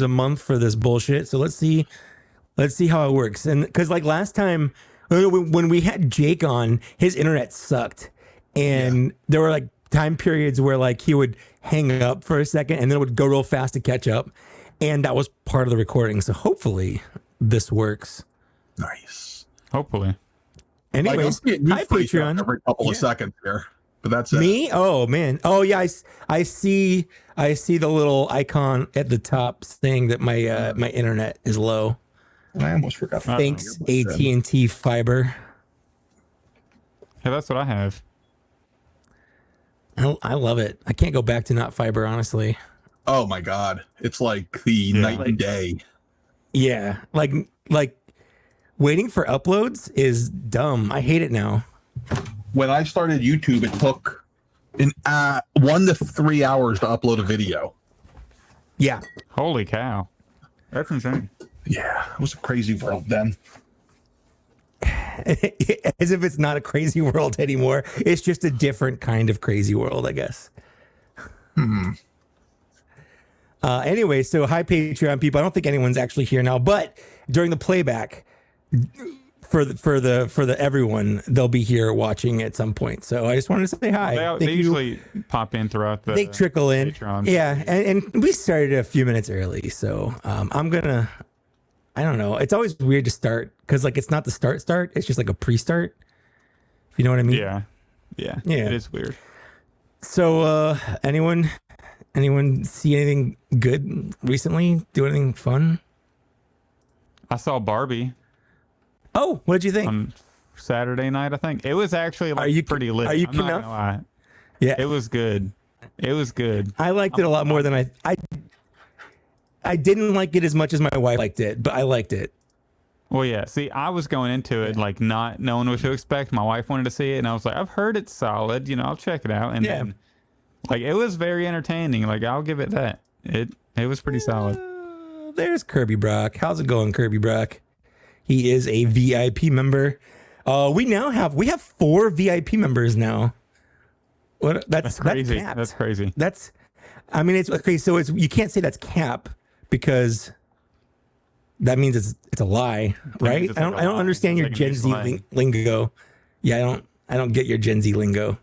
a month for this bullshit. So let's see how it works. And because like last time when we had Jake on, his internet sucked, and there were like time periods where like he would hang up for a second and then it would go real fast to catch up, and that was part of the recording. So hopefully this works. Nice. Hopefully. Anyways, hi Patreon. Every couple of seconds here, but that's it. Me? Oh man. Oh yeah. I see the little icon at the top saying that my my internet is low. I almost forgot. Thanks AT&T Fiber. Yeah, that's what I have. I love it. I can't go back to not fiber, honestly. Oh my god, it's like the night and day. Yeah, like waiting for uploads is dumb. I hate it now. When I started YouTube, it took 1 to 3 hours to upload a video. Yeah. Holy cow. That's insane. Yeah, it was a crazy world then. As if it's not a crazy world anymore. It's just a different kind of crazy world, I guess. Anyway, so hi Patreon people. I don't think anyone's actually here now, but during the playback for the everyone, they'll be here watching at some point. So I just wanted to say hi. They usually pop in throughout the. They trickle in. Patreon. Yeah, and we started a few minutes early, so I'm gonna. I don't know. It's always weird to start because like it's not the start. It's just like a pre-start. If you know what I mean? Yeah. It is weird. So anyone see anything good recently? Do anything fun? I saw Barbie Oh, what did you think? on Saturday night, I think. It was actually like pretty lit. Are you I'm not enough? gonna lie. Yeah, It was good. It was good. I liked it a lot more than I didn't like it as much as my wife liked it, but I liked it. Well, yeah. See, I was going into it like not knowing what to expect. My wife wanted to see it, and I was like, I've heard it's solid. You know, I'll check it out. And then, like, it was very entertaining. Like, I'll give it that. It was pretty solid. There's Kirby Brock. How's it going, Kirby Brock? He is a VIP member. We have 4 VIP members now. What? That's crazy. That's crazy. I mean, it's okay. So you can't say that's cap because that means it's a lie, right? I don't understand your Gen Z lingo. Yeah, I don't get your Gen Z lingo.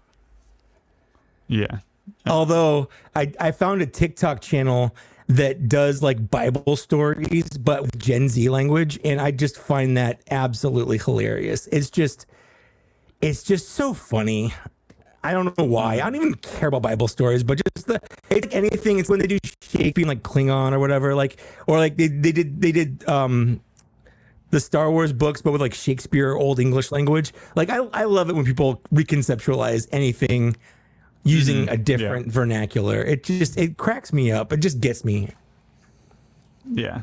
Yeah. Although I found a TikTok channel that does like Bible stories, but with Gen Z language. And I just find that absolutely hilarious. It's just so funny. I don't know why. I don't even care about Bible stories, but just anything. It's when they do Shakespeare like Klingon or whatever, like, or like they did the Star Wars books, but with like Shakespeare or Old English language. Like I love it when people reconceptualize anything using a different vernacular. It cracks me up. It just gets me. Yeah.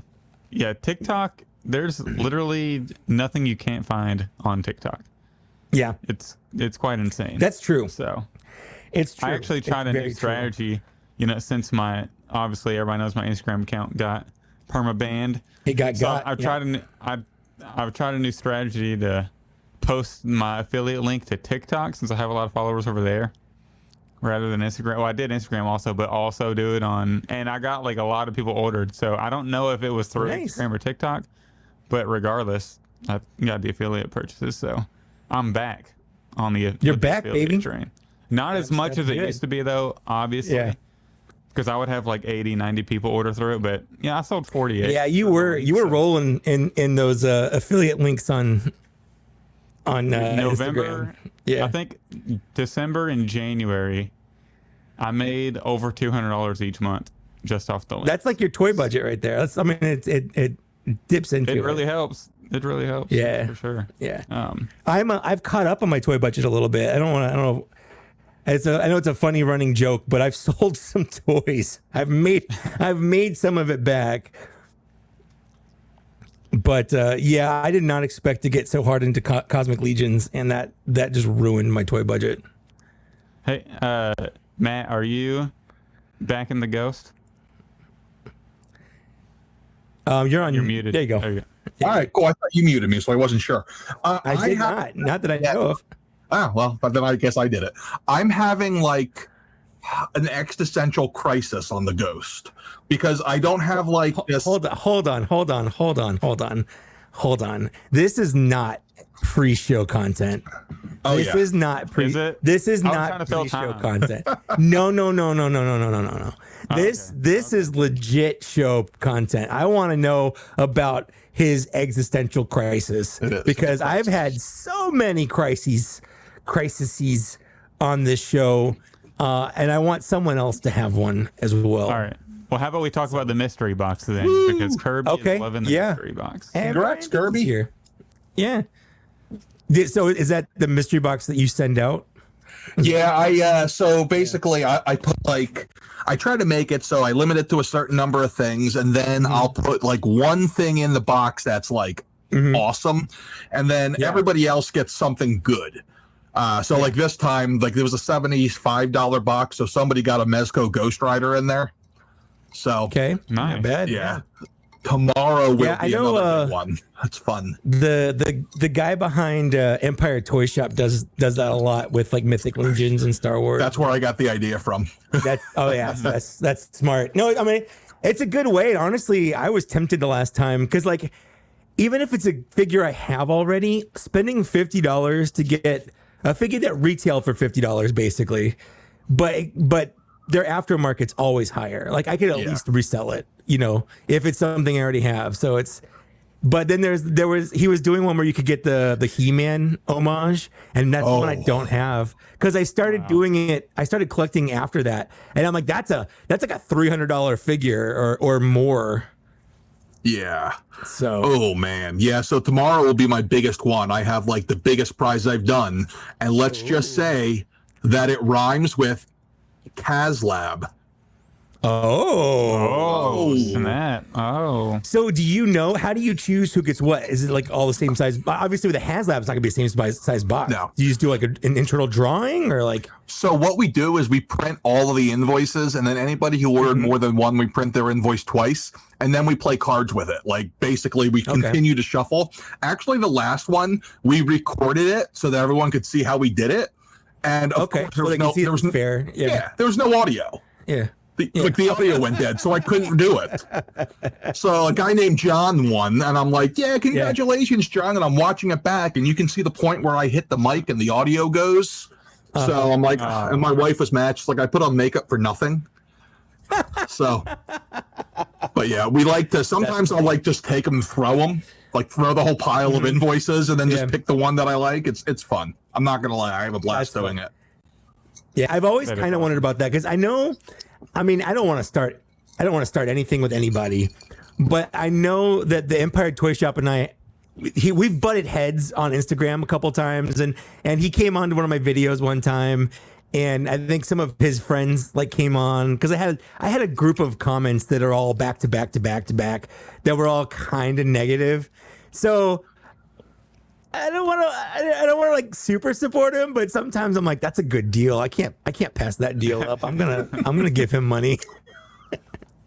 TikTok. There's literally nothing you can't find on TikTok. Yeah, it's quite insane. That's true. So it's true. I actually tried a new strategy. You know, since obviously everybody knows my Instagram account got perma-banned. It got. I've tried a new strategy to post my affiliate link to TikTok since I have a lot of followers over there, rather than Instagram. Well, I did Instagram also, but also do it on. And I got like a lot of people ordered, so I don't know if it was through Instagram or TikTok, but regardless, I got the affiliate purchases, so. I'm back on the You're back, baby. Train. Not as much as it used to be, though, obviously. Yeah. Because I would have like 80, 90 people order through it. But yeah, I sold 48. Yeah, you were rolling in those affiliate links on November. Instagram. Yeah. I think December and January, I made over $200 each month just off the link. That's like your toy budget right there. It dips into it. It really helps. It really helps. Yeah, for sure. Yeah. I've caught up on my toy budget a little bit. I don't know. I know it's a funny running joke, but I've sold some toys. I've made some of it back. But yeah, I did not expect to get so hard into Cosmic Legions, and that just ruined my toy budget. Hey, Matt, are you back in the Ghost? You're muted. There you go. There you go. All right, cool. I thought you muted me, so I wasn't sure. I did not that I know of. Ah, well, but then I guess I did it. I'm having like an existential crisis on the Ghost, because I don't have like this. Hold on. This is not pre-show content. Oh, this is not Is it? This is I was not trying to fill pre-show time. content. No. This is legit show content. I want to know about his existential crisis, because I've had so many crises on this show, and I want someone else to have one as well. All right. Well, how about we talk about the mystery box then? Because Kirby is loving the mystery box. And Congrats, Brandon's Kirby. here. Yeah. So is that the mystery box that you send out? Yeah, so basically I put like, I try to make it so I limit it to a certain number of things, and then I'll put like one thing in the box that's like awesome, and then everybody else gets something good. So like this time, like there was a $75 box, so somebody got a Mezco Ghost Rider in there. So Okay. Nice. Not bad. yeah. Tomorrow will I be know, another big one. That's fun. The guy behind Empire Toy Shop does that a lot with like Mythic Legions and Star Wars. That's where I got the idea from. That's smart. No, I mean, it's a good way. Honestly, I was tempted the last time, because like, even if it's a figure I have already, spending $50 to get a figure that retail for $50 basically, but their aftermarket's always higher. Like I could at least resell it, if it's something I already have. So it's, but then he was doing one where you could get the He-Man homage, and that's one I don't have, because I started doing it. I started collecting after that, and I'm like, that's like a $300 figure or more. Yeah. So. Oh man. Yeah. So tomorrow will be my biggest one. I have like the biggest prize I've done, and let's just say that it rhymes with KazLab. Oh, snap. Oh. So do you know, how do you choose who gets what? Is it like all the same size? Obviously with a HasLab, it's not gonna be the same size box. No. Do you just do like an internal drawing, or like? So what we do is we print all of the invoices, and then anybody who ordered more than one, we print their invoice twice, and then we play cards with it. Like basically we continue to shuffle. Actually, the last one, we recorded it so that everyone could see how we did it. And of course, there was no fair. Yeah. There was no audio. Yeah. Like the audio went dead, so I couldn't do it. So a guy named John won, and I'm like, yeah, congratulations, John. And I'm watching it back, and you can see the point where I hit the mic and the audio goes. So I'm like, and my wife was mad. She's like, I put on makeup for nothing. So, but yeah, we like to, sometimes I'll like just take them and throw them, like throw the whole pile of invoices and then just pick the one that I like. It's fun. I'm not going to lie. I have a blast doing it. Yeah. I've always kind of wondered about that, because I know, I mean, I don't want to start anything with anybody, but I know that the Empire Toy Shop and we've butted heads on Instagram a couple times, and he came on to one of my videos one time, and I think some of his friends like came on, because I had a group of comments that are all back to back that were all kind of negative. So I don't want to like super support him, but sometimes I'm like, that's a good deal. I can't pass that deal up. I'm gonna give him money.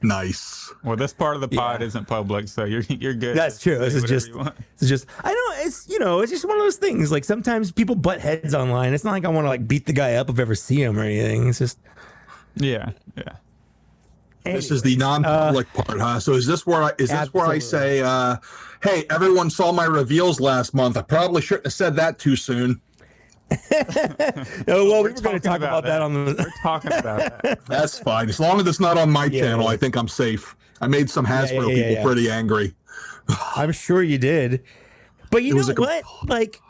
Nice. Well, this part of the pod isn't public, so you're good. That's true. This is just I know it's just one of those things. Like sometimes people butt heads online. It's not like I want to like beat the guy up if I ever see him or anything. It's just yeah. This is the non-public part, huh? So is this where I say, hey, everyone saw my reveals last month. I probably shouldn't have said that too soon. Oh, well, we were going to talk about that on the. We're talking about that. That's fine. As long as it's not on my channel, I think I'm safe. I made some Hasbro people pretty angry. I'm sure you did. But you know what? Like,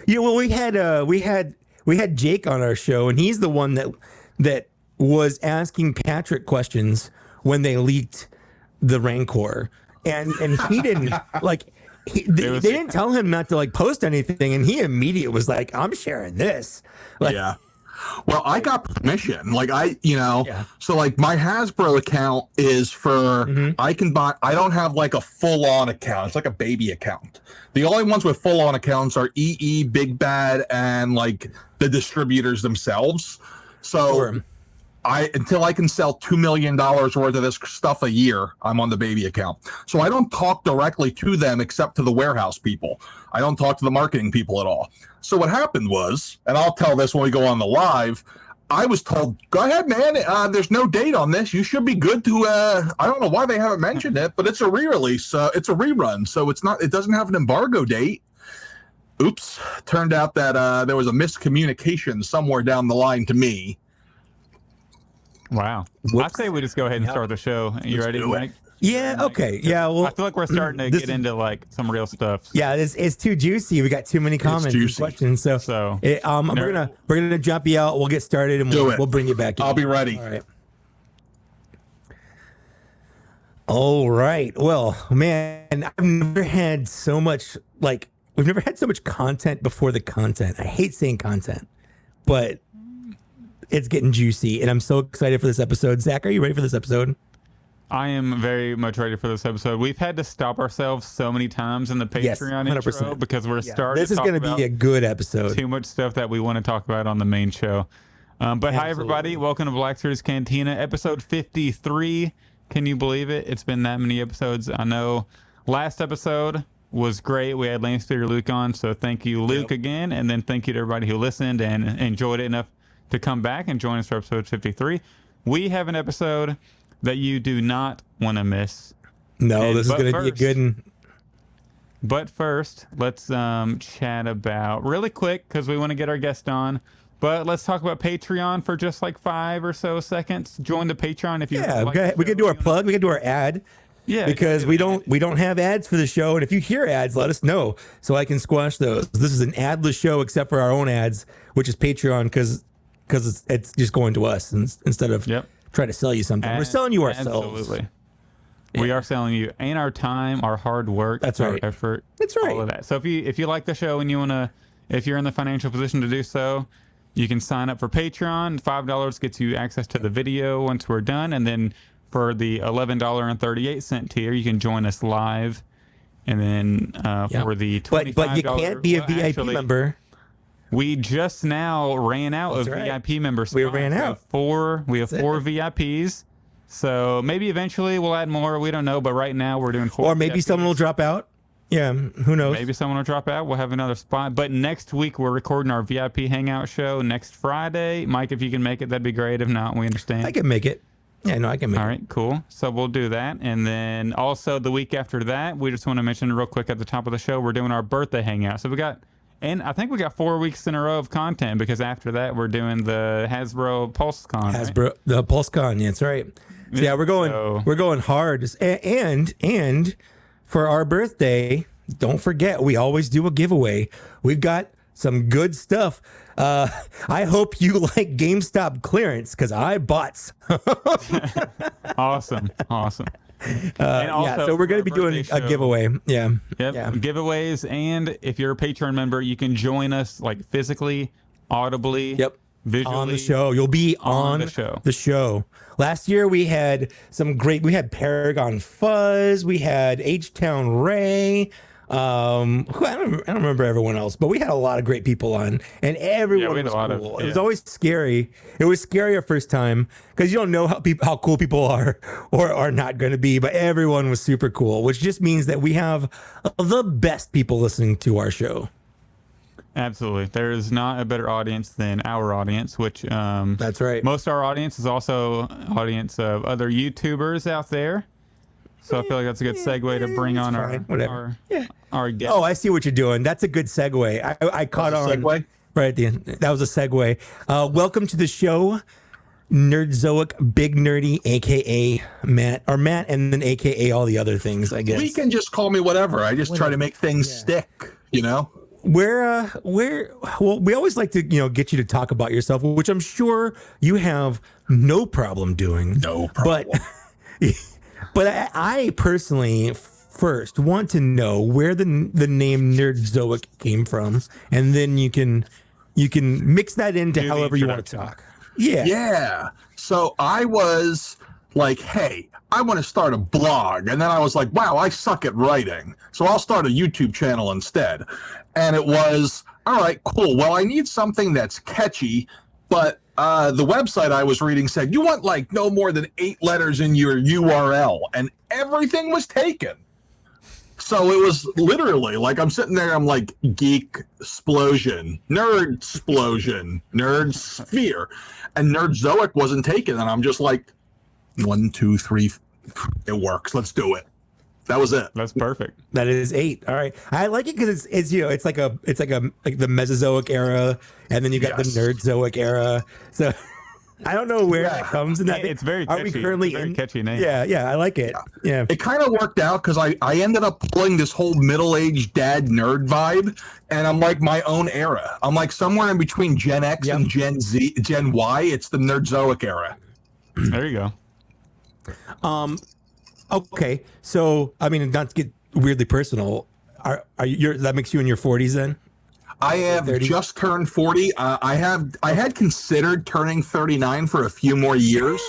well, we had Jake on our show, and he's the one that was asking Patrick questions when they leaked the Rancor, and he didn't like. They didn't tell him not to like post anything, and he immediately was like, "I'm sharing this." Like, yeah. Well, I got permission. Like so like my Hasbro account is for I can buy. I don't have like a full-on account. It's like a baby account. The only ones with full-on accounts are Big Bad, and like the distributors themselves. So until I can sell $2 million worth of this stuff a year, I'm on the baby account. So I don't talk directly to them except to the warehouse people. I don't talk to the marketing people at all. So what happened was, and I'll tell this when we go on the live, I was told, go ahead, man. There's no date on this. You should be good to, I don't know why they haven't mentioned it, but it's a re-release. It's a rerun. So it doesn't have an embargo date. Oops. Turned out that there was a miscommunication somewhere down the line to me. Wow. I say we just go ahead and start the show. You ready, Mike? Yeah, okay. Yeah, well, I feel like we're starting to get into like some real stuff. Yeah, it's too juicy. We got too many comments and questions. So we're gonna jump you out. We'll get started and we'll bring you back in. I'll be ready. All right. Well, man, I've never had so much we've never had so much content before the content. I hate saying content, but it's getting juicy, and I'm so excited for this episode. Zach, are you ready for this episode? I am very much ready for this episode. We've had to stop ourselves so many times in the Patreon intro because we're starting. This is going to be a good episode. Too much stuff that we want to talk about on the main show. But hi, everybody. Welcome to Black Series Cantina, episode 53. Can you believe it? It's been that many episodes. I know last episode was great. We had Lance Peter Luke on, so thank you, Luke, again. And then thank you to everybody who listened and enjoyed it enough to come back and join us for episode 53. We have an episode that you do not want to miss. No, this is going to be a good one. But first, let's chat about really quick because we want to get our guest on. But let's talk about Patreon for just like 5 or so seconds. Join the Patreon if you like. We can do our plug. We can do our ad. Yeah, because we don't have ads for the show, and if you hear ads, let us know so I can squash those. This is an adless show except for our own ads, which is Patreon because it's just going to us instead of trying to sell you something. We're selling you ourselves. Absolutely. Yeah. We are selling you and our time, our hard work, our effort. That's right. All of that. So if you like the show and you want to, if you're in the financial position to do so, you can sign up for Patreon. $5 gets you access to the video once we're done. And then for the $11.38 tier, you can join us live. And then for the $25, but you can't be a VIP member. We just now ran out of VIP members. We ran out. We have four VIPs. So maybe eventually we'll add more. We don't know. But right now we're doing 4 Or maybe VIPs. someone will drop out. Yeah, who knows? Maybe someone will drop out. We'll have another spot. But next week we're recording our VIP Hangout show next Friday. Mike, if you can make it, that'd be great. If not, we understand. I can make it. Yeah, no, I can make it. All right, cool. So we'll do that. And then also the week after that, we just want to mention real quick at the top of the show, we're doing our birthday hangout. So and I think we got 4 weeks in a row of content because after that we're doing the Hasbro PulseCon. The PulseCon, yeah, that's right. So yeah, we're going hard. And for our birthday, don't forget, we always do a giveaway. We've got some good stuff. I hope you like GameStop clearance because I bought some. Awesome. So we're going to be doing a giveaway. Yeah. Yep. Yeah. Giveaways. And if you're a Patreon member, you can join us like physically, audibly, visually. On the show. You'll be on the show. Last year we had we had Paragon Fuzz, we had H-Town Ray, I don't remember everyone else, but we had a lot of great people on, and everyone was cool. It was always scary. It was scary our first time because you don't know how cool people are or are not going to be, but everyone was super cool, which just means that we have the best people listening to our show. Absolutely. There is not a better audience than our audience, which that's right. Most of our audience is also audience of other YouTubers out there. So I feel like that's a good segue to bring on our guest. Oh, I see what you're doing. That's a good segue. I caught on segue right at the end. That was a segue. Welcome to the show, Nerdzoic, Big Nerdy, aka Matt, and then aka all the other things. I guess we can just call me whatever. I just try to make things stick. You know. Well, we always like to, get you to talk about yourself, which I'm sure you have no problem doing. No problem. But I personally first want to know where the name Nerdzoic came from, and then you can mix that into however you want to talk. Yeah. Yeah. So I was like, hey, I want to start a blog. And then I was like, wow, I suck at writing. So I'll start a YouTube channel instead. And it was, all right, cool. Well, I need something that's catchy, but the website I was reading said you want like no more than 8 letters in your URL, and everything was taken. So it was literally like I'm sitting there, I'm like geek explosion, nerd explosion, nerd sphere, and Nerdzoic wasn't taken, and I'm just like 1, 2, 3, it works. Let's do it. That was it. That's perfect. That is 8. All right, I like it because it's you know it's like the Mesozoic era, and then you got the Nerdzoic era. So I don't know where it comes in that. It's very catchy. Are we currently very catchy name? Yeah, I like it. Yeah. It kind of worked out because I ended up pulling this whole middle-aged dad nerd vibe, and I'm like my own era. I'm like somewhere in between Gen X and Gen Z, Gen Y. It's the Nerdzoic era. There you go. Okay, so I mean, not to get weirdly personal, are you? That makes you in your 40s then? I have 30? Just turned 40. I had considered turning 39 for a few more years.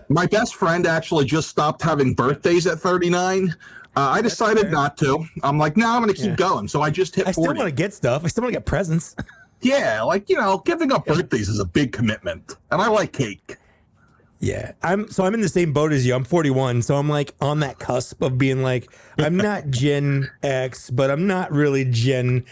My best friend actually just stopped having birthdays at 39. I decided not to. I'm like, no, I'm going to keep going. So I just hit 40. I still want to get stuff. I still want to get presents. Yeah, like, giving up birthdays is a big commitment. And I like cake. Yeah, I'm in the same boat as you. I'm 41, so I'm like on that cusp of being like, I'm not Gen X, but I'm not really Gen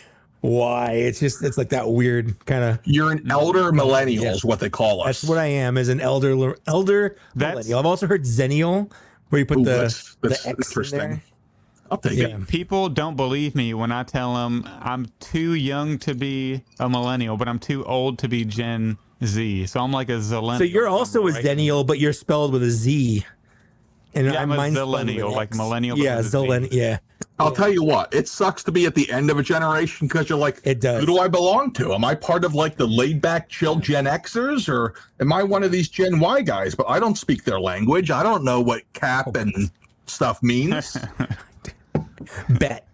Y. It's like that weird kind of. You're an elder millennial is what they call us. That's what I am, as an elder millennial. I've also heard Zennial, where you put the X in there. I'll take it. People don't believe me when I tell them I'm too young to be a millennial, but I'm too old to be Gen Z. So I'm like a Zillennial. So you're also a Zennial, but you're spelled with a Z. And I'm a Zillennial, like millennial. Yeah, Zillennial. Yeah. I'll tell you what, it sucks to be at the end of a generation because you're like, it does. Who do I belong to? Am I part of like the laid back, chill Gen Xers, or am I one of these Gen Y guys? But I don't speak their language. I don't know what cap and stuff means. Bet.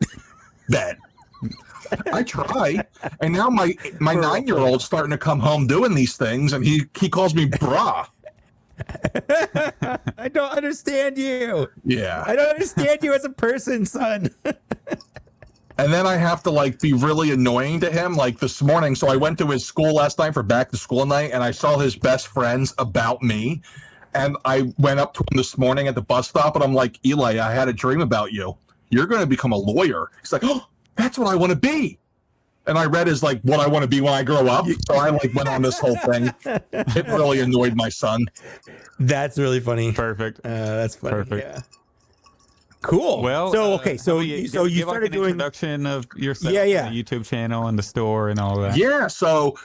I try, and now my 9-year-old's starting to come home doing these things, and he calls me brah. I don't understand you. Yeah, I don't understand you as a person, son. And then I have to like be really annoying to him. Like this morning, so I went to his school last night for back to school night, and I saw his best friends about me. And I went up to him this morning at the bus stop, and I'm like, Eli, I had a dream about you. You're going to become a lawyer. He's like, oh, that's what I want to be. And I read as like what I want to be when I grow up. So I like went on this whole thing. It really annoyed my son. That's really funny. Perfect. That's funny. Perfect. Yeah. Cool. Well, so okay, so you started like an doing introduction of yourself, the YouTube channel and the store and all that. Yeah. So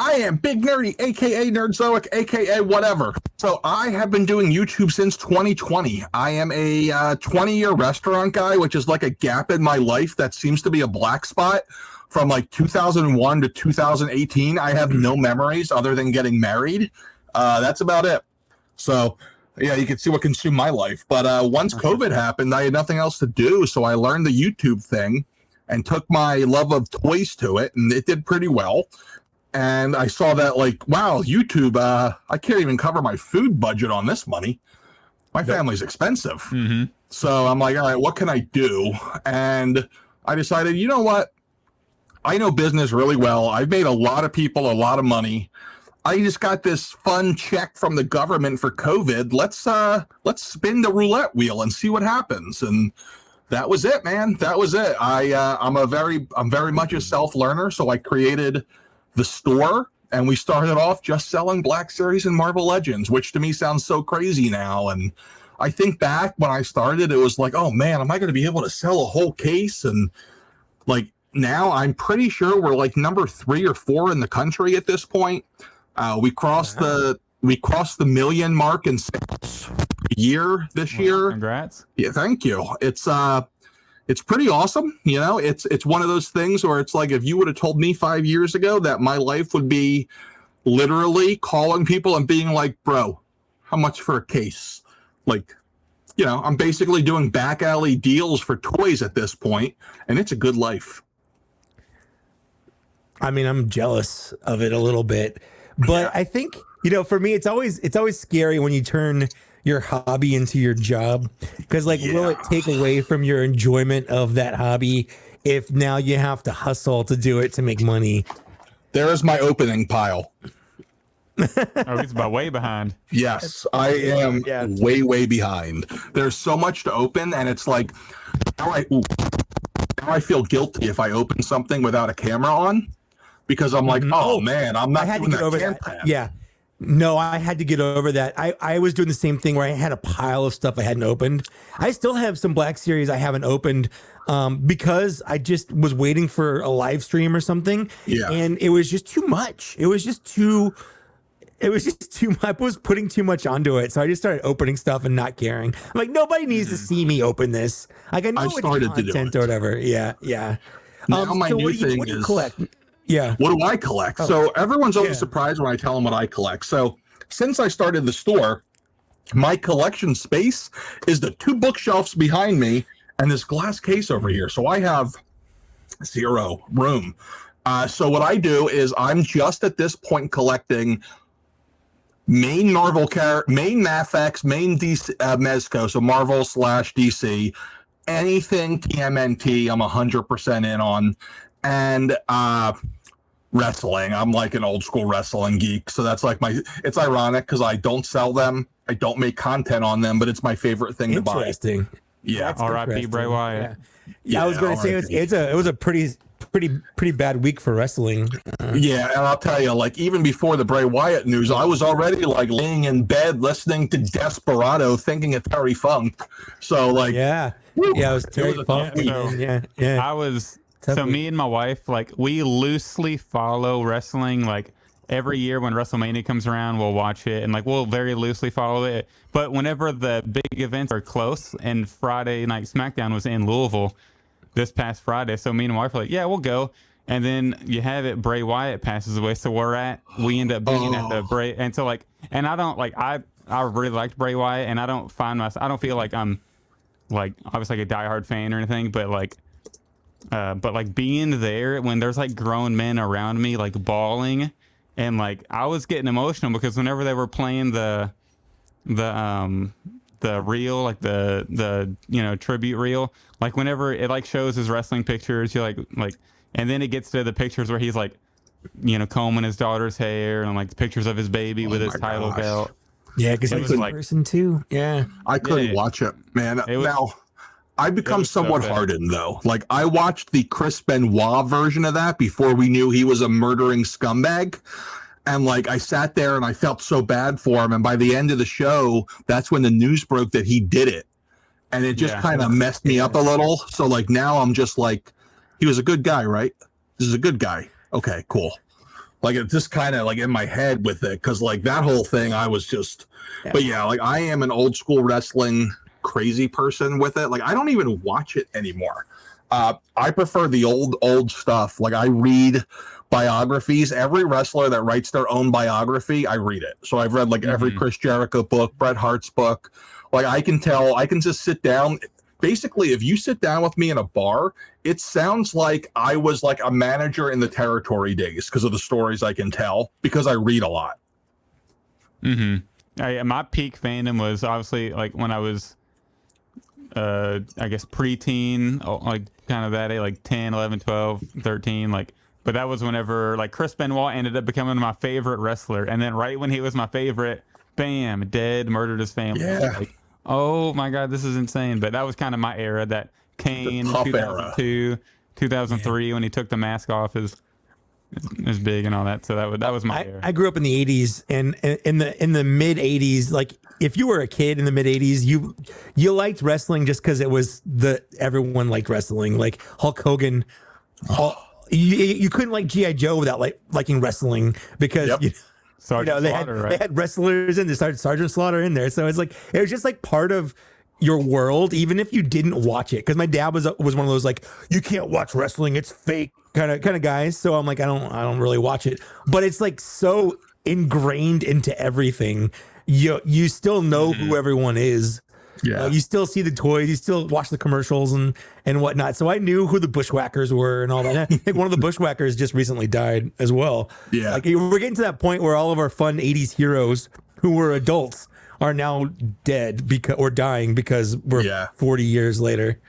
I am Big Nerdy, aka Nerdzoic, aka whatever. So I have been doing YouTube since 2020. I am a 20-year restaurant guy, which is like a gap in my life that seems to be a black spot. From like 2001 to 2018, I have no memories other than getting married. That's about it. So yeah, you can see what consumed my life. But once COVID happened, I had nothing else to do. So I learned the YouTube thing and took my love of toys to it, and it did pretty well. And I saw that like, wow, YouTube, I can't even cover my food budget on this money. My family's expensive. Mm-hmm. So I'm like, all right, what can I do? And I decided, you know what? I know business really well. I've made a lot of people a lot of money. I just got this fun check from the government for COVID. Let's spin the roulette wheel and see what happens. And that was it, man. That was it. I'm very much a self-learner. So I created the store, and we started off just selling Black Series and Marvel Legends, which to me sounds so crazy now. And I think back when I started, it was like, oh man, am I going to be able to sell a whole case? And like, now I'm pretty sure we're like number 3 or 4 in the country at this point. We crossed the million mark in sales a year this year. Congrats. Yeah, thank you. It's pretty awesome. You know, it's one of those things where it's like, if you would have told me 5 years ago that my life would be literally calling people and being like, bro, how much for a case? Like, you know, I'm basically doing back alley deals for toys at this point, and it's a good life. I mean, I'm jealous of it a little bit, but I think, you know, for me, it's always scary when you turn your hobby into your job, because like, will it take away from your enjoyment of that hobby if now you have to hustle to do it to make money? There is my opening pile. Oh, he's about way behind. Yes, I am way behind. There's so much to open, and it's like now I feel guilty if I open something without a camera on because I'm like, oh man, I'm not doing that. Yeah. No, I had to get over that. I was doing the same thing where I had a pile of stuff I hadn't opened. I still have some Black Series I haven't opened because I just was waiting for a live stream or something. Yeah. And it was just too much. It was just too much. I was putting too much onto it. So I just started opening stuff and not caring. I'm like, nobody needs to see me open this. Like, I know it's content or whatever. Yeah. Yeah. Now my new thing is collect. Yeah. What do I collect? So everyone's always surprised when I tell them what I collect. So since I started the store, my collection space is the 2 bookshelves behind me and this glass case over here. So I have 0 room. So what I do is I'm just at this point collecting main Marvel main Mafex, main DC, Mezco, so Marvel / DC, anything TMNT, I'm 100% in on, and wrestling. I'm like an old school wrestling geek, so that's like it's ironic because I don't sell them, I don't make content on them, but it's my favorite thing to buy. Interesting. Yeah. R.I.P. Bray Wyatt. Yeah, I was going to say it was a pretty bad week for wrestling. Yeah, and I'll tell you, like even before the Bray Wyatt news, I was already like laying in bed listening to Desperado, thinking of Terry Funk. So like, it was Terry Funk. Yeah. I was. So me and my wife, like, we loosely follow wrestling. Like, every year when WrestleMania comes around, we'll watch it, and like we'll very loosely follow it. But whenever the big events are close, and Friday Night SmackDown was in Louisville this past Friday, so me and my wife were like, yeah, we'll go. And then you have it, Bray Wyatt passes away, so we end up being at the Bray, and so like, and I don't like, I really liked Bray Wyatt, and I don't feel like I'm like obviously like a diehard fan or anything, but like being there when there's like grown men around me like bawling, and like I was getting emotional because whenever they were playing the reel, like the tribute reel, like whenever it like shows his wrestling pictures, you like and then it gets to the pictures where he's like combing his daughter's hair and like pictures of his baby with his title belt. Yeah, because he was like person too. Yeah, I couldn't watch it, man. Now I become somewhat hardened though. Like I watched the Chris Benoit version of that before we knew he was a murdering scumbag. And like I sat there and I felt so bad for him. And by the end of the show, that's when the news broke that he did it. And it just kind of messed me up a little. So like now I'm just like, he was a good guy, right? This is a good guy. Okay, cool. Like it's just kind of like in my head with it. Cause like that whole thing, I was just, but yeah, like I am an old school wrestling crazy person with it. Like I don't even watch it anymore. I prefer the old stuff. Like I read biographies. Every wrestler that writes their own biography, I read it. So I've read like every Chris Jericho book, Bret Hart's book. Like I can just sit down. Basically, if you sit down with me in a bar, it sounds like I was like a manager in the territory days because of the stories I can tell because I read a lot. My peak fandom was obviously like when I was I guess preteen, like kind of that age, like 10, 11, 12, 13, like, but that was whenever like Chris Benoit ended up becoming my favorite wrestler. And then right when he was my favorite, bam, dead, murdered his family. Yeah. Like, oh my God, this is insane. But that was kind of my era, that Kane, 2002, 2003, when he took the mask off is big and all that. So that was my era. I grew up in the 80s, and in the mid 80s, like if you were a kid in the mid 80s, you liked wrestling just because it was everyone liked wrestling. Like Hulk Hogan, you couldn't like G.I. Joe without liking wrestling because they had wrestlers and they started Sergeant Slaughter in there. So it's like it was just like part of your world, even if you didn't watch it. Because my dad was one of those like, you can't watch wrestling, it's fake kind of guys. So I'm like, I don't really watch it, but it's like so ingrained into everything. You still know who everyone is. Yeah, you still see the toys, you still watch the commercials and whatnot. So I knew who the Bushwhackers were and all that. I think one of the Bushwhackers just recently died as well. Yeah, like we're getting to that point where all of our fun 80s heroes who were adults are now dead or dying because we're 40 years later.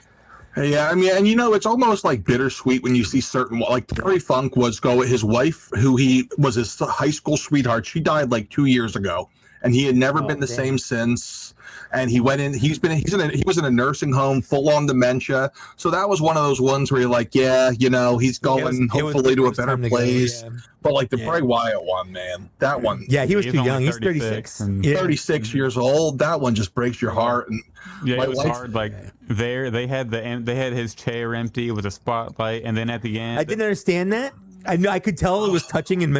Yeah, I mean, and it's almost like bittersweet when you see certain, like Terry Funk his wife, who he was his high school sweetheart. She died like 2 years ago, and he had never been the same since. And he went in. He was in a nursing home, full on dementia. So that was one of those ones where you're like, yeah, he's going hopefully to a better place. Yeah. But like the Bray Wyatt one, man, that one. Yeah, he was too young. He's 36. 36 years old. That one just breaks your heart. And yeah, it was hard. Like they had his chair empty with a spotlight, and then at the end, I didn't understand that. I know I could tell it was touching and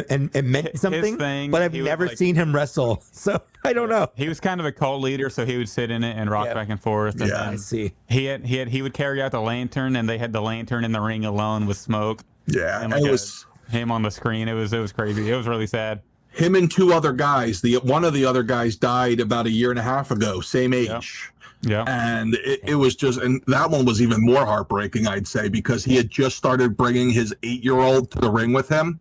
meant something, but I've never seen him wrestle, so I don't know. He was kind of a cult leader, so he would sit in it and rock back and forth. And I see. He would carry out the lantern, and they had the lantern in the ring alone with smoke. Yeah, and it was him on the screen. It was crazy. It was really sad. Him and two other guys. One of the other guys died about 1.5 years ago, same age. Yeah. And it was and that one was even more heartbreaking, I'd say, because he had just started bringing his 8-year-old to the ring with him,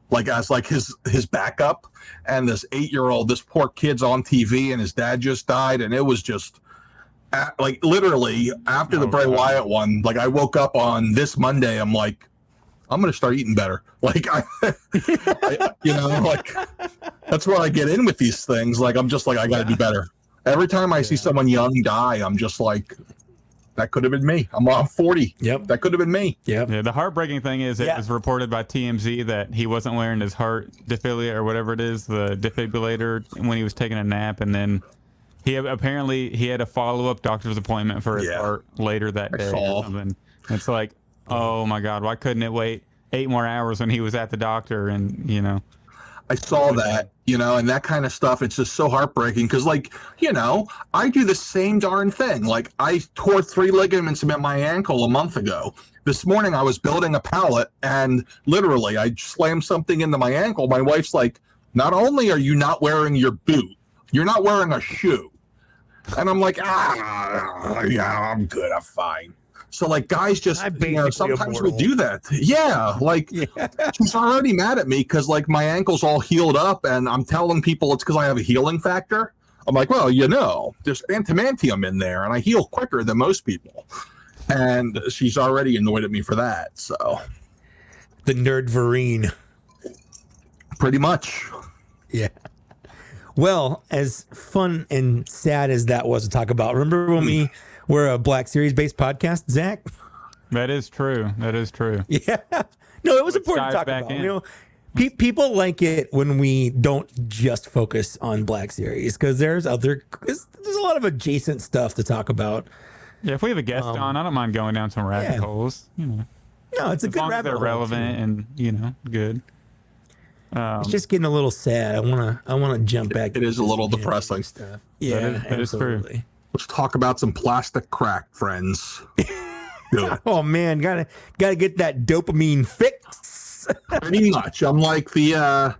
like as like his backup. And this 8-year-old, this poor kid's on TV, and his dad just died. And it was just like literally after the Bray Wyatt one, like I woke up on this Monday, I'm like, I'm going to start eating better. Like, like that's where I get in with these things. Like, I'm just like, I got to do better. Every time I see someone young die, I'm just like, that could have been me. I'm 40. Yep. That could have been me. Yep. Yeah. The heartbreaking thing is it was reported by TMZ that he wasn't wearing his heart defibrillator or whatever it is, the defibrillator, when he was taking a nap. And then he had a follow-up doctor's appointment for his heart later that day or something. It's like, oh my God, why couldn't it wait 8 more hours when he was at the doctor? And, I saw that, and that kind of stuff. It's just so heartbreaking because, like, I do the same darn thing. Like, I tore 3 ligaments in my ankle a month ago. This morning, I was building a pallet, and literally, I slammed something into my ankle. My wife's like, not only are you not wearing your boot, you're not wearing a shoe. And I'm like, yeah, I'm good. I'm fine. So like guys just sometimes we do that. Yeah, like she's already mad at me because like my ankle's all healed up, and I'm telling people it's because I have a healing factor. I'm like, well, there's antimantium in there, and I heal quicker than most people. And she's already annoyed at me for that. So the Nerdverine, pretty much. Yeah. Well, as fun and sad as that was to talk about, remember when we're a Black Series based podcast, Zach? That is true. Yeah. No, it was important to talk about. People like it when we don't just focus on Black Series because there's a lot of adjacent stuff to talk about. Yeah, if we have a guest on, I don't mind going down some rabbit holes. No, it's a good rabbit hole. They're relevant and good. It's just getting a little sad. I wanna jump back. It is a little depressing. Stuff. Yeah, that is true. Let's talk about some plastic crack, friends. Oh man, gotta get that dopamine fix. Pretty much. I'm like I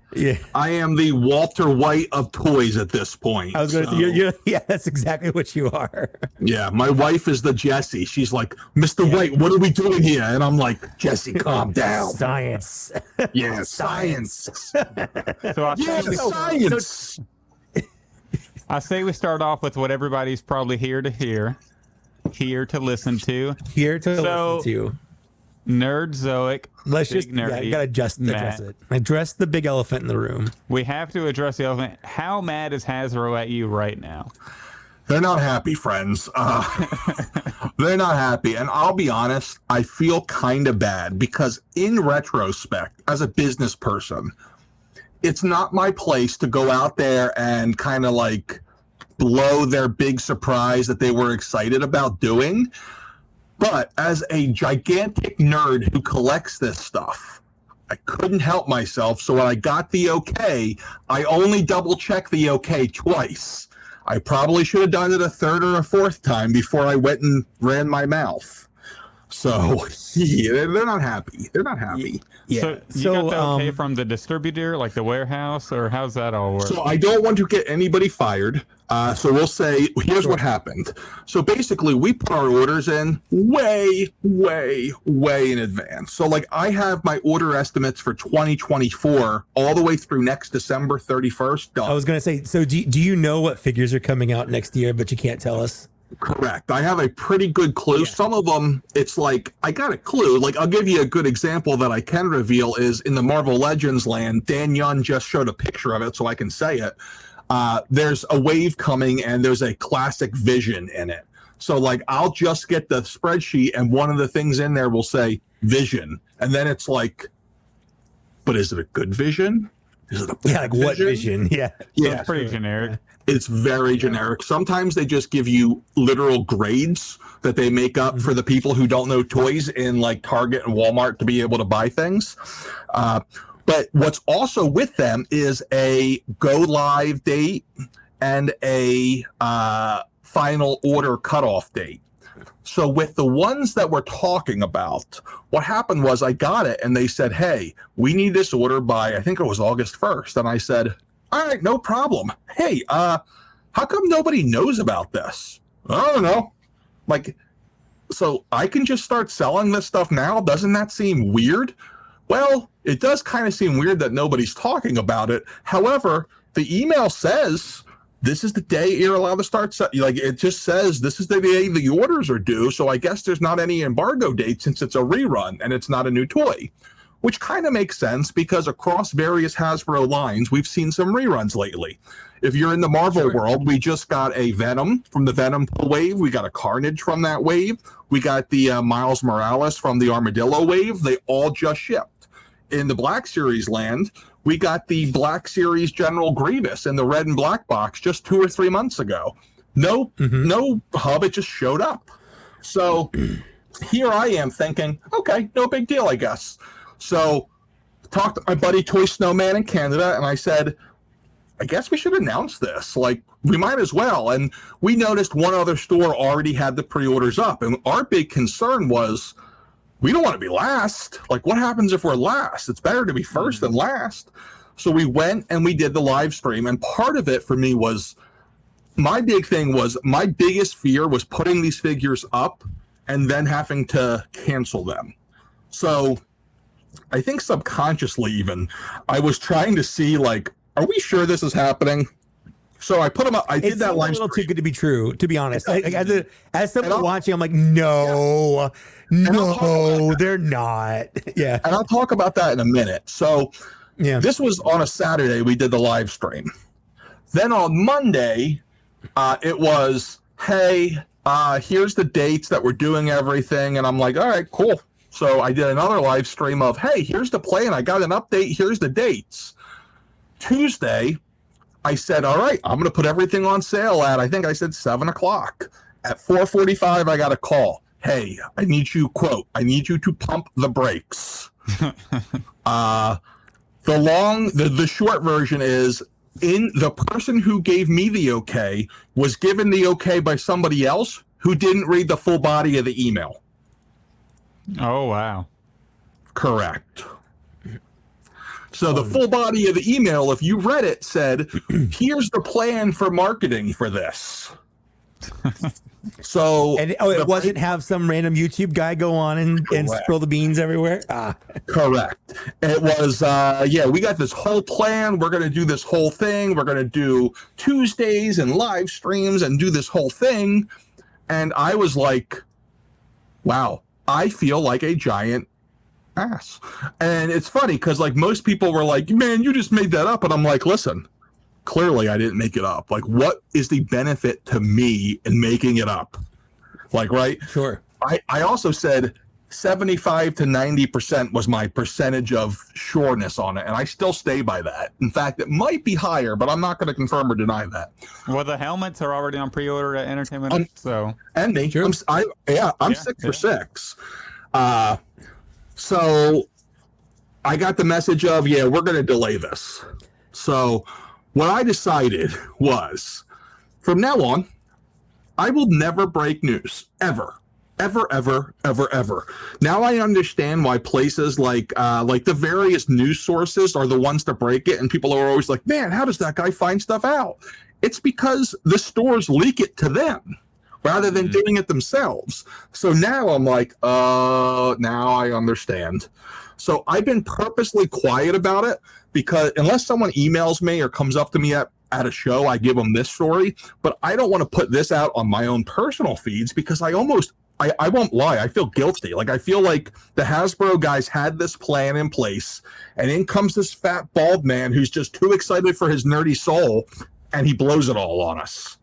am the Walter White of toys at this point. I was going to say, that's exactly what you are. Yeah, my wife is the Jessie. She's like, Mr. White, what are we doing here? And I'm like, Jessie, calm down. Science. Yeah, science. Science. I say we start off with what everybody's probably here to hear, here to listen to. Listen to. Nerdzoic. Let's just gotta address it. Address the big elephant in the room. We have to address the elephant. How mad is Hasbro at you right now? They're not happy, friends. They're not happy. And I'll be honest, I feel kind of bad because in retrospect, as a business person, it's not my place to go out there and kind of like blow their big surprise that they were excited about doing. But as a gigantic nerd who collects this stuff, I couldn't help myself. So when I got the okay, I only double checked the okay twice. I probably should have done it a third or a fourth time before I went and ran my mouth. So they're not happy. They're not happy. Yeah. So you got the okay from the distributor, like the warehouse, or how's that all work? So I don't want to get anybody fired. So we'll say, here's what happened. So basically, we put our orders in way in advance. So like I have my order estimates for 2024 all the way through next December 31st. Done. I was going to say, so do you know what figures are coming out next year, but you can't tell us? Correct. I have a pretty good clue. Yeah. Some of them, it's like, I got a clue. Like, I'll give you a good example that I can reveal is in the Marvel Legends land, Dan Young just showed a picture of it so I can say it. There's a wave coming and there's a classic Vision in it. So, like, I'll just get the spreadsheet and one of the things in there will say Vision. And then it's like, but is it a good Vision? Is it a bad what Vision? Yeah. Yeah. It's pretty generic. It's very generic. Sometimes they just give you literal grades that they make up for the people who don't know toys in like Target and Walmart to be able to buy things. But what's also with them is a go live date and a final order cutoff date. So with the ones that we're talking about, what happened was I got it and they said, hey, we need this order by, I think it was August 1st. And I said, all right, no problem. Hey, how come nobody knows about this? I don't know. Like, so I can just start selling this stuff now? Doesn't that seem weird? Well, it does kind of seem weird that nobody's talking about it. However, the email says this is the day you're allowed to start. Like, it just says this is the day the orders are due. So I guess there's not any embargo date since it's a rerun and it's not a new toy. Which kind of makes sense because across various Hasbro lines, we've seen some reruns lately. If you're in the Marvel world, we just got a Venom from the Venom wave. We got a Carnage from that wave. We got the Miles Morales from the Armadillo wave. They all just shipped. In the Black Series land, we got the Black Series General Grievous in the red and black box just 2 or 3 months ago. No hub, it just showed up. So here I am thinking, okay, no big deal, I guess. So talked to my buddy Toy Snowman in Canada, and I said, I guess we should announce this. Like, we might as well. And we noticed one other store already had the pre-orders up. And our big concern was, we don't want to be last. Like, what happens if we're last? It's better to be first than last. So we went and we did the live stream. And part of it for me was, my big thing was, my biggest fear was putting these figures up and then having to cancel them. So I think subconsciously even, I was trying to see, like, are we sure this is happening? So I put them up. I did that live stream. It's a little too good to be true, to be honest. Like, as someone watching, I'm like, no, they're not. Yeah. And I'll talk about that in a minute. So this was on a Saturday. We did the live stream. Then on Monday, it was, hey, here's the dates that we're doing everything. And I'm like, all right, cool. So I did another live stream of, hey, here's the plan. I got an update. Here's the dates. Tuesday, I said, all right, I'm going to put everything on sale at, I think I said 7 o'clock. At 4:45, I got a call. Hey, I need you, quote, I need you to pump the brakes. The short version is, the person who gave me the okay was given the okay by somebody else who didn't read the full body of the email. Oh, wow. Correct. So the full body of the email, if you read it, said, here's the plan for marketing for this. So and it wasn't have some random YouTube guy go on and spill the beans everywhere. Correct. It was we got this whole plan. We're going to do this whole thing. We're going to do Tuesdays and live streams and do this whole thing. And I was like, wow, I feel like a giant ass. And it's funny because like most people were like, man, you just made that up. And I'm like, listen, clearly I didn't make it up. Like, what is the benefit to me in making it up? Like, right? Sure. I also said 75 to 90% was my percentage of sureness on it. And I still stay by that. In fact, it might be higher, but I'm not going to confirm or deny that. Well, the helmets are already on pre-order at Entertainment. So and me. Sure. I'm 6 for 6. So I got the message of, we're going to delay this. So what I decided was, from now on, I will never break news, ever. Ever. Now I understand why places like the various news sources are the ones to break it, and people are always like, man, how does that guy find stuff out? It's because the stores leak it to them rather than doing it themselves. So now I'm like, now I understand. So I've been purposely quiet about it because unless someone emails me or comes up to me at at a show, I give them this story, but I don't want to put this out on my own personal feeds because I won't lie, I feel guilty. Like I feel like the Hasbro guys had this plan in place, and in comes this fat bald man who's just too excited for his nerdy soul, and he blows it all on us.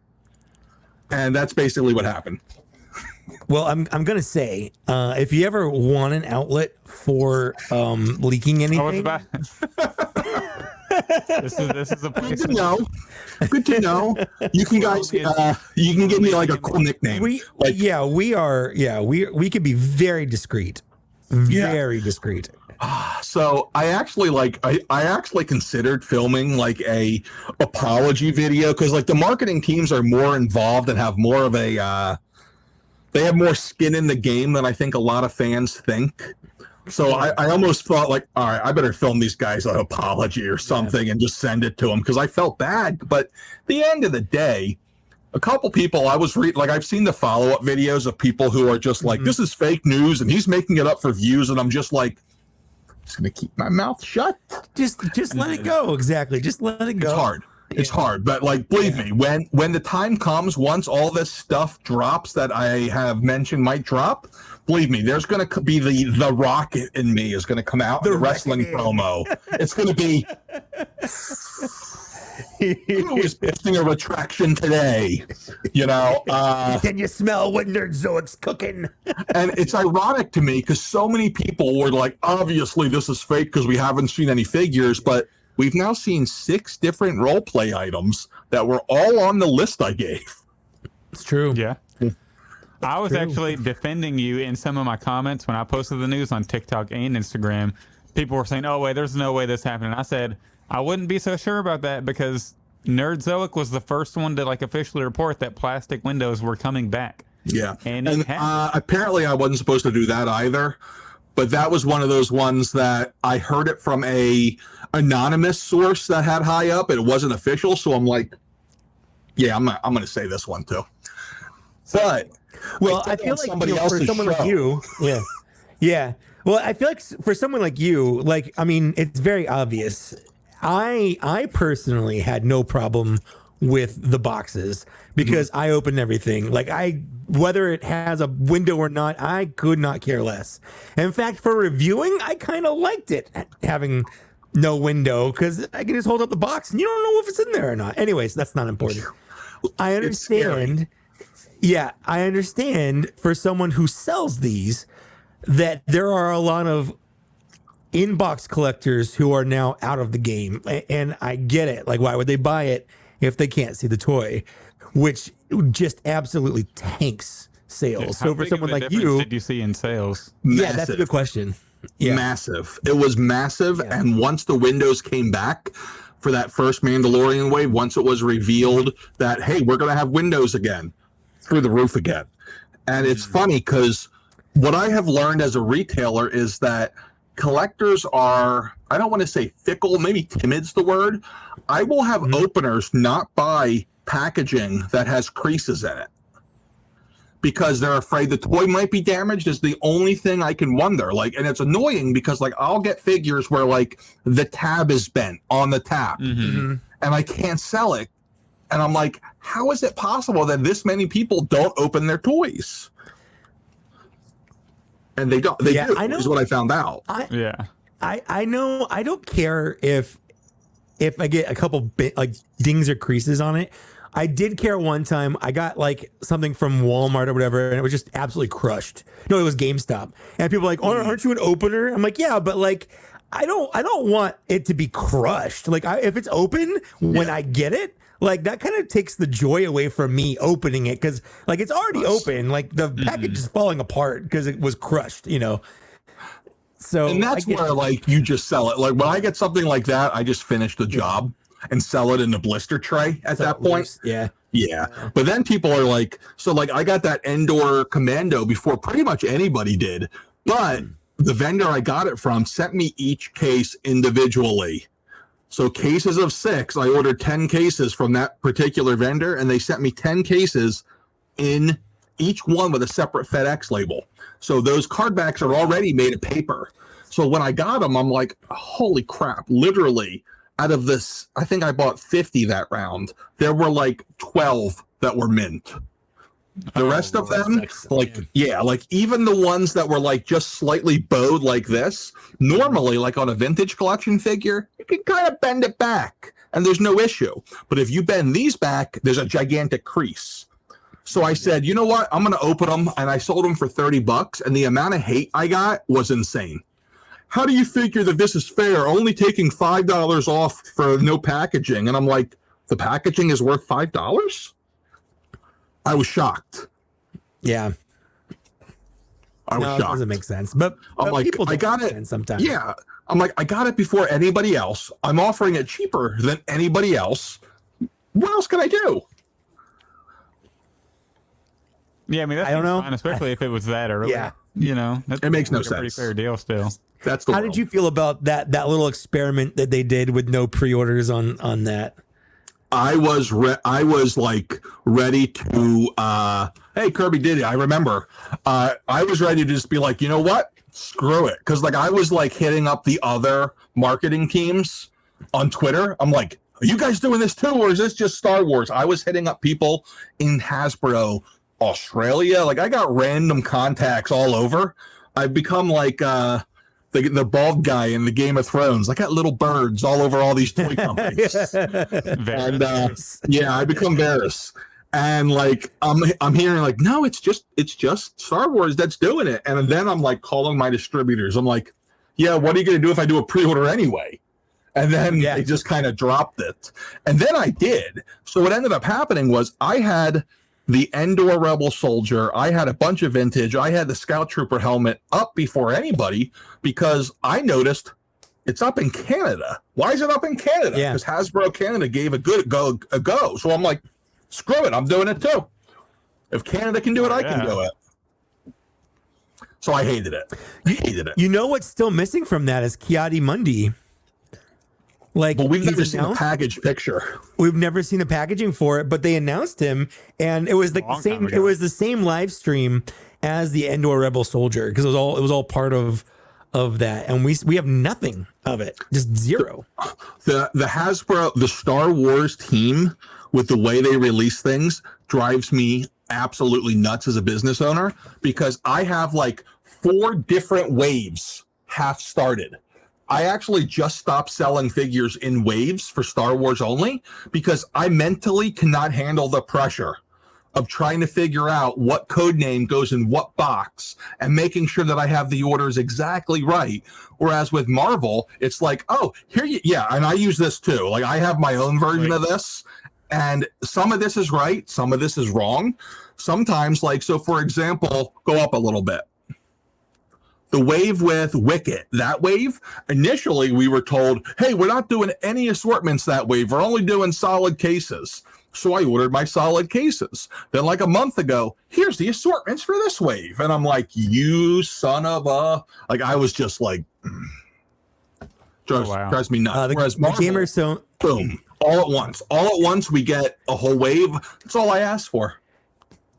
And that's basically what happened. Well, I'm gonna say, if you ever want an outlet for leaking anything, this is a place Good to know. Good to know. You can guys, you can give me like a cool nickname. we could be very discreet, very discreet. So I actually considered filming like a apology video because like the marketing teams are more involved and have more of a they have more skin in the game than I think a lot of fans think. So I almost thought like, all right, I better film these guys an apology or something and just send it to them because I felt bad. But at the end of the day, a couple people I've seen the follow-up videos of people who are just like, this is fake news and he's making it up for views. And I'm just like, I'm just going to keep my mouth shut. Just let it go. Exactly. Just let it go. It's hard. It's hard, but like, believe me, when the time comes, once all this stuff drops that I have mentioned might drop, believe me, there's going to be the rocket in me is going to come out in the wrestling promo. It's going to be, who is posting a retraction today? You know, can you smell what Nerdzoic's cooking? And it's ironic to me because so many people were like, obviously this is fake because we haven't seen any figures, but we've now seen 6 different role play items that were all on the list I gave. It's true. Yeah. I was actually defending you in some of my comments when I posted the news on TikTok and Instagram. People were saying, oh, wait, there's no way this happened. And I said, I wouldn't be so sure about that because Nerdzoic was the first one to like officially report that plastic windows were coming back. Yeah. And apparently I wasn't supposed to do that either. But that was one of those ones that I heard it from a anonymous source that had high up. It wasn't official, so I'm like, yeah, I'm going to say this one too. But well, I feel like for someone like you, yeah. Well, I feel like for someone like you, like I mean, it's very obvious. I personally had no problem with the boxes because I opened everything. Like whether it has a window or not, I could not care less. In fact, for reviewing, I kind of liked it having no window because I can just hold up the box and you don't know if it's in there or not. Anyways, that's not important. I understand. Yeah, I understand for someone who sells these that there are a lot of inbox collectors who are now out of the game. And I get it. Like, why would they buy it if they can't see the toy? Which just absolutely tanks sales. So for someone like you, did you see in sales? Yeah, that's a good question. Yeah. Massive. It was massive. Yeah. And once the windows came back for that first Mandalorian wave, once it was revealed that, hey, we're going to have windows again, through the roof again. And it's funny because what I have learned as a retailer is that collectors are, I don't want to say fickle, maybe timid's the word. I will have openers not buy packaging that has creases in it because they're afraid the toy might be damaged is the only thing I can wonder. Like, and it's annoying because like I'll get figures where like the tab is bent on the tab and I can't sell it. And I'm like, how is it possible that this many people don't open their toys? And they don't. They do, I know, is what I found out. I know. I don't care if I get a couple like dings or creases on it. I did care one time. I got like something from Walmart or whatever, and it was just absolutely crushed. No, it was GameStop. And people were like, oh, aren't you an opener? I'm like, yeah, but like, I don't want it to be crushed. Like, if it's open when I get it, like that kind of takes the joy away from me opening it because like it's already open. Like the package is falling apart because it was crushed, you know. So and that's where like you just sell it. Like when I get something like that, I just finish the job and sell it in the blister tray at that point. Yeah. But then people are like, so like I got that Endor Commando before pretty much anybody did, but the vendor I got it from sent me each case individually. So cases of 6, I ordered 10 cases from that particular vendor, and they sent me 10 cases in each one with a separate FedEx label. So those card backs are already made of paper. So when I got them, I'm like, holy crap, literally out of this, I think I bought 50 that round. There were like 12 that were mint. The rest of them, like even the ones that were like just slightly bowed like this, normally like on a vintage collection figure, you can kind of bend it back and there's no issue. But if you bend these back, there's a gigantic crease. So I said, you know what? I'm going to open them, and I sold them for $30, and the amount of hate I got was insane. How do you figure that this is fair? Only taking $5 off for no packaging. And I'm like, the packaging is worth $5? I was shocked. Yeah. I was shocked. It doesn't make sense. But I'm like, people I got it sometimes. Yeah. I'm like, I got it before anybody else. I'm offering it cheaper than anybody else. What else can I do? Yeah, I mean, that's fine, especially if it was that early. Yeah. You know, it makes no sense. A pretty fair deal still. That's the How did you feel about that little experiment that they did with no pre-orders on that? I was like ready to hey, Kirby did it. I remember. I was ready to just be like, you know what? Screw it. Because like I was like hitting up the other marketing teams on Twitter. I'm like, are you guys doing this too, or is this just Star Wars? I was hitting up people in Hasbro Australia. Like I got random contacts all over. I've become like the bald guy in the Game of Thrones. I got little birds all over all these toy companies. And yeah, I become Varys. And like I'm hearing like, no, it's just Star Wars that's doing it. And then I'm like calling my distributors. I'm like, yeah, what are you gonna do if I do a pre-order anyway? And then they just kind of dropped it. And then I did. So what ended up happening was I had the Endor Rebel Soldier, I had a bunch of vintage, I had the Scout Trooper helmet up before anybody because I noticed it's up in Canada. Why is it up in Canada? Because Hasbro Canada gave a go. So I'm like, screw it, I'm doing it too. If Canada can do it, I can do it. So I hated it. You know what's still missing from that is Kiadi Mundi. Like, but we've never seen a package picture. We've never seen the packaging for it, but they announced him, and it was like the same. It was the same live stream as the Endor Rebel Soldier because it was all part of that, and we have nothing of it, just zero. The Hasbro, the Star Wars team, with the way they release things, drives me absolutely nuts as a business owner because I have like 4 different waves half started. I actually just stopped selling figures in waves for Star Wars only because I mentally cannot handle the pressure of trying to figure out what code name goes in what box and making sure that I have the orders exactly right. Whereas with Marvel, it's like, oh, and I use this too. Like I have my own version of this, and some of this is right, some of this is wrong. Sometimes, like, so for example, go up a little bit. The wave with Wicket, that wave, initially we were told, hey, we're not doing any assortments that wave. We're only doing solid cases. So I ordered my solid cases. Then like a month ago, here's the assortments for this wave. And I'm like, you son of a... Like, I was just like... drives me nuts. Whereas Marvel, the gamers don't... Boom. All at once. All at once, we get a whole wave. That's all I asked for.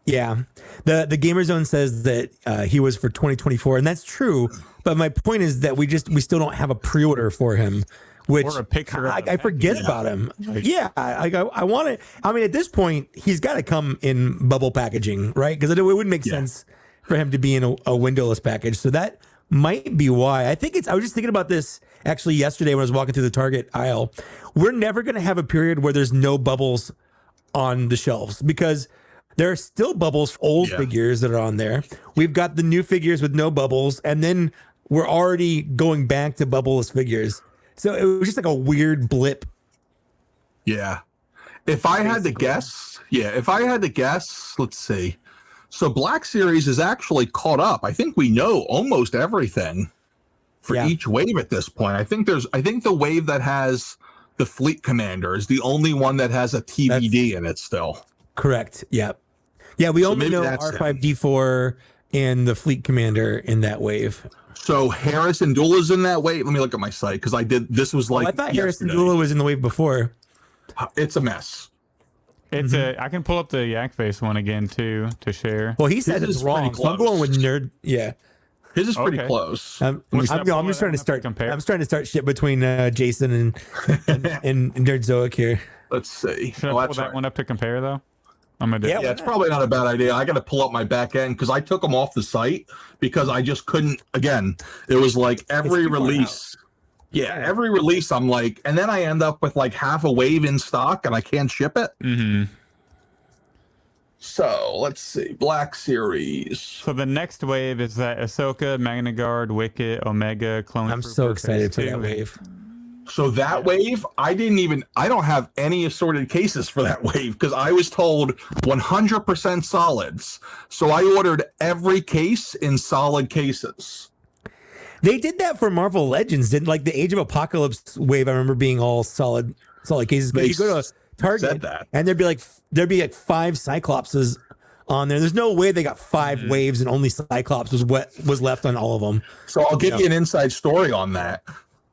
Yeah, the Gamer Zone says that he was for 2024, and that's true. But my point is that we still don't have a pre-order for him, which or a picture. I forget about him. I want it. I mean, at this point, he's got to come in bubble packaging, right? Because it wouldn't make sense for him to be in a windowless package. So that might be why. I was just thinking about this actually yesterday when I was walking through the Target aisle. We're never going to have a period where there's no bubbles on the shelves because there are still bubbles for old figures that are on there. We've got the new figures with no bubbles, and then we're already going back to bubbleless figures. So it was just like a weird blip. Yeah. If I had to guess, let's see. So Black Series is actually caught up. I think we know almost everything for each wave at this point. I think the wave that has the Fleet Commander is the only one that has a TBD in it still. Correct. Yeah. Yeah, we only know R5D4 and the Fleet Commander in that wave. So Harrison Dula is in that wave. Let me look at my site because this was like. I thought Harrison Dula was in the wave before. It's a mess. It's I can pull up the Yak Face one again too to share. Well, he said it's wrong. So I'm going with nerd. Yeah. His is pretty close. I'm just trying to start. Compare. I'm just trying to start shit between Jason and Nerdzoic here. Let's see. Should I pull that one up to compare though? I'm gonna do yeah, it's probably not a bad idea. I got to pull up my back end because I took them off the site because I just couldn't. Again, it was like every release. Yeah, every release I'm like, and then I end up with like half a wave in stock and I can't ship it. Mm-hmm. So let's see, Black Series. So the next wave is that Ahsoka, Magna Guard, Wicket, Omega, Clone. I'm so excited for that wave. So that wave, I don't have any assorted cases for that wave because I was told 100% solids. So I ordered every case in solid cases. They did that for Marvel Legends, didn't like the Age of Apocalypse wave? I remember being all solid cases. But you go to Target and there'd be like 5 Cyclopses on there. There's no way they got 5 waves and only Cyclops was left on all of them. So I'll give you an inside story on that.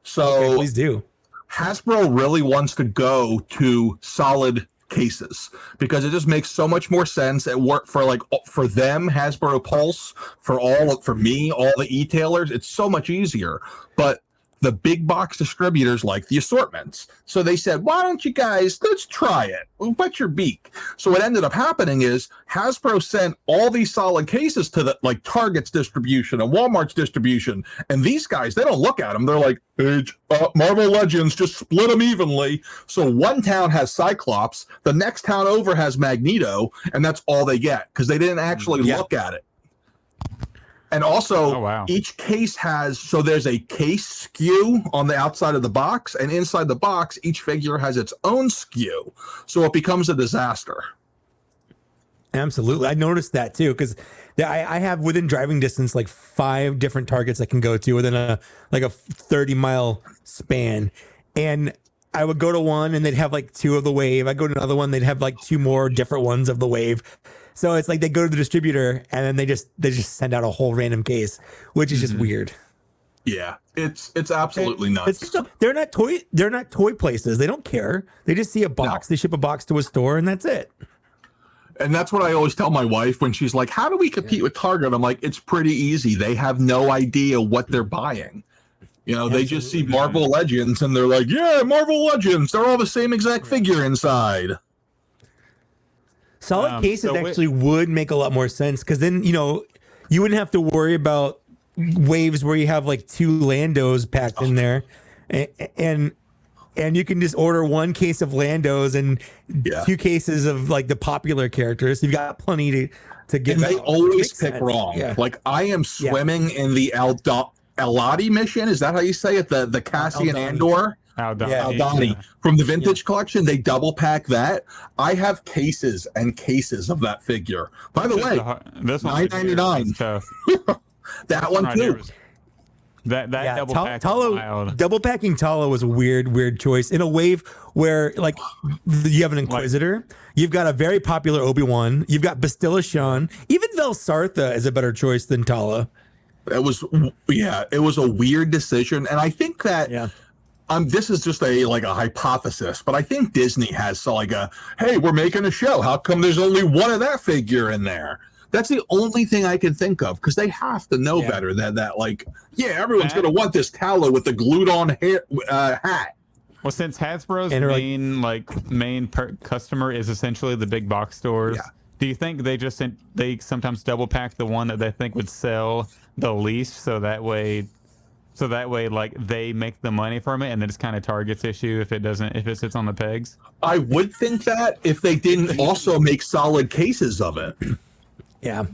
So please do. Hasbro really wants to go to solid cases because it just makes so much more sense. It worked for them, Hasbro Pulse, for me, all the e-tailers. It's so much easier. But the big box distributors like the assortments. So they said, why don't you guys, let's try it. Wet your beak. So what ended up happening is Hasbro sent all these solid cases to the Target's distribution and Walmart's distribution. And these guys, they don't look at them. They're like, Marvel Legends, just split them evenly. So one town has Cyclops, the next town over has Magneto, and that's all they get because they didn't actually look at it. And also, each case has, so there's a case SKU on the outside of the box, and inside the box, each figure has its own SKU. So it becomes a disaster. Absolutely. I noticed that too, because I have within driving distance like 5 different Targets I can go to within a 30-mile span. And I would go to one and they'd have like 2 of the wave. I go to another one, they'd have like 2 more different ones of the wave. So it's like they go to the distributor and then they just send out a whole random case, which is just weird. Yeah, it's absolutely nuts. They're not toy places. They don't care. They just see a box, they ship a box to a store, and that's it. And that's what I always tell my wife when she's like, how do we compete with Target? I'm like, it's pretty easy. They have no idea what they're buying. They just see Marvel Legends and they're like, yeah, Marvel Legends. They're all the same exact figure inside. Solid cases actually would make a lot more sense because then, you wouldn't have to worry about waves where you have like 2 Landos packed in there. And you can just order 1 case of Landos and 2 cases of like the popular characters. You've got plenty to get. And they always pick wrong. Yeah. Like I am swimming in the Aldani mission. Is that how you say it? The Cassian Andor? Aldani from the vintage collection. They double pack that. I have cases and cases of that figure. By the way, this $9.99. That one too. That double pack double packing Tala was a weird choice in a wave where like you have an Inquisitor, you've got a very popular Obi-Wan, you've got Bastilla Shan, even Velsartha is a better choice than Tala. It was a weird decision, and I think that this is just a hypothesis, but I think Disney has hey, we're making a show. How come there's only one of that figure in there? That's the only thing I can think of because they have to know better than that. Everyone's going to want this Tala with the glued on hat. Well, since Hasbro's main customer is essentially the big box stores, do you think they sometimes double pack the one that they think would sell the least, so that way they make the money from it, and then it's kind of Target's issue if it sits on the pegs? I would think that if they didn't also make solid cases of it. Yeah.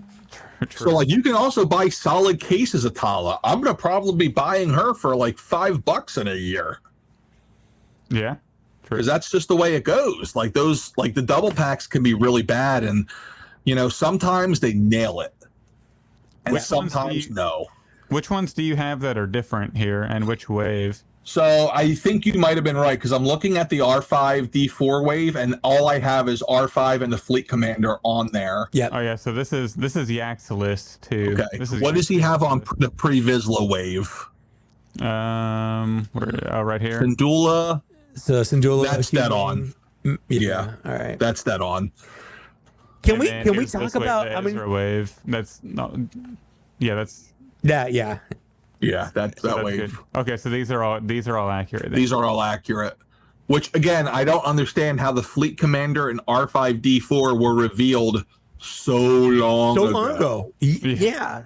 True. So you can also buy solid cases of Tala. I'm gonna probably be buying her for $5 in a year. Yeah. Because that's just the way it goes. The double packs can be really bad, and sometimes they nail it. And sometimes no. Which ones do you have that are different here, and which wave? So I think you might have been right because I'm looking at the R5 D4 wave, and all I have is R5 and the Fleet Commander on there. Yeah. Oh yeah. So this is Yak's list too. Okay. What does he have on the pre-Vizsla wave? Right here. Syndulla. So Syndulla. That's dead on. Yeah. All right. That's dead on. Can we talk about? Wave. That's not. Yeah. That's. Yeah. Yeah, that that's wave. good. Okay, so these are all accurate. Then. These are all accurate. Which again, I don't understand how the Fleet Commander and R5D4 were revealed so long ago. Yeah.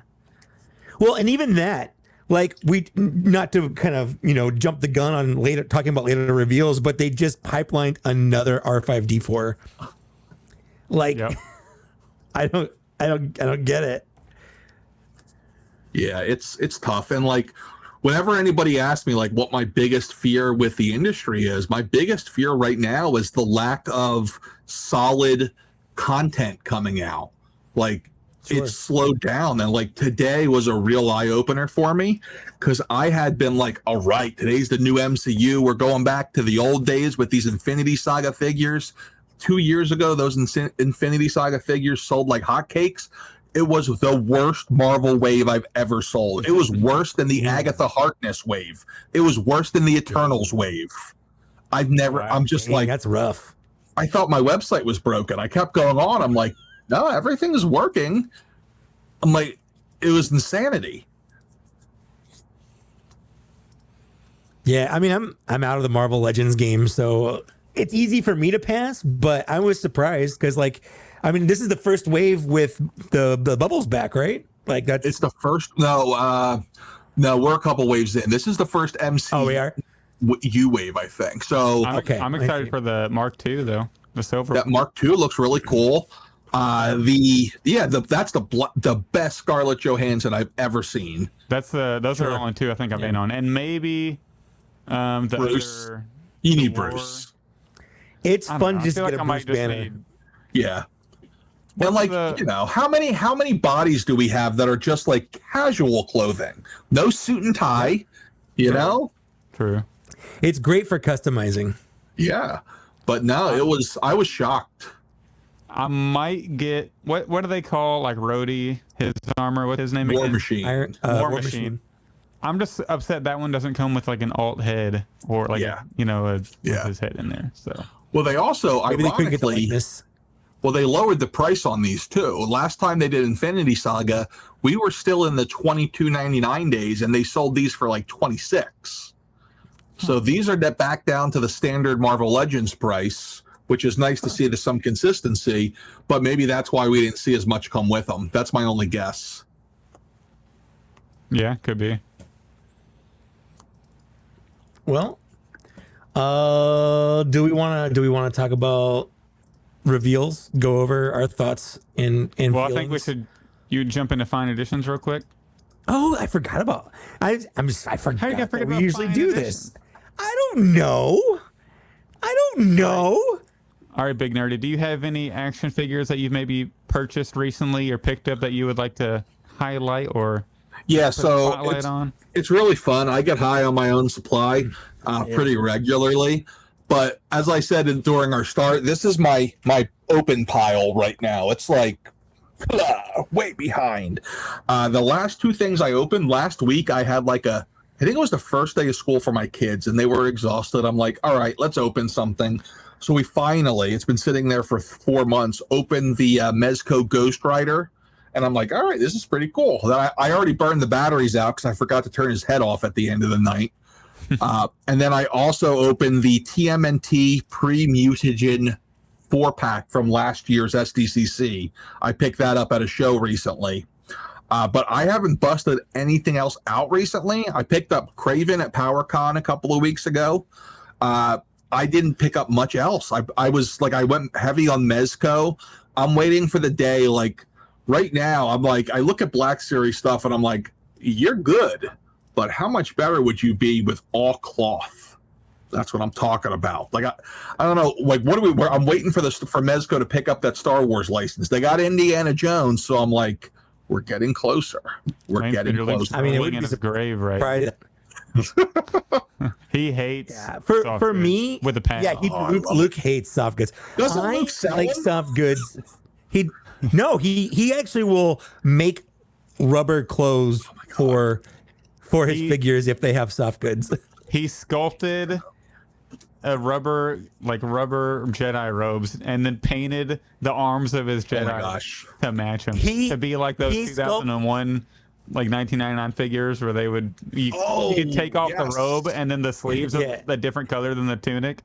Well, and even that, like, we, not to kind of, jump the gun on later, talking about later reveals, but they just pipelined another R5D4. Like, yep. I don't get it. Yeah, it's tough. And like, whenever anybody asks me like what my biggest fear with the industry is, my biggest fear right now is the lack of solid content coming out. Like, sure. It's slowed down, and like today was a real eye-opener for me, because I had been like, all right, today's the new MCU, we're going back to the old days with these Infinity Saga figures. 2 years ago, those Infinity Saga figures sold like hotcakes. It was the worst Marvel wave I've ever sold. It was worse than the Agatha Harkness wave. It was worse than the Eternals wave. I'm just like, that's rough. I thought my website was broken. I kept going on. I'm like, no, everything is working. I'm like, it was insanity. Yeah, I mean, I'm out of the Marvel Legends game, so it's easy for me to pass, but I was surprised because, like, I mean, this is the first wave with the bubbles back, right? Like, it's the first. No, we're a couple waves in. This is the first MCU. Oh, we are? U wave, I think. So I'm excited for the Mark II though. The silver. That Mark II looks really cool. That's the best Scarlett Johansson I've ever seen. Those are the only two I think I've been on, and maybe the Bruce. Other, you need Bruce. It's fun just to get a Bruce Banner. Yeah. And like, how many bodies do we have that are just like casual clothing? No suit and tie, you know? True. It's great for customizing. Yeah. But no, I was shocked. I might get what do they call like Rhodey, his armor, what his name War again? Machine. War Machine. I'm just upset that one doesn't come with like an alt head or like with his head in there. So well, they also ironically they lowered the price on these too. Last time they did Infinity Saga, we were still in the $22.99 days, and they sold these for like $26. So these are back down to the standard Marvel Legends price, which is nice to see there's some consistency, but maybe that's why we didn't see as much come with them. That's my only guess. Yeah, could be. Well, do we want to talk about reveals? Go over our thoughts and well, feelings? I think we should. You jump into fine editions real quick. Oh, I forgot about. I forgot. How you gonna forget we about usually fine do editions? this. I don't know. All right, Big Nerdy, do you have any action figures that you've maybe purchased recently or picked up that you would like to highlight or spotlight on? It's really fun. I get high on my own supply pretty regularly. But as I said during our start, this is my open pile right now. It's like way behind. The last two things I opened last week, I had I think it was the first day of school for my kids, and they were exhausted. I'm like, all right, let's open something. So we finally, it's been sitting there for 4 months, opened the Mezco Ghost Rider. And I'm like, all right, this is pretty cool. Then I already burned the batteries out because I forgot to turn his head off at the end of the night. And then I also opened the TMNT Pre-Mutagen 4-pack from last year's SDCC. I picked that up at a show recently. But I haven't busted anything else out recently. I picked up Kraven at PowerCon a couple of weeks ago. I didn't pick up much else. I went heavy on Mezco. I'm waiting for the day. Like right now, I'm like, I look at Black Series stuff and I'm like, you're good, but how much better would you be with all cloth? That's what I'm talking about. Like, I don't know. Like, I'm waiting for Mezco to pick up that Star Wars license. They got Indiana Jones. So I'm like, we're getting closer. We're getting closer. I mean, it would be in his grave, right? He hates for me with a passion. Yeah, Luke hates soft goods. Doesn't Luke sell like them? soft goods. He actually will make rubber clothes for his figures if they have soft goods. He sculpted a rubber Jedi robes and then painted the arms of his Jedi to match him. To be like those 2001 like 1999 figures where they would you could take off the robe and then the sleeves are a different color than the tunic.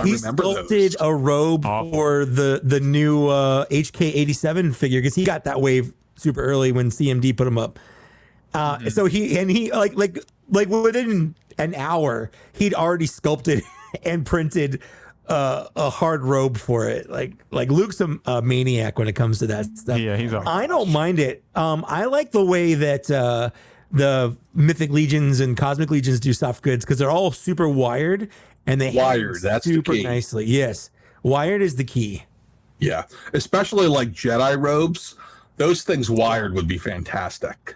He sculpted a robe for the new HK87 figure because he got that wave super early when CMD put him up. So he like within an hour he'd already sculpted and printed a hard robe for it. Like Luke's a maniac when it comes to that stuff. Yeah, he's awesome. I don't mind it. I like the way that the Mythic Legions and Cosmic Legions do soft goods because they're all super wired and they wired. That's super the key. Nicely. Yes, wired is the key. Yeah, especially like Jedi robes. Those things wired would be fantastic.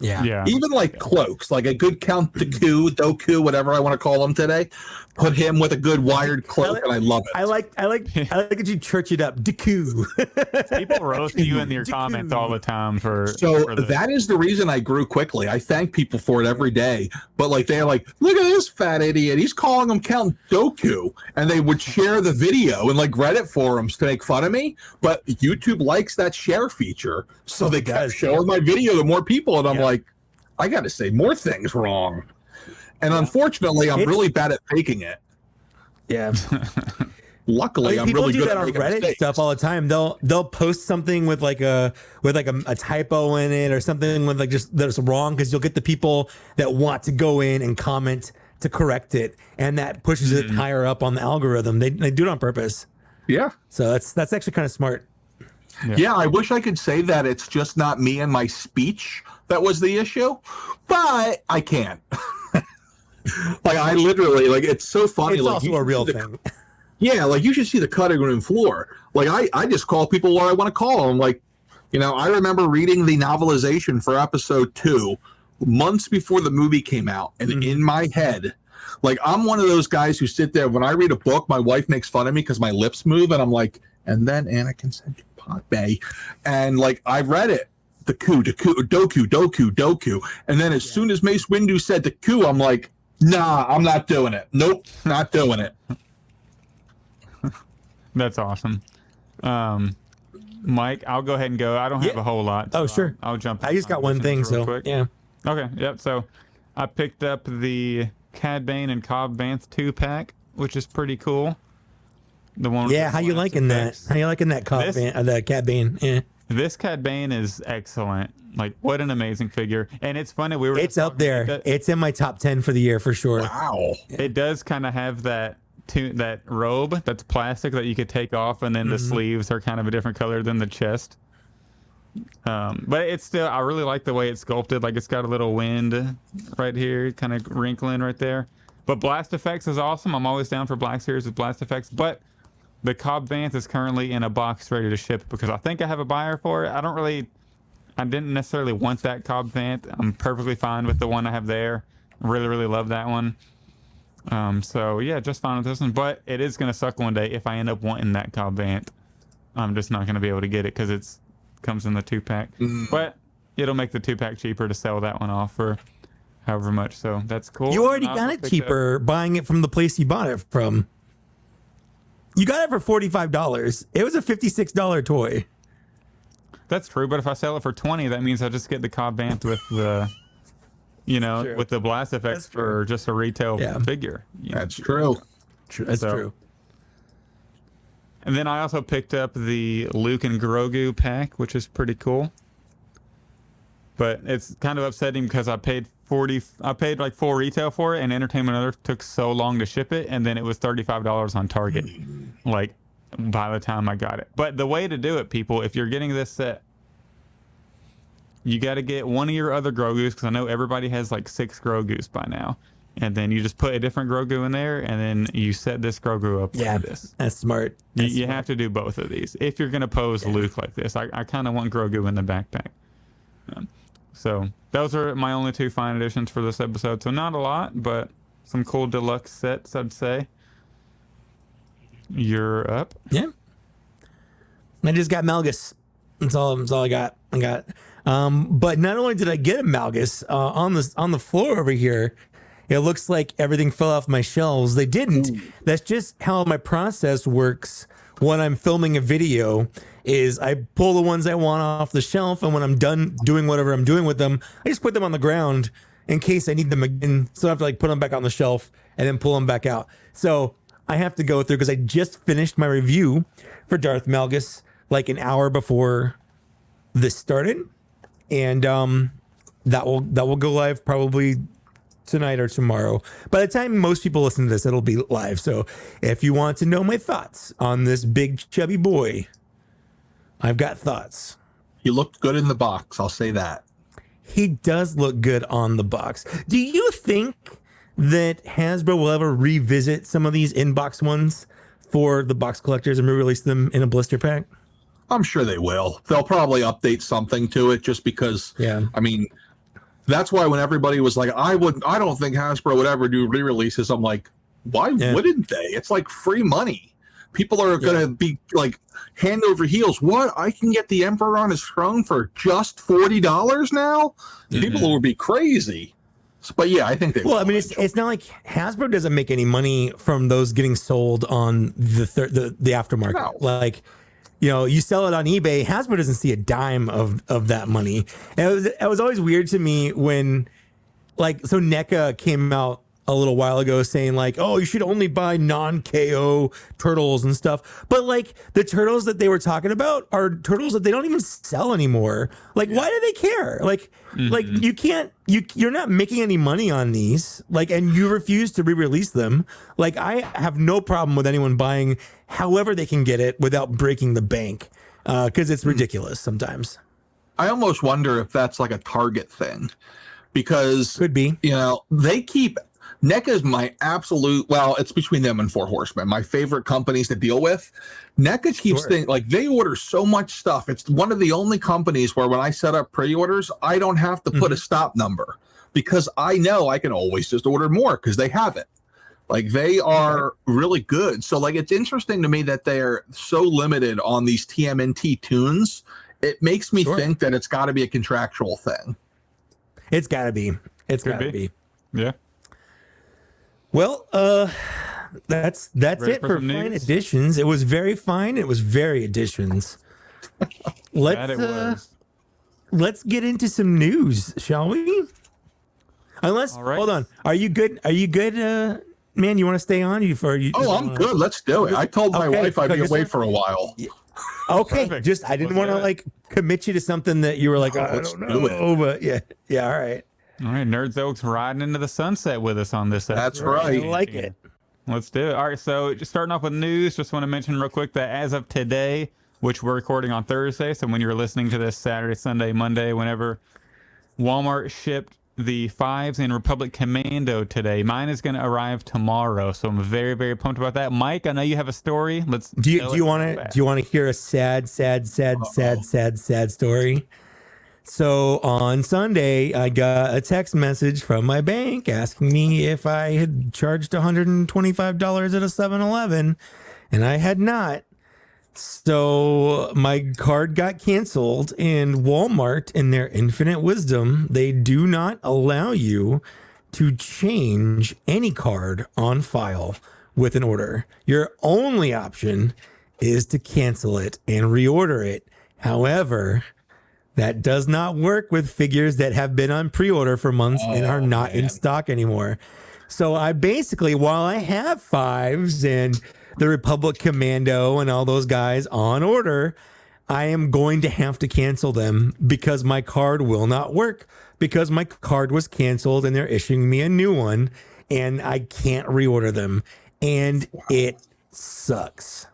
Yeah. Even like cloaks, like a good Count Dooku, whatever I want to call him today. Put him with a good wired cloak, and I love it. I like that you church it up, Dooku. People roast you in your comments all the time for that is the reason I grew quickly. I thank people for it every day. But like they're like, look at this fat idiot. He's calling him Count Dooku, and they would share the video in like Reddit forums to make fun of me. But YouTube likes that share feature, so they kept showing my video to more people, and I'm like, I got to say more things wrong. And unfortunately, I'm really bad at faking it. Yeah. Luckily, I'm really good at making Reddit mistakes. Stuff all the time. They'll post something with like a typo in it or something with like just that's wrong because you'll get the people that want to go in and comment to correct it, and that pushes it higher up on the algorithm. They do it on purpose. Yeah. So that's actually kind of smart. Yeah, I wish I could say that it's just not me and my speech that was the issue, but I can't. Like I literally, like it's so funny. It's like also a real thing. Yeah, like you should see the cutting room floor. Like I just call people what I want to call them. Like, you know, I remember reading the novelization for episode 2 months before the movie came out, and in my head, like I'm one of those guys who sit there when I read a book, my wife makes fun of me because my lips move, and I'm like, and then Anakin said pot bay, and like I read it. Doku. And then as soon as Mace Windu said Doku, I'm like, nah, I'm not doing it. Nope, not doing it. That's awesome. Mike, I'll go ahead and go. I don't have a whole lot. So sure. I'll jump. I just got one thing, so quick. Yeah. Okay, yep. So I picked up the Cad Bane and Cobb Vanth 2-pack, which is pretty cool. The one. Yeah, how you liking that? How you liking that the Cad Bane? Yeah. This Cad Bane is excellent. Like, what an amazing figure. And it's funny. It's up there. It's in my top 10 for the year for sure. Wow. It does kind of have that robe that's plastic that you could take off, and then the sleeves are kind of a different color than the chest. But it's still, I really like the way it's sculpted. Like, it's got a little wind right here, kind of wrinkling right there. But blast effects is awesome. I'm always down for Black Series with blast effects. But the Cobb Vanth is currently in a box ready to ship because I think I have a buyer for it. I didn't necessarily want that Cobb Vanth. I'm perfectly fine with the one I have there. Really, really love that one. So yeah, just fine with this one. But it is going to suck one day if I end up wanting that Cobb Vanth. I'm just not going to be able to get it because it comes in the 2-pack. But it'll make the 2-pack cheaper to sell that one off for however much. So that's cool. You already got it cheaper buying it from the place you bought it from. You got it for $45. It was a $56 toy. That's true, but if I sell it for $20, that means I just get the Cobb Vanth with the, with the blast effects for just a retail figure. That's true. That's true. And then I also picked up the Luke and Grogu pack, which is pretty cool. But it's kind of upsetting because I paid like full retail for it, and Entertainment Earth took so long to ship it, and then it was $35 on Target. Like, by the time I got it. But the way to do it, people, if you're getting this set, you got to get one of your other Grogus, because I know everybody has like 6 Grogus by now. And then you just put a different Grogu in there, and then you set this Grogu up like this. That's smart. You have to do both of these if you're going to pose Luke like this. I kind of want Grogu in the backpack. So those are my only 2 fine editions for this episode. So not a lot, but some cool deluxe sets, I'd say. You're up. Yeah. I just got Malgus. That's all I got. But not only did I get a Malgus on the floor over here, it looks like everything fell off my shelves. They didn't. That's just how my process works when I'm filming a video is I pull the ones I want off the shelf, and when I'm done doing whatever I'm doing with them, I just put them on the ground in case I need them again. So I have to like put them back on the shelf and then pull them back out. So I have to go through, because I just finished my review for Darth Malgus like an hour before this started, and that will go live probably tonight or tomorrow. By the time most people listen to this, it'll be live. So if you want to know my thoughts on this big chubby boy, I've got thoughts. He looked good in the box, I'll say that. He does look good on the box. Do you think that Hasbro will ever revisit some of these in-box ones for the box collectors and re-release them in a blister pack? I'm sure they will. They'll probably update something to it, just because, I mean, that's why when everybody was like, I don't think Hasbro would ever do re-releases, I'm like, why wouldn't they? It's like free money. People are going to be like hand over heels. What? I can get the Emperor on his throne for just $40 now? People will be crazy. But yeah, I think they will. Well, I mean, it's not like Hasbro doesn't make any money from those getting sold on the aftermarket. No. Like, you know, you sell it on eBay, Hasbro doesn't see a dime of that money. And it was always weird to me when, like, so NECA came out a little while ago saying like, oh, you should only buy non-KO turtles and stuff. But like the turtles that they were talking about are turtles that they don't even sell anymore. Like, why do they care? Like, like you're not making any money on these. Like, and you refuse to re-release them. Like, I have no problem with anyone buying however they can get it without breaking the bank. Cause it's ridiculous sometimes. I almost wonder if that's like a Target thing, because could be, you know, they keep, NECA is my absolute, well, it's between them and Four Horsemen, my favorite companies to deal with. NECA keeps things, like they order so much stuff. It's one of the only companies where when I set up pre-orders, I don't have to put a stop number, because I know I can always just order more because they have it. Like, they are really good. So like, it's interesting to me that they're so limited on these TMNT tunes. It makes me think that it's got to be a contractual thing. It's got to be. It's got to be. Yeah. Well, that's it for fine editions. It was very fine. It was very editions. Let's get into some news, shall we? Unless, hold on. Are you good? Are you good, man? You want to stay on? I'm good. Let's do it. I told my wife I'd be away for a while. Okay. Perfect. I didn't want to like commit you to something that you were like, I don't know. But yeah. All right. All right, Nerdzoic's riding into the sunset with us on this episode. That's right. I like it. Let's do it. All right, so just starting off with news, just want to mention real quick that as of today, which we're recording on Thursday, so when you're listening to this Saturday, Sunday, Monday, whenever, Walmart shipped the 5s in Republic Commando today. Mine is going to arrive tomorrow, so I'm very, very pumped about that. Mike, I know you have a story. Do you want to hear a sad story? So on Sunday, I got a text message from my bank asking me if I had charged $125 at a 7-Eleven, and I had not. So my card got canceled, and Walmart, in their infinite wisdom, they do not allow you to change any card on file with an order. Your only option is to cancel it and reorder it. However, that does not work with figures that have been on pre-order for months and are not in stock anymore. So I basically, while I have 5s and the Republic Commando and all those guys on order, I am going to have to cancel them because my card will not work, because my card was canceled and they're issuing me a new one and I can't reorder them. And it sucks.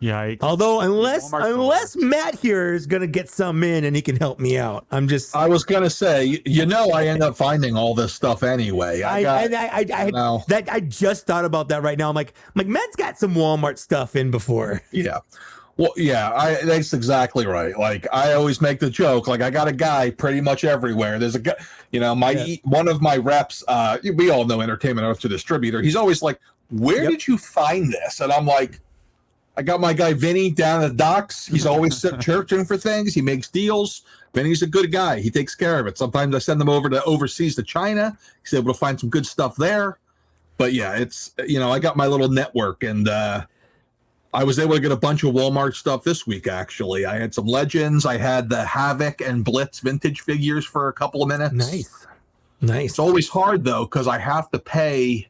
Yikes. Although unless Matt here is gonna get some in and he can help me out, I was gonna say, I end up finding all this stuff anyway. I just thought about that right now. I'm like Matt's got some Walmart stuff in before. Yeah. Well, yeah, that's exactly right. Like, I always make the joke, like, I got a guy pretty much everywhere. There's a guy, one of my reps, we all know Entertainment Earth to Distributor. He's always like, where did you find this? And I'm like, I got my guy Vinny down at the docks. He's always searching for things. He makes deals. Vinny's a good guy. He takes care of it. Sometimes I send them over to overseas to China. He's able to find some good stuff there. But yeah, it's, I got my little network, and I was able to get a bunch of Walmart stuff this week, actually. I had some Legends. I had the Havoc and Blitz vintage figures for a couple of minutes. Nice. It's always hard, though, because I have to pay,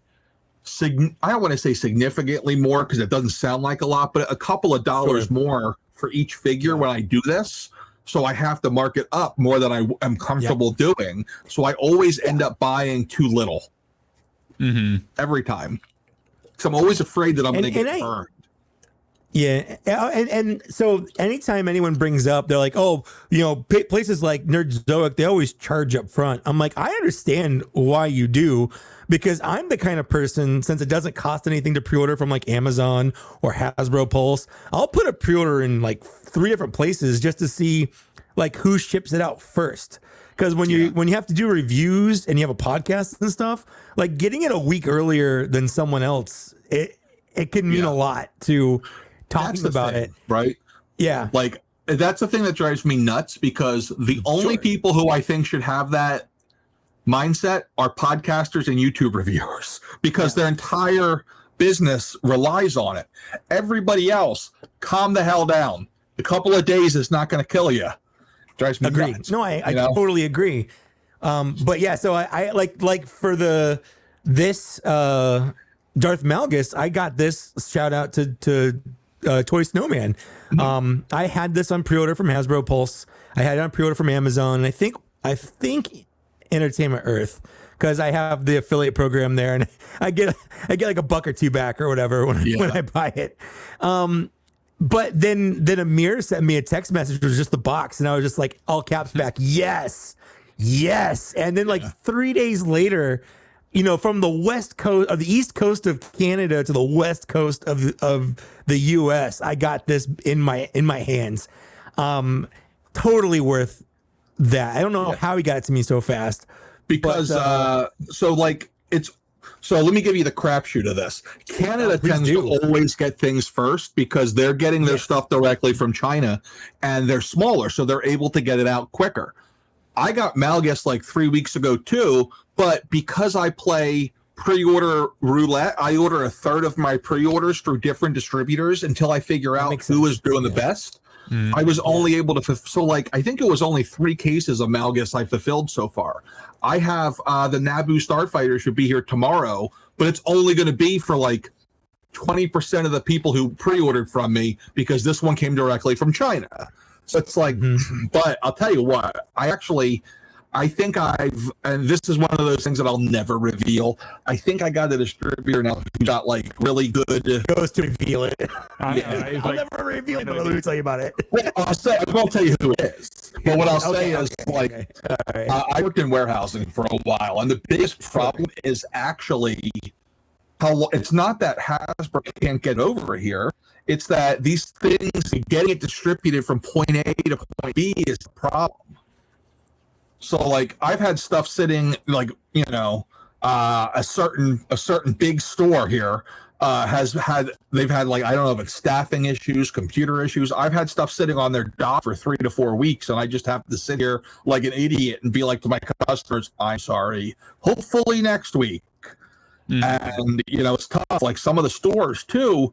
I don't want to say significantly more because it doesn't sound like a lot, but a couple of dollars more for each figure when I do this. So I have to mark it up more than I am comfortable doing. So I always end up buying too little every time. So I'm always afraid that I'm going to get burned. Yeah, and so anytime anyone brings up, they're like, oh, you know, places like Nerdzoic, they always charge up front. I'm like, I understand why you do, because I'm the kind of person, since it doesn't cost anything to pre-order from like Amazon or Hasbro Pulse, I'll put a pre-order in like 3 different places just to see like who ships it out first. Because when you have to do reviews and you have a podcast and stuff, like getting it a week earlier than someone else, it can mean a lot to talking about it, right? Yeah, like that's the thing that drives me nuts, because the only people who I think should have that mindset are podcasters and YouTube reviewers, because their entire business relies on it. Everybody else, calm the hell down. A couple of days is not going to kill you. Drives me nuts. No, I totally agree. But yeah, so I like for this Darth Malgus, I got this shout out to Toy Snowman. I had this on pre-order from Hasbro Pulse. I had it on pre-order from Amazon. And I think Entertainment Earth, because I have the affiliate program there, and I get like $1 or $2 back or whatever when I buy it. But then Amir sent me a text message. It was just the box, and I was just like, all caps back, yes. And then like 3 days later, you know, from the west coast of the east coast of Canada to the west coast of the US, I got this in my hands. Totally worth that. I don't know how he got it to me so fast. Because so let me give you the crapshoot of this. Canada tends to always get things first because they're getting their stuff directly from China, and they're smaller, so they're able to get it out quicker. I got Malgus like 3 weeks ago too, but because I play pre-order roulette, I order a third of my pre-orders through different distributors until I figure out who is doing the best. I was only able to so like I think it was only 3 cases of Malgus I fulfilled so far. I have the Naboo Starfighter should be here tomorrow, but it's only going to be for like 20% of the people who pre-ordered from me, because this one came directly from China. So it's like, but I'll tell you what, I think and this is one of those things that I'll never reveal. I think I got a distributor now who got like really good. Goes to reveal it. I'll never reveal it, but let me tell you about it. I won't tell you who it is. But what I'll say is, I worked in warehousing for a while, and the biggest problem is actually it's not that Hasbro can't get over here. It's that these things, getting it distributed from point A to point B is the problem. So like I've had stuff sitting, like, you know, a certain big store here they've had like, I don't know if it's staffing issues, computer issues. I've had stuff sitting on their dock for 3 to 4 weeks, and I just have to sit here like an idiot and be like to my customers, I'm sorry, hopefully next week. And you know, it's tough. Like some of the stores too,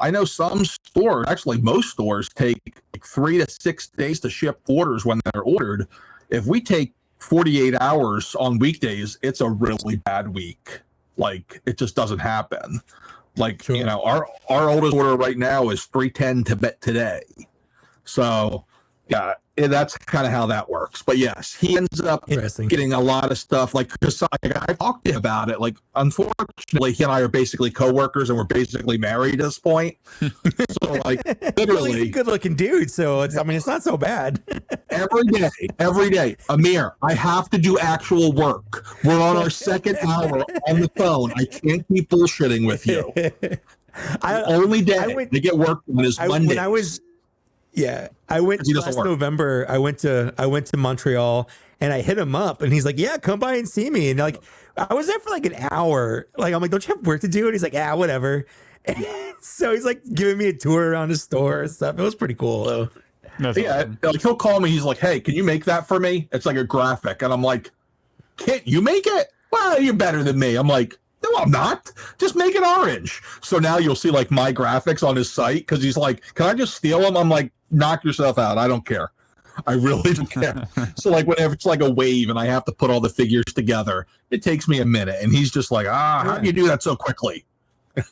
I know some stores, actually most stores, take like 3 to 6 days to ship orders when they're ordered. If we take 48 hours on weekdays, it's a really bad week. Like it just doesn't happen. Like, you know, our oldest order right now is 310 today. So yeah, that's kind of how that works. But yes, he ends up getting a lot of stuff. Like, because I talked to him about it. Like, unfortunately, he and I are basically coworkers, and we're basically married at this point. So, like, literally, he's a good-looking dude. So it's not so bad. every day, Amir, I have to do actual work. We're on our second hour on the phone. I can't keep bullshitting with you. The only day to get work done is Monday. I went last November. I went to Montreal, and I hit him up, and he's like, "Yeah, come by and see me." And like, I was there for like an hour. Like, I'm like, "Don't you have work to do?" And he's like, "Yeah, whatever." And so he's like giving me a tour around his store and stuff. It was pretty cool though. Awesome. Like he'll call me. He's like, "Hey, can you make that for me?" It's like a graphic, and I'm like, "Can't you make it?" Well, you're better than me. I'm like, "No, I'm not. Just make it orange. So now you'll see like my graphics on his site because he's like, can I just steal them? I'm like, knock yourself out. I don't care. I really don't care. So like whenever it's like a wave and I have to put all the figures together, it takes me a minute. And he's just like, how do you do that so quickly?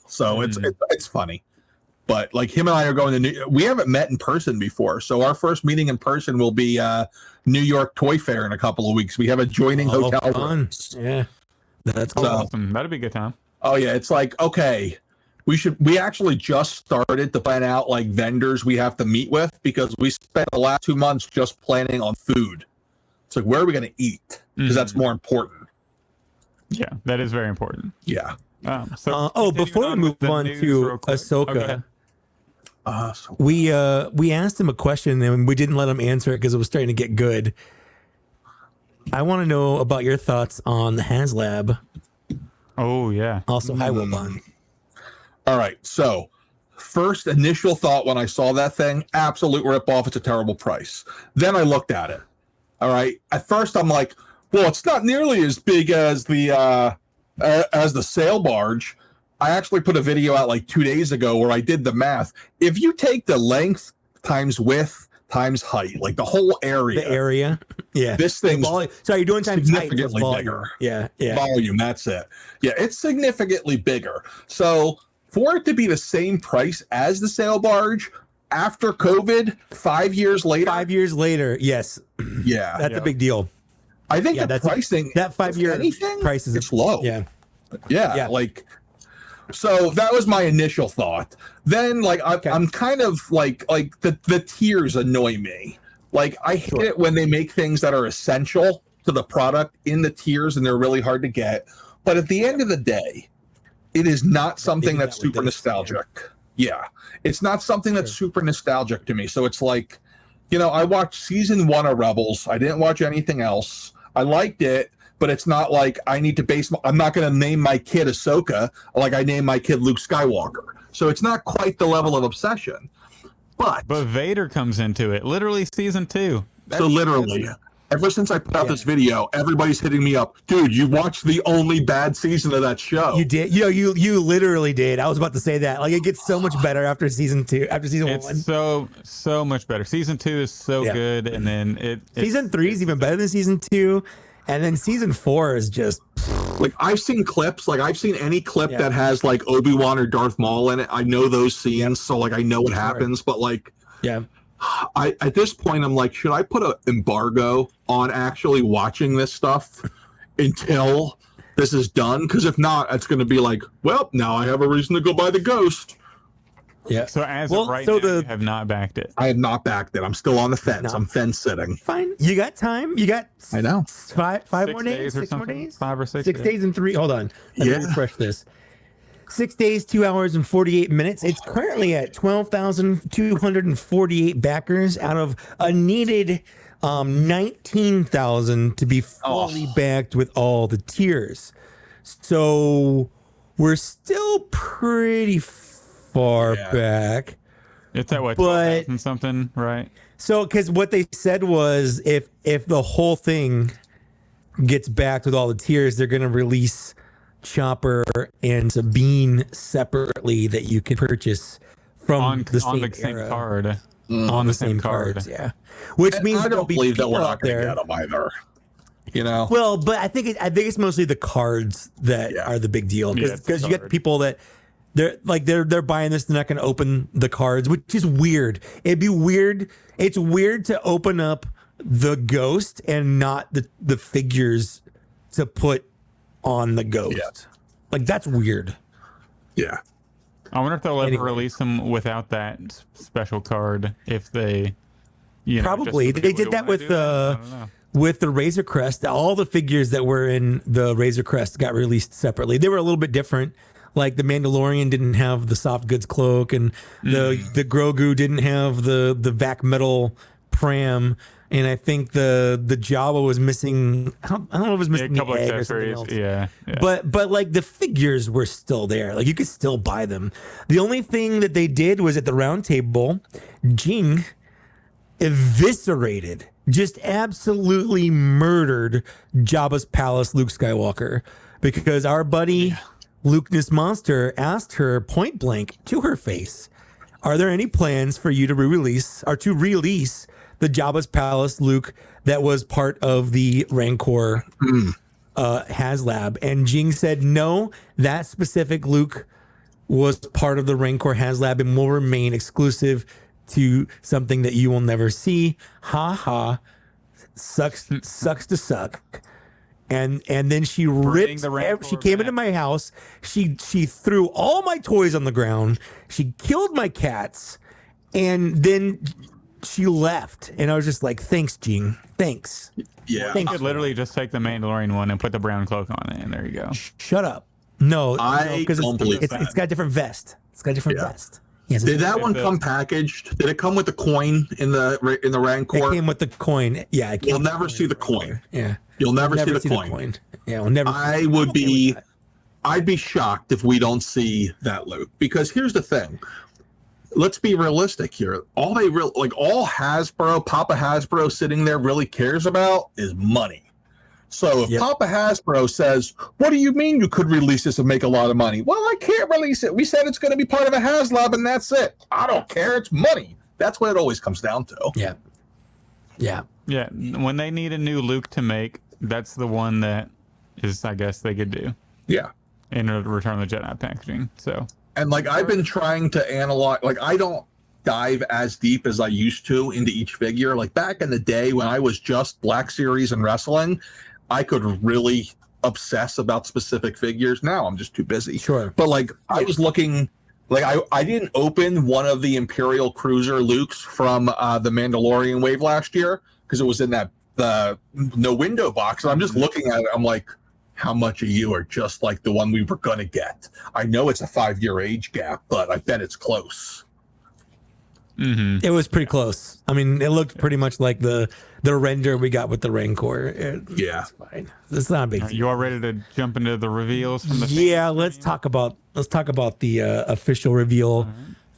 So it's funny. But like him and I are going to we haven't met in person before. So our first meeting in person will be New York Toy Fair in a couple of weeks. We have a joining hotel room. Yeah. That's cool. Awesome. That'd be a good time. Oh yeah. It's like, okay, we actually just started to plan out like vendors we have to meet with because we spent the last 2 months just planning on food. It's like, where are we going to eat? Because that's more important. Yeah, that is very important. Yeah. Before we move on to Ahsoka, we asked him a question and we didn't let him answer it because it was starting to get good. I want to know about your thoughts on the HasLab. Oh yeah. Also, hi Wilbon. All right, so first initial thought when I saw that thing, absolute ripoff. It's a terrible price. Then I looked at it. All right, at first I'm like, well, it's not nearly as big as the sail barge. I actually put a video out like 2 days ago where I did the math. If you take the length times width times height, like the whole area, yeah, this thing's so you're doing times significantly bigger. Yeah, volume. That's it. Yeah, it's significantly bigger. So for it to be the same price as the sail barge after COVID, 5 years later. Yes. Yeah. That's a big deal. I think the pricing, that 5 year price is low. Yeah. Like, so that was my initial thought. Then like, I'm kind of like the tiers annoy me. Like I hate it when they make things that are essential to the product in the tiers and they're really hard to get. But at the end of the day, it is not something that's super nostalgic. Yeah. It's not something that's super nostalgic to me. So it's like, I watched season 1 of Rebels. I didn't watch anything else. I liked it, but it's not like I need to I'm not going to name my kid Ahsoka like I named my kid Luke Skywalker. So it's not quite the level of obsession. But Vader comes into it. Literally season 2. So literally. Ever since I put out this video, everybody's hitting me up. Dude, you watched the only bad season of that show. You did. You literally did. I was about to say that. Like, it gets so much better after season 2, after season 1. It's so much better. Season 2 is so good, and then season 3 is even better than season 2, and then season 4 is just like I've seen clips. Like I've seen any clip that has like Obi-Wan or Darth Maul in it. I know those scenes, so like I know what happens. But like, at this point, I'm like, should I put an embargo on actually watching this stuff until this is done? Because if not, it's going to be like, well, now I have a reason to go buy the Ghost. Yeah. So as of right now, you have not backed it. I have not backed it. I'm still on the fence. I'm fence sitting. Fine. You got time. You got. I know. Five more days. 6 more days. 5 or 6. 6 days and 3. Hold on. Let me refresh this. 6 days, 2 hours, and 48 minutes. It's currently at 12,248 backers out of a needed 19,000 to be fully backed with all the tiers. So we're still pretty far back. It's at what, 12,000 something, right? So, because what they said was if the whole thing gets backed with all the tiers, they're going to release Chopper and Sabine separately that you can purchase from the same card. On the same cards, which means I don't believe that we're not going to get them either. Well, but I think it's mostly the cards that are the big deal because you get people that they're buying this, they're not going to open the cards, which is weird. It'd be weird. It's weird to open up the Ghost and not the figures to put on the Ghost. Like, that's weird. Yeah. I wonder if they'll ever release them without that special card. If they, probably they did that with the Razor Crest. All the figures that were in the Razor Crest got released separately. They were a little bit different. Like the Mandalorian didn't have the soft goods cloak, and the Grogu didn't have the vac metal pram. And I think the Jawa was missing. I don't know if it was missing a couple the egg accessories. or something else. Yeah. But like the figures were still there. Like you could still buy them. The only thing that they did was at the round table, Jing eviscerated, just absolutely murdered Jabba's palace Luke Skywalker, because our buddy Lukeness Monster asked her point blank to her face, "Are there any plans for you to release the Jabba's Palace Luke that was part of the Rancor HasLab?" And Jing said, "No, that specific Luke was part of the Rancor HasLab and will remain exclusive to something that you will never see." Ha ha. Sucks to suck. And then she ripped. She came into my house. She threw all my toys on the ground. She killed my cats, and then she left. And I was just like, "Thanks, Jing. Thanks." Yeah, you could literally just take the Mandalorian one and put the brown cloak on it, and there you go. Shut up. No, because don't believe it's got a different vest. It's got a different vest. Yes, did that one come packaged? Did it come with the coin in the Rancor? It came with the coin. Yeah, you'll never see the coin. Yeah, you'll never see the coin. Yeah, we'll never. I'd be shocked if we don't see that Luke, because here's the thing. Let's be realistic here. All Hasbro, Papa Hasbro sitting there really cares about is money. So if Papa Hasbro says, "What do you mean you could release this and make a lot of money?" Well, I can't release it. We said it's going to be part of a HasLab and that's it. I don't care. It's money. That's what it always comes down to. Yeah. Yeah. Yeah. When they need a new Luke to make, that's the one that is, I guess, they could do. Yeah. In Return of the Jedi packaging. So. And I've been trying to analyze, I don't dive as deep as I used to into each figure. Like back in the day when I was just Black Series and wrestling, I could really obsess about specific figures. Now I'm just too busy. Sure. But I was looking, I didn't open one of the Imperial Cruiser Lukes from the Mandalorian wave last year because it was in the no window box. And I'm just looking at it. I'm like, how much of you are just like the one we were going to get? I know it's a 5-year age gap, but I bet it's close. Mm-hmm. It was pretty close. I mean, it looked pretty much like the render we got with the Rancor. It's fine. It's not a big deal. You all ready to jump into the reveals from the let's talk about the official reveal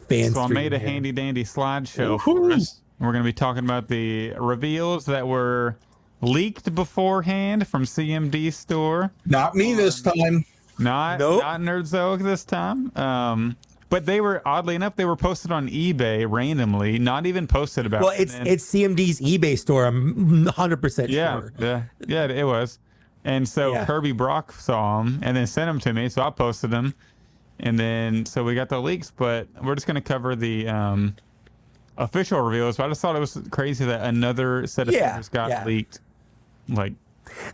fan So I made a here. handy dandy slideshow for us. We're going to be talking about the reveals that were leaked beforehand from CMD store. Not me this time. Not Nerdzoic this time. But they were, oddly enough, they were posted on eBay randomly, not even posted about. Well, it's CMD's eBay store. I'm 100% sure. Yeah, it was. And so Kirby Brock saw them and then sent them to me, so I posted them. And then, so we got the leaks, but we're just going to cover the official reveals. But I just thought it was crazy that another set of figures got leaked.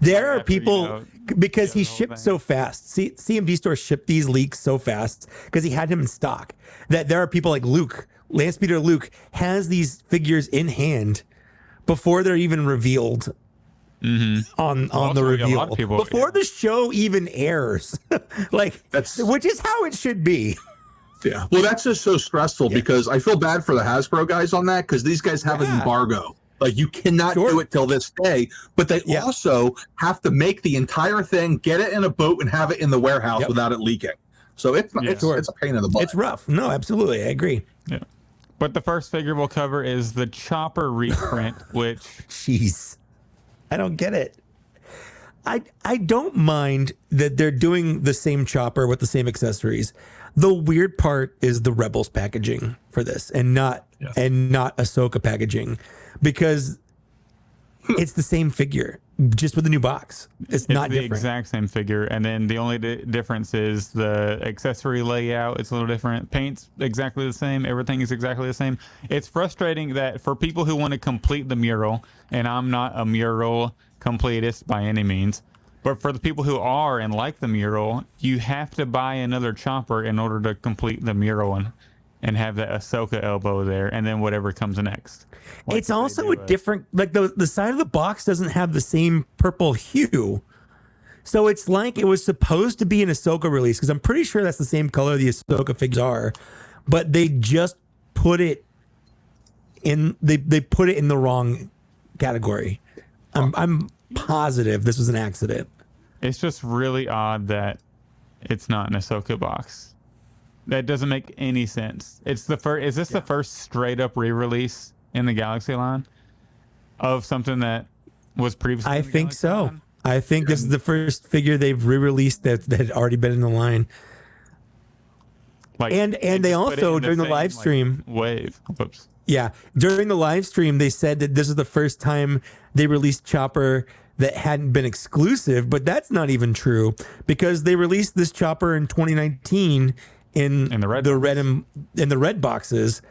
There are people, because he shipped so fast. CMD store shipped these leaks so fast because he had him in stock, that there are people like Luke, Lance Peter Luke, has these figures in hand before they're even revealed on the reveal. Before the show even airs. Which is how it should be. Yeah. Well, that's just so stressful because I feel bad for the Hasbro guys on that because these guys have an embargo. You cannot do it till this day, but they also have to make the entire thing, get it in a boat, and have it in the warehouse without it leaking. So it's a pain in the butt. It's rough. No, absolutely, I agree. Yeah, but the first figure we'll cover is the Chopper reprint, which jeez, I don't get it. I don't mind that they're doing the same Chopper with the same accessories. The weird part is the Rebels packaging for this, and not Ahsoka packaging. Because it's the same figure, just with a new box. It's not the different. Exact same figure, and then the only difference is the accessory layout. It's a little different. Paint's exactly the same. Everything is exactly the same. It's frustrating that for people who want to complete the mural, and I'm not a mural completist by any means, but for the people who are and like the mural, you have to buy another Chopper in order to complete the mural and have the Ahsoka elbow there, and then whatever comes next. It's also a different, the side of the box doesn't have the same purple hue. So it's like it was supposed to be an Ahsoka release, because I'm pretty sure that's the same color the Ahsoka figures are, but they just put it in, they put it in the wrong category. I'm positive this was an accident. It's just really odd that it's not an Ahsoka box. That doesn't make any sense. It's the first. Is this the first straight up re-release in the Galaxy line of something that was previously? I think so. I think this is the first figure they've re-released that had already been in the line. Like, and they also during the live stream wave. Whoops. Yeah, during the live stream they said that this is the first time they released Chopper that hadn't been exclusive, but that's not even true because they released this Chopper in 2019 in the red boxes,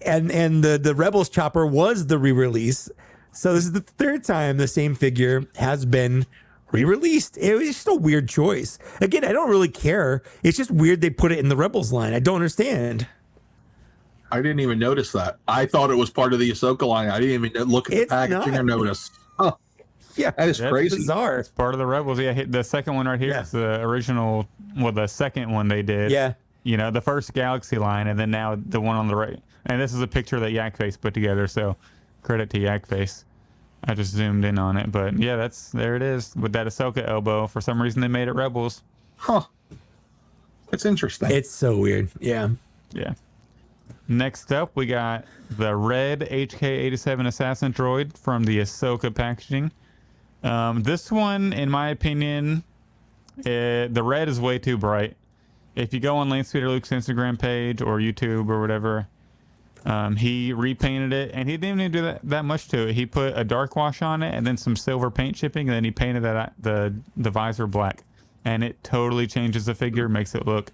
and the Rebels Chopper was the re-release. So this is the third time the same figure has been re-released. It was just a weird choice. Again, I don't really care. It's just weird they put it in the Rebels line. I don't understand. I didn't even notice that. I thought it was part of the Ahsoka line. I didn't even look at the packaging or notice. Huh. Yeah, that is crazy. Bizarre. It's part of the Rebels. Yeah, the second one right here is the original. Well, the second one they did. Yeah. You know, the first Galaxy line, and then now the one on the right. And this is a picture that Yakface put together. So credit to Yakface. I just zoomed in on it, but yeah, there it is with that Ahsoka elbow. For some reason, they made it Rebels. Huh. It's interesting. It's so weird. Yeah. Yeah. Next up, we got the red HK-87 Assassin droid from the Ahsoka packaging. This one, in my opinion, the red is way too bright. If you go on Lance Peter Luke's Instagram page or YouTube or whatever, he repainted it, and he didn't even do that much to it. He put a dark wash on it and then some silver paint chipping, and then he painted the visor black, and it totally changes the figure, makes it look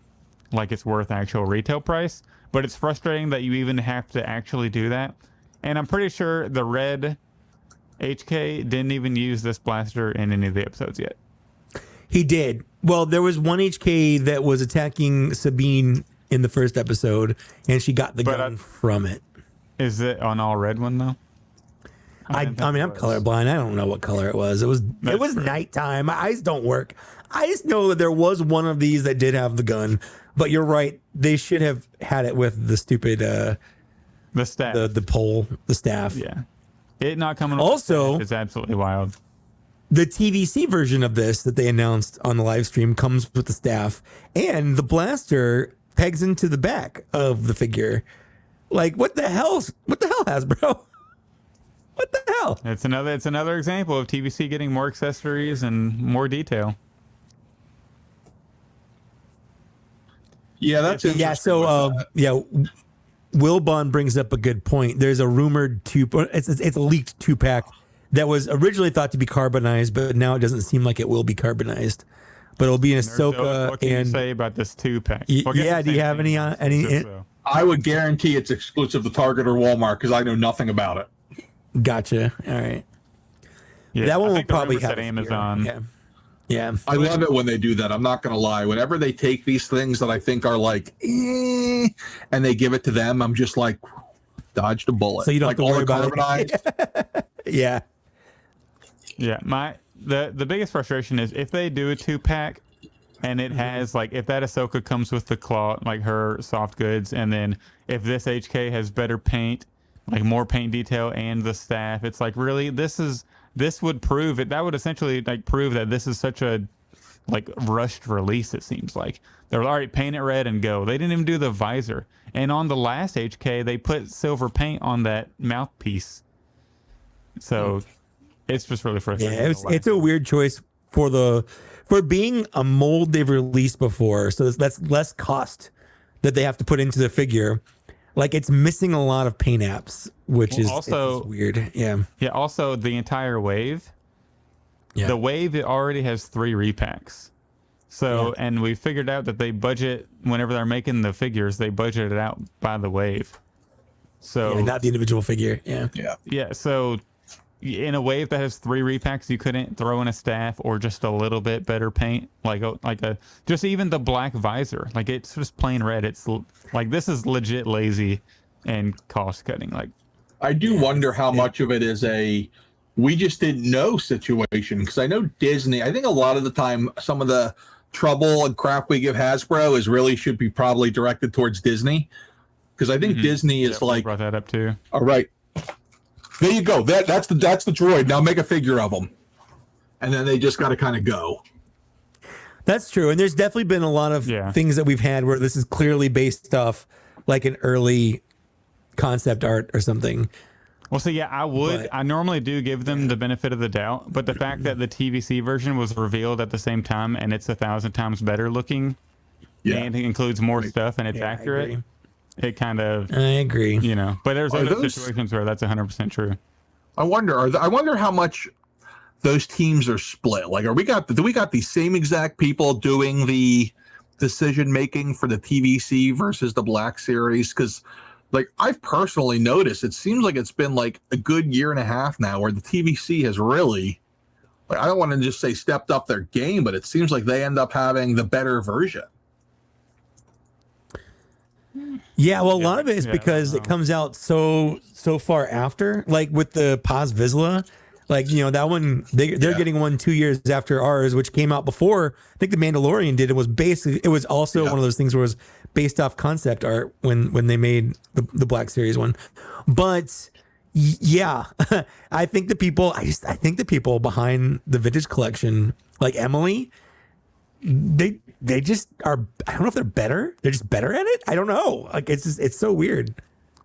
like it's worth actual retail price. But it's frustrating that you even have to actually do that. And I'm pretty sure the red HK didn't even use this blaster in any of the episodes yet. He did. Well, there was one HK that was attacking Sabine in the first episode, and she got the gun from it. Is it an all red one though? I mean, I'm colorblind. I don't know what color it was. It was nighttime. My eyes don't work. I just know that there was one of these that did have the gun. But you're right. They should have had it with the stupid the staff, the pole, the staff. Yeah, it not coming. Also, it's absolutely wild. The TVC version of this that they announced on the live stream comes with the staff, and the blaster pegs into the back of the figure. Like, what the hell, Hasbro? What the hell? It's another example of TVC getting more accessories and more detail. Yeah, that's interesting. Yeah, so Wilbon brings up a good point. There's a rumored it's a leaked 2-pack that was originally thought to be carbonized, but now it doesn't seem like it will be carbonized. But it'll be an Ahsoka. What can you say about this 2-pack? Do you have any? I would guarantee it's exclusive to Target or Walmart because I know nothing about it. Gotcha. All right. Yeah, that one will probably have Amazon. Yeah. Yeah. I love it when they do that. I'm not going to lie. Whenever they take these things that I think are like, and they give it to them, I'm just like, dodged a bullet. So you don't like have to worry about it. Yeah. Yeah. The biggest frustration is if they do a 2-pack and it has like, if that Ahsoka comes with the claw, like her soft goods, and then if this HK has better paint, like more paint detail and the staff, it's like, really, this would prove it. That would essentially like prove that this is such a like rushed release. It seems like they're all right, paint it red and go. They didn't even do the visor. And on the last HK, they put silver paint on that mouthpiece. So it's just really frustrating. Yeah, it's a weird choice for being a mold they've released before. So that's less cost that they have to put into the figure. Like, it's missing a lot of paint apps, which is also weird. Yeah. Yeah. Also, the entire wave. Yeah. The wave, it already has 3 repacks. So, and we figured out that they budget, whenever they're making the figures, they budget it out by the wave. So not the individual figure. Yeah. Yeah. Yeah. So in a wave that has 3 repacks, you couldn't throw in a staff or just a little bit better paint, just even the black visor. Like, it's just plain red. It's like, this is legit lazy and cost cutting. Like, I do wonder how much of it is we just didn't know situation, because I know Disney, I think a lot of the time some of the trouble and crap we give Hasbro should be probably directed towards Disney, because I think Disney is like, brought that up too. All right, there you go. That's the droid. Now make a figure of them, and then they just got to kind of go. That's true, and there's definitely been a lot of things that we've had where this is clearly based off like an early concept art or something. Well, so yeah, I normally do give them the benefit of the doubt, but the fact that the TVC version was revealed at the same time and it's 1,000 times better looking, and it includes more stuff and it's accurate, it kind of. I agree. You know, but there's other situations where that's 100% true. I wonder how much those teams are split. Like, do we got the same exact people doing the decision making for the TVC versus the Black Series? Because, like, I've personally noticed, it seems like it's been like a good year and a half now where the TVC has really, like, I don't want to just say stepped up their game, but it seems like they end up having the better version. Yeah, well, a lot of it is because it comes out so far after, like with the Paz Vizsla, like, you know, that one, they're getting one 2 years after ours, which came out before. I think the Mandalorian did. It was also one of those things where it was based off concept art when they made the Black Series one. But yeah, I think the people behind the vintage collection, like Emily, they just are. I don't know if they're better. They're just better at it. I don't know. Like, it's so weird.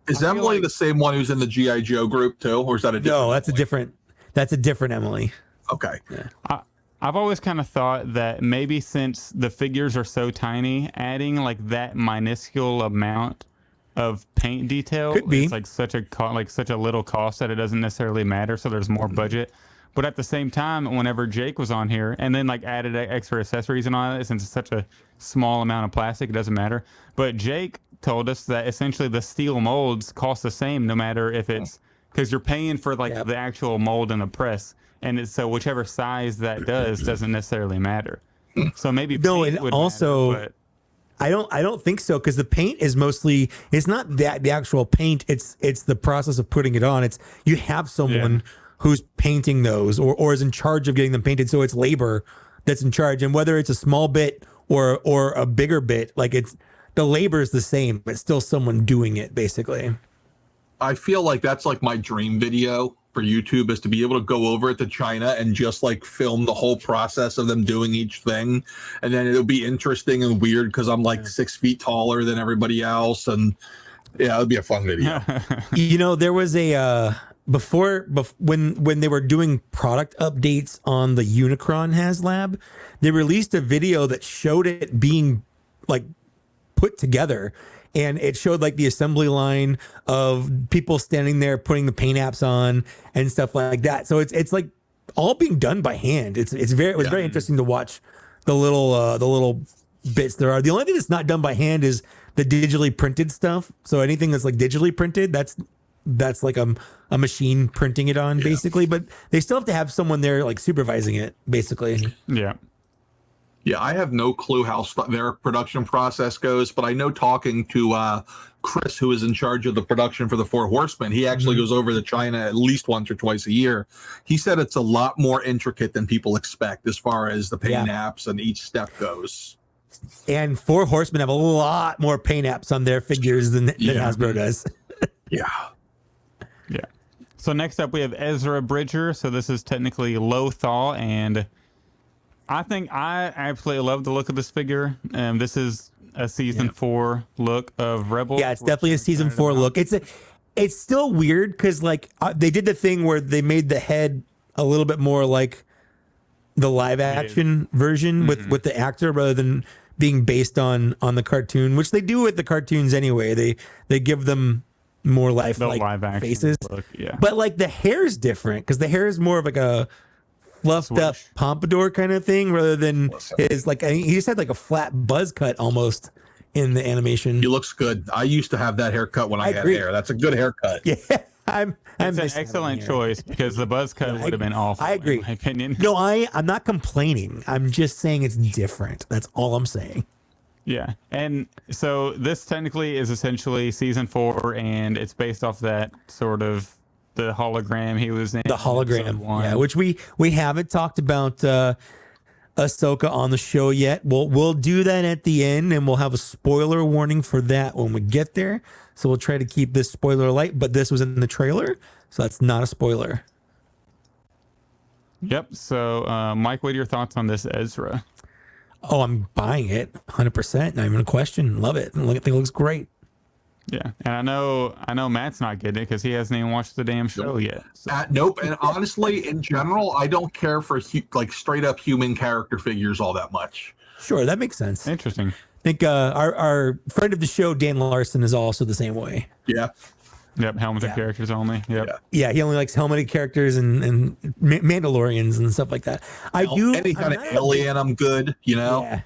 Is Emily the same one who's in the G.I. Joe group too, or is that a different? No, that's a different Emily. Okay. Yeah. I've always kind of thought that maybe since the figures are so tiny, adding like that minuscule amount of paint detail is like such a little cost that it doesn't necessarily matter. So there's more budget. But at the same time, whenever Jake was on here and then like added extra accessories and all that, since it's such a small amount of plastic, it doesn't matter. But Jake told us that essentially the steel molds cost the same no matter if it's, because you're paying for like the actual mold in the press. And it's, so whichever size that doesn't necessarily matter. So maybe no, and also matter, I don't think so, because the paint is mostly, it's not that the actual paint, it's the process of putting it on. It's you have someone who's painting those or is in charge of getting them painted, so it's labor that's in charge. And whether it's a small bit or a bigger bit, like it's the labor is the same, but still someone doing it basically. I feel like that's like my dream video for YouTube, is to be able to go over it to China and just like film the whole process of them doing each thing. And then it'll be interesting and weird because I'm like 6 feet taller than everybody else. And yeah, it'll be a fun video. You know, there was a, before when they were doing product updates on the Unicron HasLab, they released a video that showed it being like put together. And it showed like the assembly line of people standing there putting the paint apps on and stuff like that. So it's like all being done by hand. It was very interesting to watch the little bits there are. The only thing that's not done by hand is the digitally printed stuff. So anything that's like digitally printed, that's like a machine printing it on basically. But they still have to have someone there like supervising it basically. Yeah. Yeah, I have no clue how their production process goes, but I know talking to Chris, who is in charge of the production for the Four Horsemen, he actually goes over to China at least once or twice a year. He said it's a lot more intricate than people expect as far as the paint apps and each step goes. And Four Horsemen have a lot more paint apps on their figures than Hasbro does. Yeah. So next up we have Ezra Bridger. So this is technically Lothal, and I think I absolutely love the look of this figure. This is a season 4 look of Rebels. Yeah, it's definitely a season 4 look. It's still weird because like they did the thing where they made the head a little bit more like the live action version with the actor rather than being based on the cartoon, which they do with the cartoons anyway. They give them more live faces. Look, but like the hair is different because the hair is more of like a fluffed up pompadour kind of thing rather than his like he just had like a flat buzz cut almost in the animation. He looks good. I used to have that haircut when I had hair. That's a good haircut. Yeah, it's an excellent choice because the buzz cut would have been awful. I agree. In my opinion. No, I'm not complaining. I'm just saying it's different. That's all I'm saying. Yeah, and so this technically is essentially season 4, and it's based off that sort of the hologram he was in. The hologram, yeah, which we haven't talked about Ahsoka on the show yet. We'll do that at the end, and we'll have a spoiler warning for that when we get there. So we'll try to keep this spoiler light, but this was in the trailer, so that's not a spoiler. Yep. So, Mike, what are your thoughts on this Ezra? Oh, I'm buying it 100%. Not even a question. Love it. I think it looks great. Yeah, and I know Matt's not getting it because he hasn't even watched the damn show yet. So. Nope. And honestly, in general, I don't care for like straight up human character figures all that much. Sure, that makes sense. Interesting. I think our friend of the show, Dan Larson, is also the same way. Yeah. Yep, helmeted characters only. Yep. Yeah, he only likes helmeted characters and Mandalorians and stuff like that. Any kind of alien, I'm good, you know? Yeah.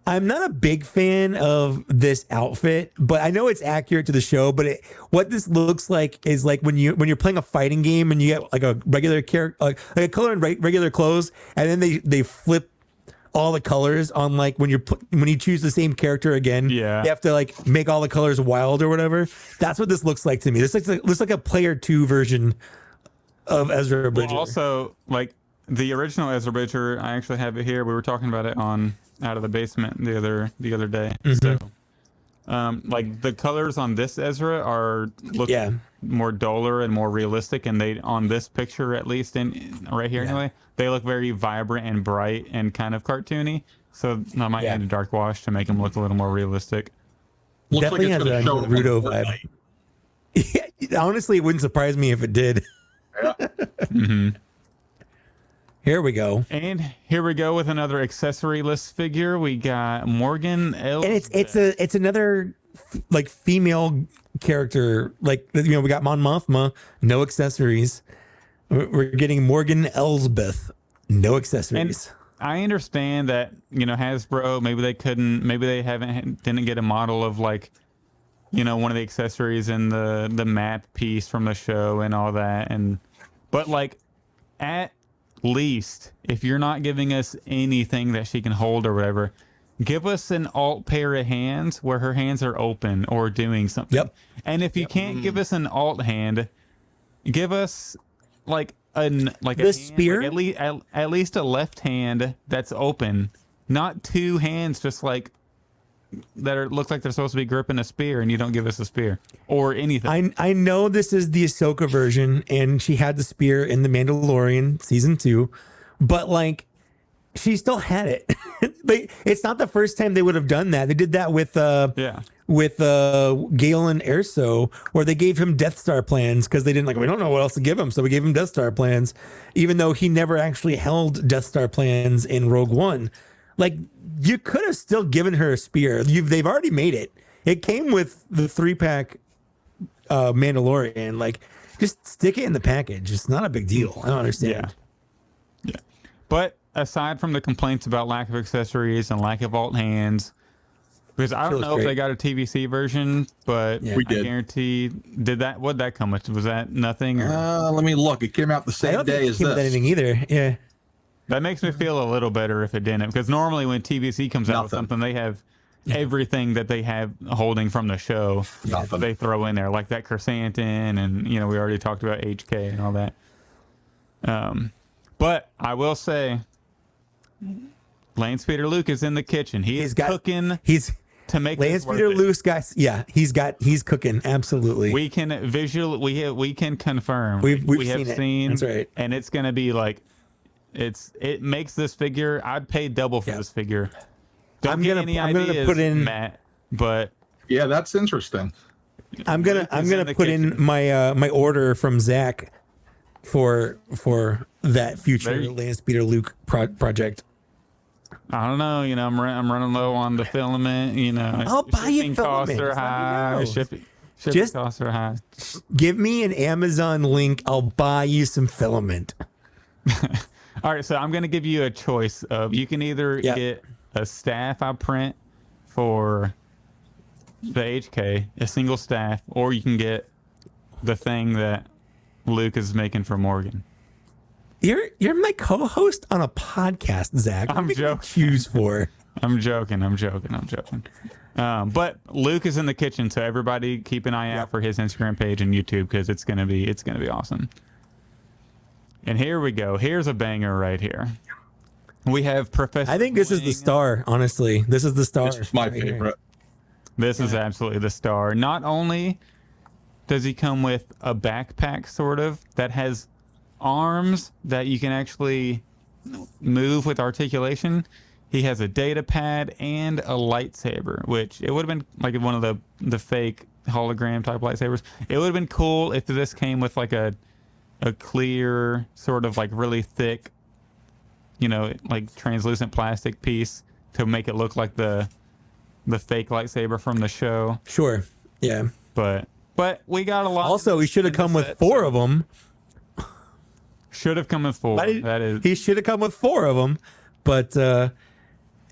I'm not a big fan of this outfit, but I know it's accurate to the show. But what this looks like is like when you're playing a fighting game and you get like a regular character, like a color in regular clothes, and then they flip all the colors on like when you choose the same character again. Yeah, you have to like make all the colors wild or whatever. That's what this looks like to me. This looks like a player 2 version of Ezra Bridger. Well, also, like the original Ezra Bridger, I actually have it here. We were talking about it on Out of the Basement the other day. Mm-hmm. So, like the colors on this Ezra look more duller and more realistic, and they on this picture at least right here anyway, they look very vibrant and bright and kind of cartoony. So I might add a dark wash to make them look a little more realistic. Looks definitely like has a Naruto vibe. Yeah, honestly, it wouldn't surprise me if it did. Yeah. Mm-hmm. Here we go. And here we go with another accessory list figure. We got Morgan Elsbeth. And it's another like female character. Like, you know, we got Mon Mothma, no accessories. We're getting Morgan Elsbeth, no accessories. And I understand that, you know, Hasbro, maybe they didn't get a model of like, you know, one of the accessories in the map piece from the show and all that. But like at least if you're not giving us anything that she can hold or whatever, give us an alt pair of hands where her hands are open or doing something. Yep. And if you can't give us an alt hand, give us like the hand, spear, like at least a left hand that's open, not two hands just like that look like they're supposed to be gripping a spear, and you don't give us a spear or anything. I know this is the Ahsoka version, and she had the spear in the Mandalorian season 2, but like she still had it. It's not the first time they would have done that. They did that with Galen Erso, where they gave him Death Star plans because they didn't we don't know what else to give him, so we gave him Death Star plans, even though he never actually held Death Star plans in Rogue One. Like, you could have still given her a spear. They've already made it. It came with the 3-pack Mandalorian. Like, just stick it in the package. It's not a big deal. I don't understand. Yeah. But aside from the complaints about lack of accessories and lack of alt hands, because I don't know if they got a TVC version, but we did. I guarantee what'd that come with? Was that nothing? Or? Let me look. It came out the same day as this. With anything either. Yeah. That makes me feel a little better if it didn't, because normally when TVC comes out with something, they have everything that they have holding from the show. They throw in there, like that chrysanthemum, and you know we already talked about HK and all that. But I will say, Lance Peter Luke is in the kitchen. He's cooking. To make Lance Peter Luke, guys. Yeah, he's cooking. Absolutely. We can we can confirm. We have seen. That's right. And it's gonna be like. It makes this figure. I'd pay double for this figure. I'm gonna put in Matt, but yeah, that's interesting. I'm gonna put in my my order from Zach for that future Lance Peter Luke project. I don't know. You know, I'm running low on the filament. You know, I'll buy you filament. Costs are high. Shipping costs are high. Give me an Amazon link. I'll buy you some filament. All right, so I'm going to give you a choice of you can either get a staff I print for the HK, a single staff, or you can get the thing that Luke is making for Morgan. You're my co-host on a podcast, Zach. I'm joking. Choose for. I'm joking. But Luke is in the kitchen, so everybody keep an eye out for his Instagram page and YouTube because it's gonna be awesome. And here we go. Here's a banger right here. We have Professor. I think this is the star, honestly. This is the star. This is my favorite. This is absolutely the star. Not only does he come with a backpack, sort of, that has arms that you can actually move with articulation, he has a data pad and a lightsaber, which it would have been like one of the fake hologram type lightsabers. It would have been cool if this came with like a clear, sort of like really thick, like translucent plastic piece to make it look like the fake lightsaber from the show. Sure. Yeah. But we got a lot. Also, he should have come with 4 of them. Should have come with 4. He should have come with 4 of them. But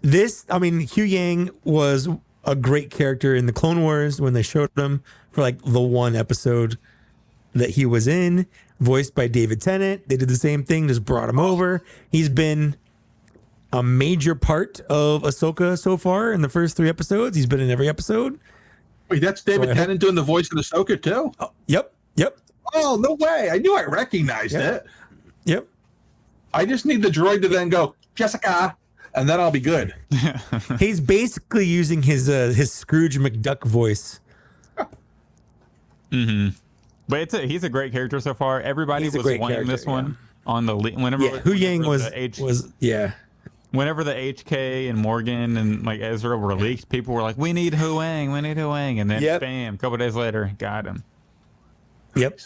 Hugh Yang was a great character in the Clone Wars when they showed him for like the one episode that he was in, voiced by David Tennant. They did the same thing, just brought him over. He's been a major part of Ahsoka so far in the first 3 episodes. He's been in every episode. Wait, that's David Tennant doing the voice of Ahsoka too? Oh, yep. Oh, no way. I knew I recognized it. Yep. I just need the droid to then go, Jessica, and then I'll be good. He's basically using his Scrooge McDuck voice. Mm-hmm. But he's a great character so far. Everybody was wanting this one on the whenever Hu Yang was whenever the HK and Morgan and like Ezra were leaked, people were like, "We need Hu Yang, and then bam, a couple days later, got him. Yep.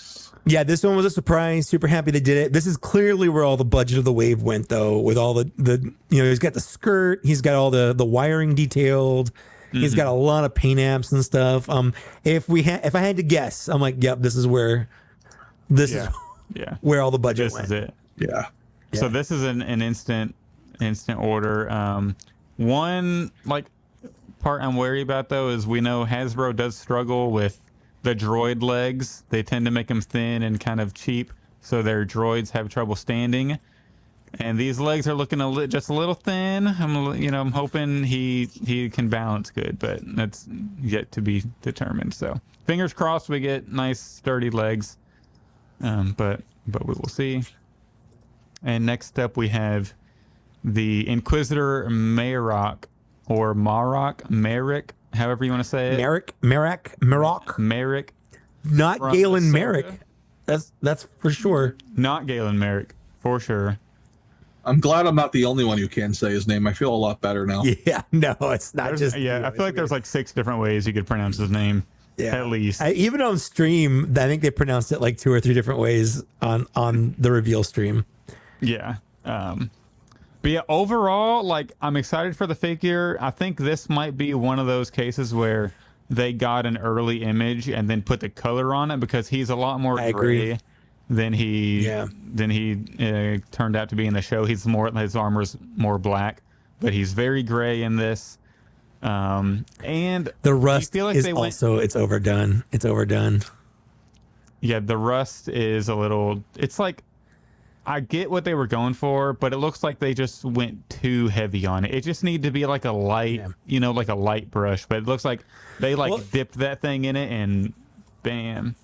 Yeah, this one was a surprise. Super happy they did it. This is clearly where all the budget of the wave went, though, with all the he's got the skirt, he's got all the wiring detailed. He's got a lot of paint apps and stuff. If I had to guess, I'm like, yep, this is where where all the budget went. This is it. Yeah. So this is an instant order. One like part I'm wary about though is we know Hasbro does struggle with the droid legs. They tend to make them thin and kind of cheap, so their droids have trouble standing. And these legs are looking just a little thin. I'm hoping he can balance good, but that's yet to be determined. So fingers crossed we get nice sturdy legs. But we will see. And next up we have the Inquisitor Marok or Marek, however you want to say it. Marek. Not Galen Marek. That's for sure. Not Galen Marek, for sure. I'm glad I'm not the only one who can say his name. I feel a lot better now. Yeah, no, it's not just. Yeah, I feel like there's like 6 different ways you could pronounce his name. Yeah, at least. Even on stream, I think they pronounced it like 2 or 3 different ways on the reveal stream. Yeah. But yeah, overall, like I'm excited for the figure. I think this might be one of those cases where they got an early image and then put the color on it because he's a lot more gray than he turned out to be in the show. His armor's more black, but he's very gray in this. And the rust is it's overdone. It's overdone. Yeah, the rust is a little. It's like I get what they were going for, but it looks like they just went too heavy on it. It just needed to be like a light, like a light brush. But it looks like they dipped that thing in it and bam.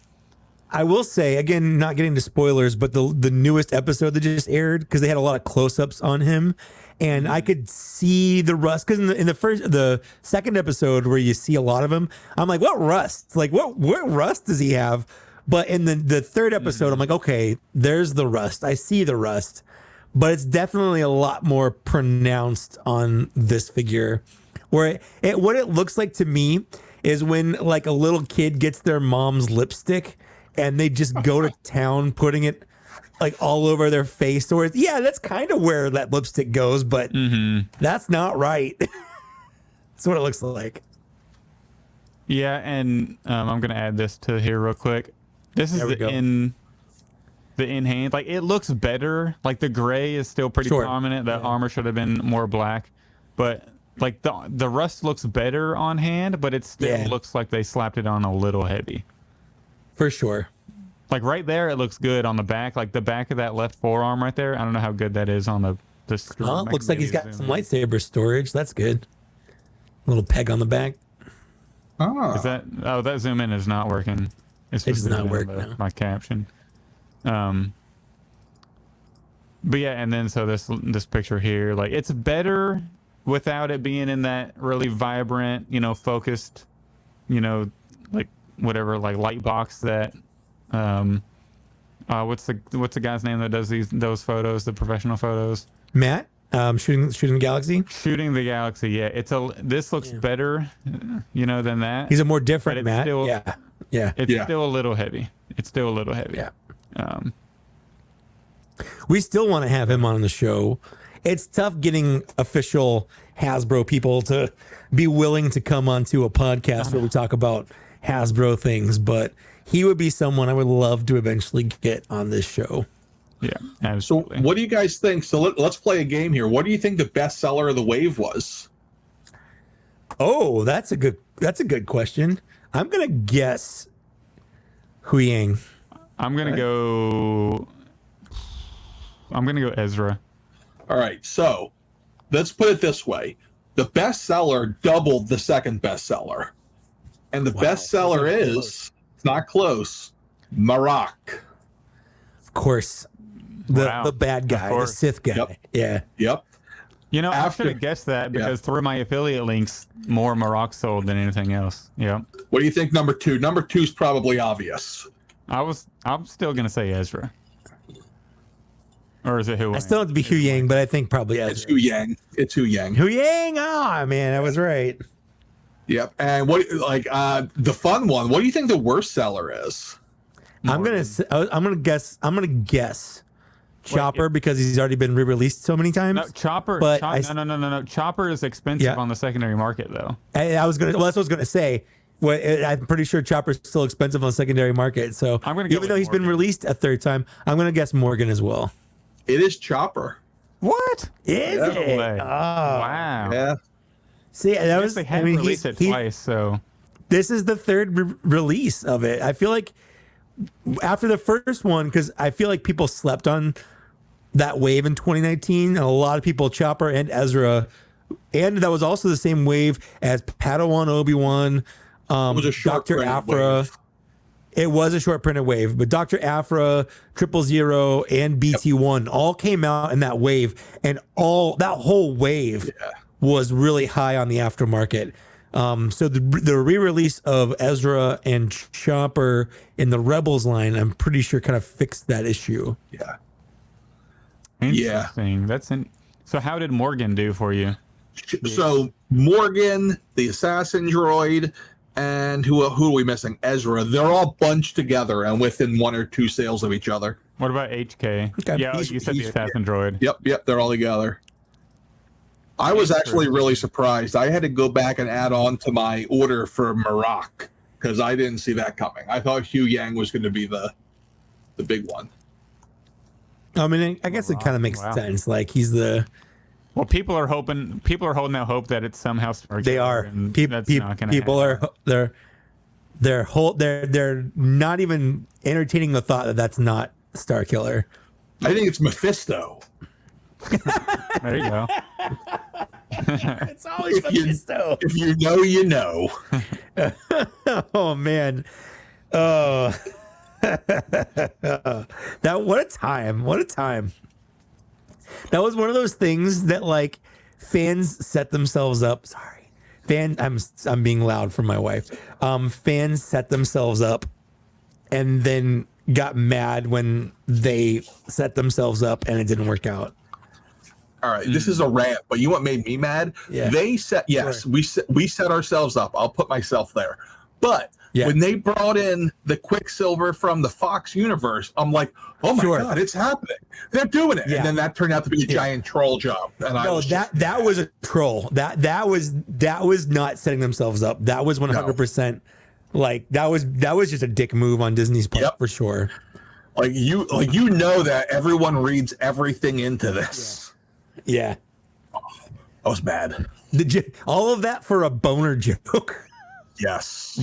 I will say, again, not getting to spoilers, but the newest episode that just aired, because they had a lot of close-ups on him, and I could see the rust. Because in the second episode where you see a lot of him, I'm like, what rust? Like, what rust does he have? But in the third episode, I'm like, okay, there's the rust. I see the rust, but it's definitely a lot more pronounced on this figure. Where what it looks like to me is when like a little kid gets their mom's lipstick and they just go to town putting it like all over their face. Or that's kind of where that lipstick goes, but that's not right. That's what it looks like. Yeah, and I'm gonna add this to here real quick. This is the in hand. Like it looks better. Like the gray is still pretty prominent. That armor should have been more black, but like the rust looks better on hand, but it still looks like they slapped it on a little heavy. For sure. Like right there, it looks good on the back. Like the back of that left forearm right there. I don't know how good that is on the screen. Oh, looks like he's got some lightsaber storage. That's good. A little peg on the back. Oh. Is that? Oh, that zoom in is not working. It does not work. My caption. But yeah, and then so this picture here, like it's better without it being in that really vibrant, focused, like whatever, like light box that. What's the guy's name that does those photos, the professional photos? Matt. Shooting the galaxy. Shooting the Galaxy. Yeah, this looks better, than that. He's a more different it's Matt. Still, yeah. It's still a little heavy. Yeah. Um, we still want to have him on the show. It's tough getting official Hasbro people to be willing to come onto a podcast where we talk about Hasbro things, but he would be someone I would love to eventually get on this show. Yeah, So absolutely. what do you guys think? So let's play a game here. What do you think the bestseller of the wave was? Oh, that's a good question. I'm gonna guess Hu Yang. I'm gonna go Ezra. All right, so let's put it this way. The bestseller doubled the second bestseller. And the bestseller is, it's not close, Marok. Of course. The bad guy, the Sith guy. Yep. Yeah. Yep. I should have guessed that because through my affiliate links, more Marok sold than anything else. Yeah. What do you think number 2? Number 2 is probably obvious. I'm still gonna say Ezra. Or is it Hu Yang? I still have to be Hu Yang, but I think probably Ezra. It's Hu Yang. It's Hu Yang. Hu Yang. Oh man, I was right. Yep. And the fun one, what do you think the worst seller is? I'm gonna guess Chopper because he's already been re-released so many times. No, Chopper. But no. Chopper is expensive on the secondary market, though. That's what I was gonna say. I'm pretty sure Chopper's still expensive on the secondary market. So I'm gonna go even though he's been released a third time, I'm gonna guess Morgan as well. It is Chopper. What is it? Oh, wow. Yeah. See, that was. They had released it twice, so this is the third release of it. I feel like after the first one, because I feel like people slept on that wave in 2019, and a lot of people, Chopper and Ezra, and that was also the same wave as Padawan Obi-Wan, Dr. Aphra. Wave. It was a short printed wave, but Dr. Aphra, 000, and BT1 all came out in that wave, and that whole wave was really high on the aftermarket. So the re-release of Ezra and Chopper in the Rebels line, I'm pretty sure kind of fixed that issue. Yeah. Interesting. So how did Morgan do for you? So Morgan, the assassin droid, and who are we missing? Ezra. They're all bunched together and within 1 or 2 sales of each other. What about HK? Okay. Yeah, you said the assassin droid. Yep, they're all together. I was actually really surprised. I had to go back and add on to my order for Marok because I didn't see that coming. I thought Hu Yang was going to be the big one. Oh, I mean, I guess it kind of makes sense. Like he's the. Well, people are holding out hope that it's somehow Starkiller. They are. That's not gonna happen. They're not even entertaining the thought that that's not Starkiller. I think it's Mephisto. There you go. It's always Mephisto. If you know, you know. Oh man. Oh. What a time. That was one of those things that like fans set themselves up. Sorry. I'm being loud for my wife. Fans set themselves up and then got mad when they set themselves up and it didn't work out. All right, this is a rant, but you know what made me mad? Yeah. They set we set ourselves up. I'll put myself there. But when they brought in the Quicksilver from the Fox universe, I'm like, oh my God, it's happening. They're doing it. Yeah. And then that turned out to be a giant troll job. And that was a troll. That was not setting themselves up. That was 100% like that was just a dick move on Disney's part for sure. Like you know that everyone reads everything into this. Yeah. Oh, I was mad. All of that for a boner joke. Yes.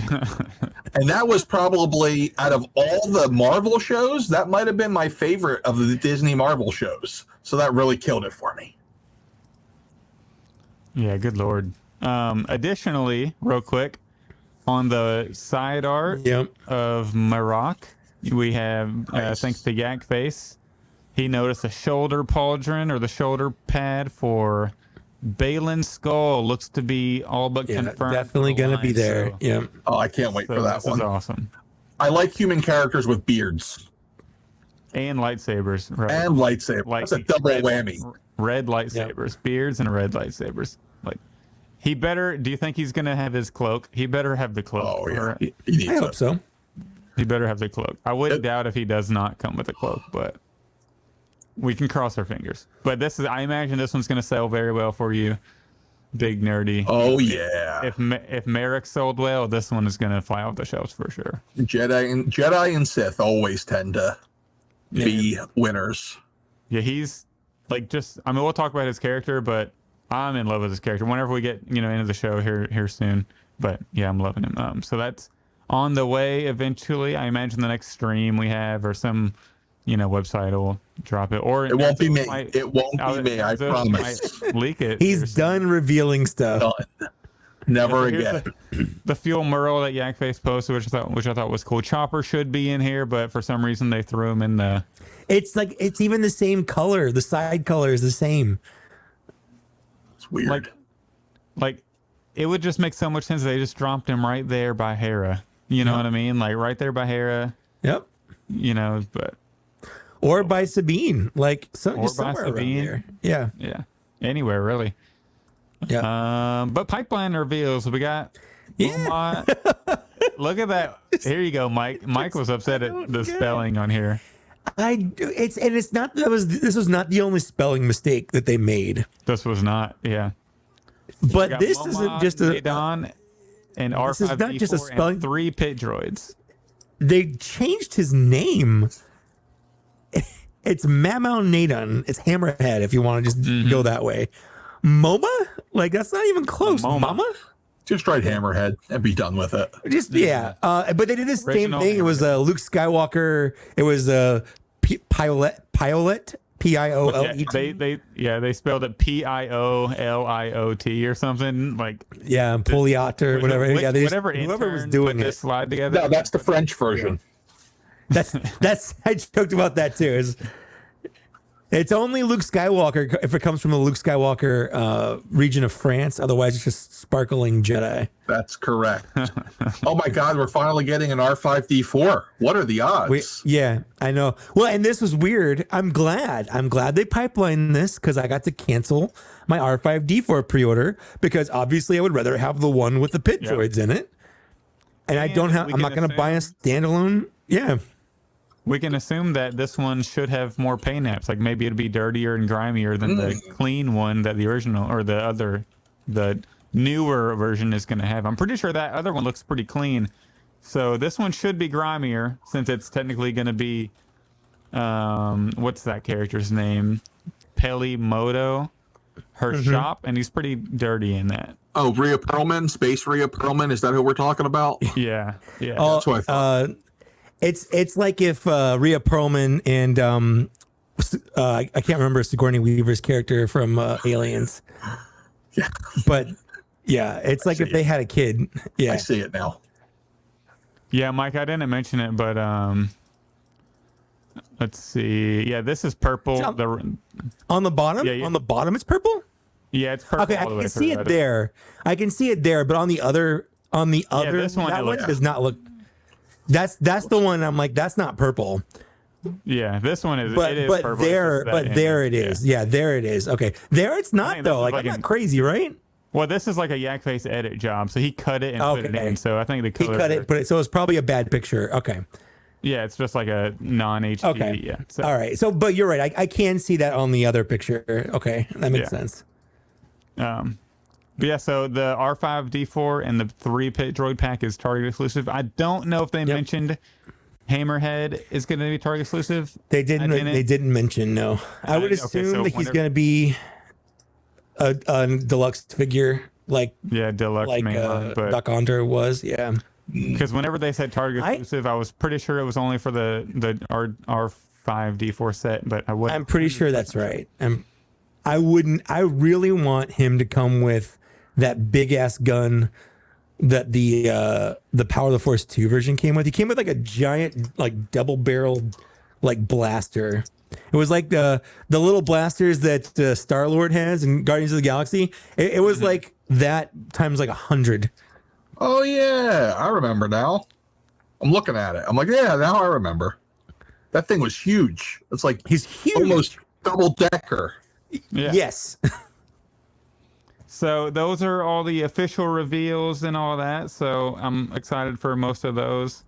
And that was probably, out of all the Marvel shows, that might have been my favorite of the Disney Marvel shows. So that really killed it for me. Yeah, good Lord. Additionally, real quick, on the side art of Marok, we have, thanks to Yak Face, he noticed a shoulder pauldron or the shoulder pad for Balin's skull. Looks to be all but confirmed. Definitely going to be there. So, yeah. Oh, I can't wait for that one. This is awesome. I like human characters with beards. And lightsabers, right? And lightsabers. Like That's a double whammy. Red lightsabers, beards and red lightsabers. Like, he better. Do you think he's gonna have his cloak? He better have the cloak. Oh yeah, he needs I hope so. He better have the cloak. I wouldn't doubt if he does not come with a cloak, but we can cross our fingers. But I imagine this one's gonna sell very well for you, big nerdy. Oh yeah. If Merrick sold well, this one is gonna fly off the shelves for sure. Jedi and Sith always tend to be winners. Yeah, he's like we'll talk about his character, but I'm in love with his character. Whenever we get into the show here soon, but yeah, I'm loving him. So that's on the way eventually. I imagine the next stream we have or some website will drop it, or it won't be me. It won't be me. I promise. Leak it. He's done revealing stuff. Done. Never again. The fuel Merle that Yakface posted, which I thought was cool. Chopper should be in here, but for some reason they threw him in the. It's like it's even the same color. The side color is the same. It's weird. Like it would just make so much sense if they just dropped him right there by Hera. You know what I mean? Like right there by Hera. Yep. But. Or by Sabine, like just by somewhere Sabine. around there. Yeah. Yeah. Anywhere really. Yeah. But pipeline reveals we got. Yeah. Look at that. Here you go, Mike. Mike was upset at the spelling on here. It's not this was not the only spelling mistake that they made. This was not, yeah. But this isn't just a Don and R5D4 this is not just a spelling. And 3 pit droids. They changed his name. It's Mamau Nadon. It's Hammerhead if you want to just go that way. MoMA? Like that's not even close. Mama? Just write Hammerhead and be done with it. Just but they did the same thing. It was Luke Skywalker. It was Piolet, P-I-O-L-E-T. They spelled it P-I-O-L-I-O-T or something like. Yeah, Poliot or whatever. Whoever was doing this slide together. No, that's the French version. That's I joked about that too. It's only Luke Skywalker if it comes from the Luke Skywalker region of France. Otherwise, it's just sparkling Jedi. That's correct. Oh my God, we're finally getting an R5D4. What are the odds? Yeah, I know. Well, and this was weird. I'm glad they pipelined this because I got to cancel my R5D4 pre-order because obviously I would rather have the one with the pit droids in it. And I'm not going to buy a standalone. Yeah. We can assume that this one should have more paint apps. Like maybe it'd be dirtier and grimier than the clean one that the original or the newer version is going to have. I'm pretty sure that other one looks pretty clean. So this one should be grimier since it's technically going to be, what's that character's name? Peli Moto, her shop, and he's pretty dirty in that. Oh, Rhea Perlman, Space Rhea Perlman. Is that who we're talking about? Yeah. Oh, that's what I thought. It's like if Rhea Perlman and I can't remember Sigourney Weaver's character from Aliens. Yeah. But yeah, it's like if they had a kid. Yeah. I see it now. Yeah, Mike, I didn't mention it, but let's see. Yeah, this is purple. On the bottom? Yeah. On the bottom it's purple? Yeah, it's purple. Okay, I can see it there. I can see it there, but on the other this one, that one does not look. That's the one I'm like, that's not purple. Yeah, this one is. But it is but purple. there it is. Yeah, there it is. Okay, there it's not though. Like I'm not crazy, right? Well, this is like a Yakface edit job, so he cut it and put it in. So I think the color. He cut it, so it's probably a bad picture. Okay. Yeah, it's just like a non-HD. Okay. Yeah. So, all right. So, but you're right. I can see that on the other picture. Okay, that makes sense. But yeah, so the R5D4 and the 3 pit droid pack is Target exclusive. I don't know if they mentioned Hammerhead is going to be Target exclusive. They didn't. They didn't mention. No, I would assume that he's going to be a deluxe figure, like deluxe, like but Doc Onder was. Yeah, because whenever they said Target exclusive, I was pretty sure it was only for the R5D4 set, but I'm pretty sure that's right. I really want him to come with that big ass gun that the Power of the Force 2 version came with. He came with like a giant, like double barreled, like blaster. It was like the little blasters that Star-Lord has in Guardians of the Galaxy. It was like that times like 100. Oh yeah, I remember now. I'm looking at it. I'm like, yeah, now I remember. That thing was huge. It's like he's huge, almost double decker. Yeah. Yes. So those are all the official reveals and all that. So I'm excited for most of those.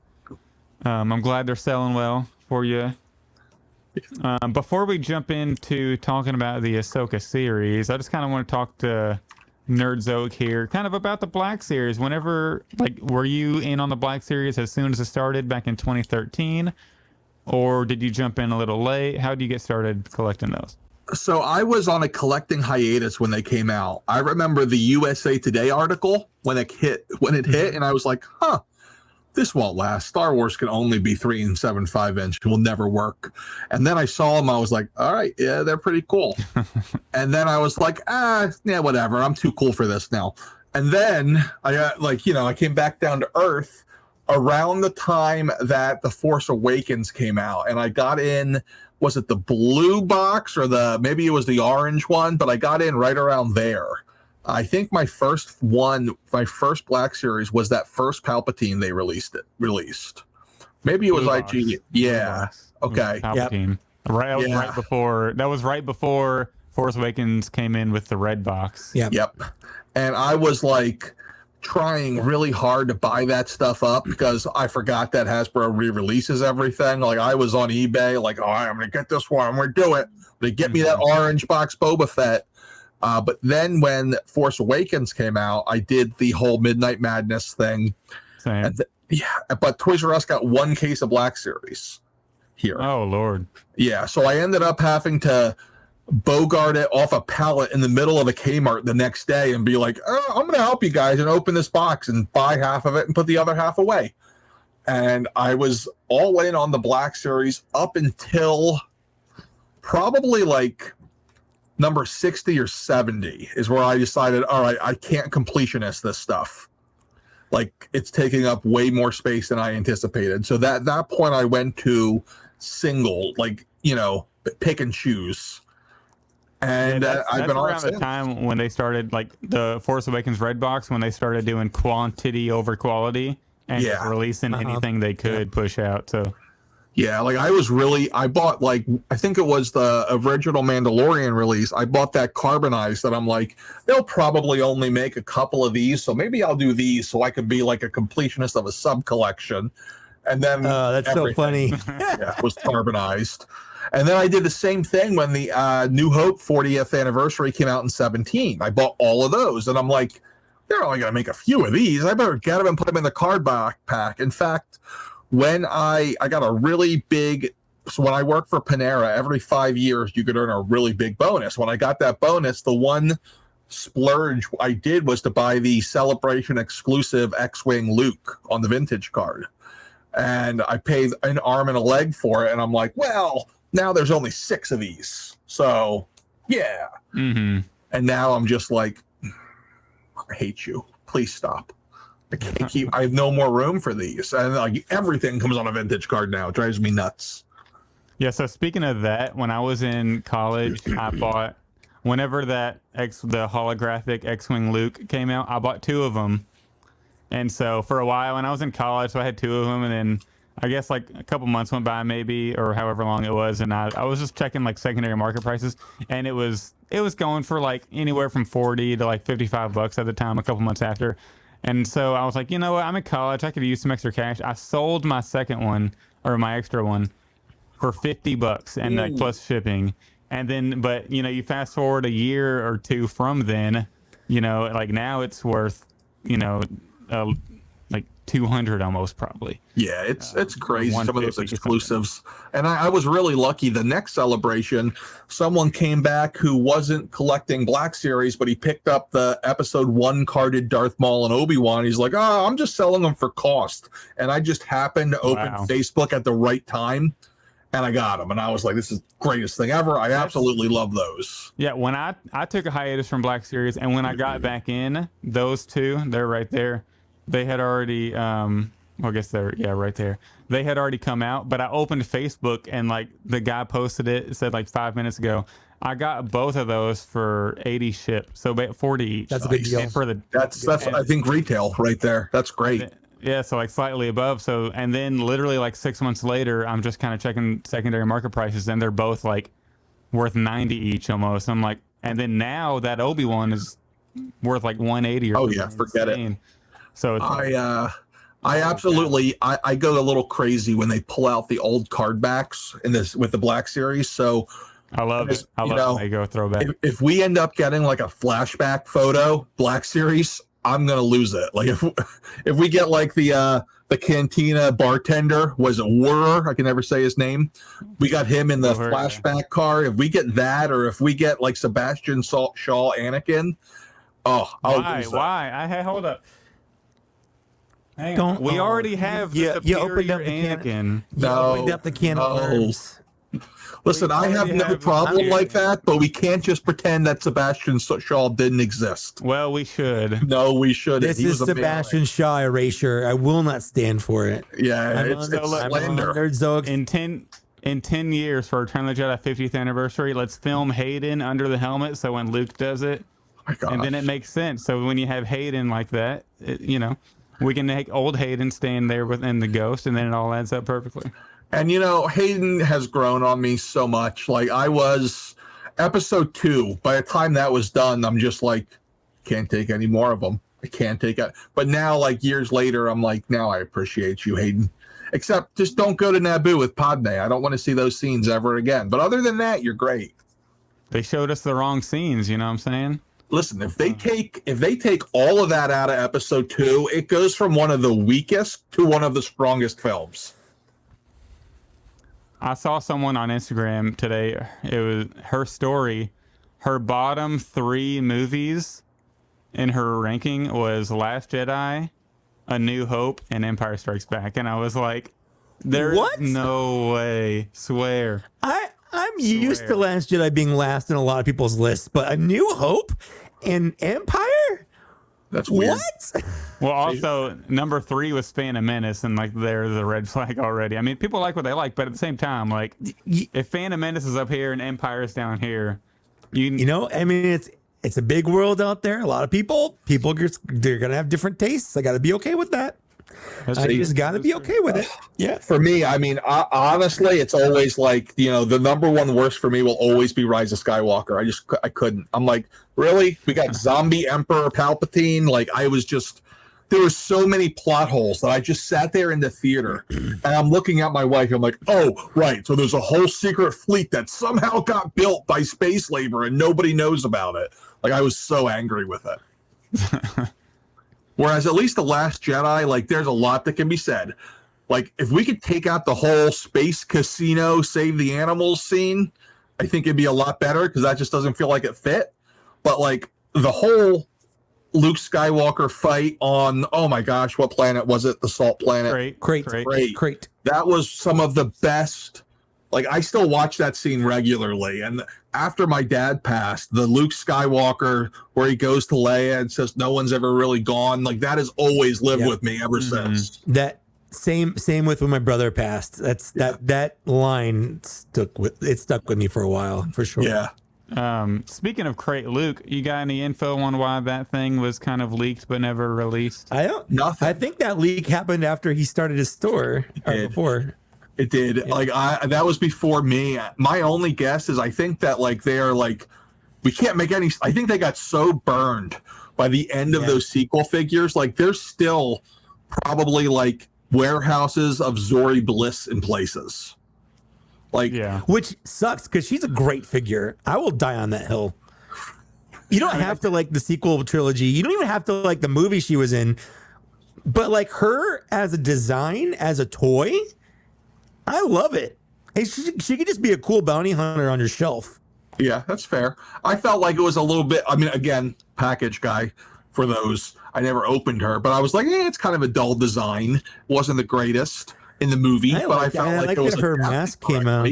I'm glad they're selling well for you. Before we jump into talking about the Ahsoka series, I just kind of want to talk to Nerdzoic here, kind of about the Black Series. Whenever, like, were you in on the Black Series as soon as it started back in 2013? Or did you jump in a little late? How did you get started collecting those? So I was on a collecting hiatus when they came out. I remember the USA Today article when it hit, and I was like, huh, this won't last. Star Wars can only be 3 7/5 inch. It will never work. And then I saw them. I was like, all right, yeah, they're pretty cool. And then I was like, yeah, whatever. I'm too cool for this now. And then I got I came back down to earth around the time that The Force Awakens came out. And I got in, was it the blue box or maybe it was the orange one, but I got in right around there. I think my first Black Series was that first Palpatine they released. Maybe it was IG. Yeah. Okay. Palpatine. Yep. That was right before Force Awakens came in with the red box. Yep. And I was like trying really hard to buy that stuff up because I forgot that Hasbro re-releases everything. Like I was on eBay, like, all right, I'm gonna get this one, I'm gonna do it. They get me that orange box Boba Fett. But then when Force Awakens came out, I did the whole Midnight Madness thing. Same. But Toys R Us got one case of Black Series here. Oh, Lord. Yeah, so I ended up having to bogart it off a pallet in the middle of a Kmart the next day and be like, oh, I'm going to help you guys and open this box and buy half of it and put the other half away. And I was all in on the Black Series up until probably like number 60 or 70 is where I decided, all right, I can't completionist this stuff. Like it's taking up way more space than I anticipated. So that point I went to single, like, pick and choose. And I've been around the time when they started, like the Force Awakens red box, when they started doing quantity over quality and just releasing anything they could push out. So yeah, like I bought like, I think it was the original Mandalorian release. I bought that carbonized that I'm like, they'll probably only make a couple of these. So maybe I'll do these so I could be like a completionist of a sub collection. And then that's so funny. Was carbonized. And then I did the same thing when the New Hope 40th anniversary came out in 2017. I bought all of those. And I'm like, they're only going to make a few of these. I better get them and put them in the card pack. In fact, when I got a really big, so when I worked for Panera, every 5 years you could earn a really big bonus. When I got that bonus, the one splurge I did was to buy the Celebration exclusive X-Wing Luke on the vintage card. And I paid an arm and a leg for it. And I'm like, well, now there's only 6 of these. So, yeah. Mm-hmm. And now I'm just like, I hate you. Please stop. I can't keep, I have no more room for these. And like everything comes on a vintage card now. It drives me nuts. Yeah, so speaking of that, when I was in college, I bought, whenever the holographic X-Wing Luke came out, I bought 2 of them. And so for a while, when I was in college, so I had 2 of them, and then I guess like a couple months went by maybe, or however long it was, and I was just checking like secondary market prices, and it was going for like anywhere from 40 to like $55 at the time, a couple months after. And so I was like, you know what, I'm in college, I could use some extra cash. I sold my second one, or my extra one, for $50 and like plus shipping. And then, but you fast forward a year or 2 from then, like now it's worth, like 200 almost probably. Yeah, it's crazy, some of those exclusives. And I was really lucky. The next celebration, someone came back who wasn't collecting Black Series, but he picked up the episode 1 carded Darth Maul and Obi-Wan. He's like, oh, I'm just selling them for cost. And I just happened to open Facebook at the right time, and I got them. And I was like, this is the greatest thing ever. I absolutely love those. Yeah, when I took a hiatus from Black Series, and when I got back in, those 2, they're right there. They had already, I guess they're, right there. They had already come out, but I opened Facebook and like the guy posted it said like 5 minutes ago, I got both of those for 80 ship. So 40 each. That's a big deal. That's I think retail right there. That's great. Yeah, so like slightly above. So, and then literally like 6 months later, I'm just kind of checking secondary market prices, and they're both like worth 90 each almost. I'm like, and then now that Obi-Wan is worth like 180 or something. Yeah, forget it. So it's I absolutely I go a little crazy when they pull out the old card backs in this with the Black Series. So I love it. I love when they go throwback. If we end up getting like a flashback photo Black Series, I'm gonna lose it. Like if we get like the cantina bartender, was it Wurr? I can never say his name. We got him in the flashback car. If we get that, or if we get like Sebastian Shaw Anakin, why? Hold up. Hang on. We already have the superior Anakin. You opened up the can of worms. Listen, I have no problem like that, but we can't just pretend that Sebastian Shaw didn't exist. Well, we should. No, we shouldn't. This is Sebastian Shaw erasure. I will not stand for it. Yeah, it's slander. Nerdzoic. In 10 years for Return of the Jedi 50th anniversary, let's film Hayden under the helmet, so when Luke does it, and then it makes sense. So when you have Hayden like that, we can make old Hayden stand there within the ghost, and then it all adds up perfectly. And, Hayden has grown on me so much. Like, I was episode 2. By the time that was done, I'm just like, can't take any more of them. I can't take it. But now, like, years later, I'm like, now I appreciate you, Hayden. Except just don't go to Naboo with Padme. I don't want to see those scenes ever again. But other than that, you're great. They showed us the wrong scenes, you know what I'm saying? Listen, if they take all of that out of episode 2, it goes from one of the weakest to one of the strongest films. I saw someone on Instagram today. It was her story. Her bottom 3 movies in her ranking was Last Jedi, A New Hope, and Empire Strikes Back. And I was like, there's no way. Swear. I'm used to Last Jedi being last in a lot of people's lists, but A New Hope and Empire? That's weird. What? Well, also, number 3 was Phantom Menace, and like there's a red flag already. I mean, people like what they like, but at the same time, like if Phantom Menace is up here and Empire is down here, I mean, it's a big world out there. A lot of people they're gonna have different tastes. I got to be okay with that. I just got to be okay with it. Yeah. For me, I mean, honestly, it's always like, the number one worst for me will always be Rise of Skywalker. I couldn't. I'm like, really? We got zombie Emperor Palpatine. Like, there were so many plot holes that I just sat there in the theater and I'm looking at my wife. I'm like, oh, right. So there's a whole secret fleet that somehow got built by space labor and nobody knows about it. Like, I was so angry with it. Whereas at least The Last Jedi, like, there's a lot that can be said. Like, if we could take out the whole space casino, save the animals scene, I think it'd be a lot better because that just doesn't feel like it fit. But, like, the whole Luke Skywalker fight on, oh my gosh, what planet was it? The Salt Planet. Crate. That was some of the best. Like, I still watch that scene regularly. And after my dad passed, the Luke Skywalker where he goes to Leia and says no one's ever really gone, like, that has always lived with me ever since. That same with when my brother passed. That line stuck with me for a while, for sure. Yeah. Speaking of Crate Luke, you got any info on why that thing was kind of leaked but never released? Nothing. I think that leak happened after he started his store or before. It did. Yeah. Like, that was before me. My only guess is I think that, like, they're like, we can't make any. I think they got so burned by the end of those sequel figures. Like, there's still probably like warehouses of Zori Bliss in places. Like, which sucks because she's a great figure. I will die on that hill. You don't have to like the sequel trilogy. You don't even have to like the movie she was in. But like her as a design, as a toy, I love it. Hey, she could just be a cool bounty hunter on your shelf. Yeah, that's fair. I felt like it was a little bit, I mean, again, package guy for those. I never opened her, but I was like, it's kind of a dull design. Wasn't the greatest in the movie, but I felt like it was her mask came out.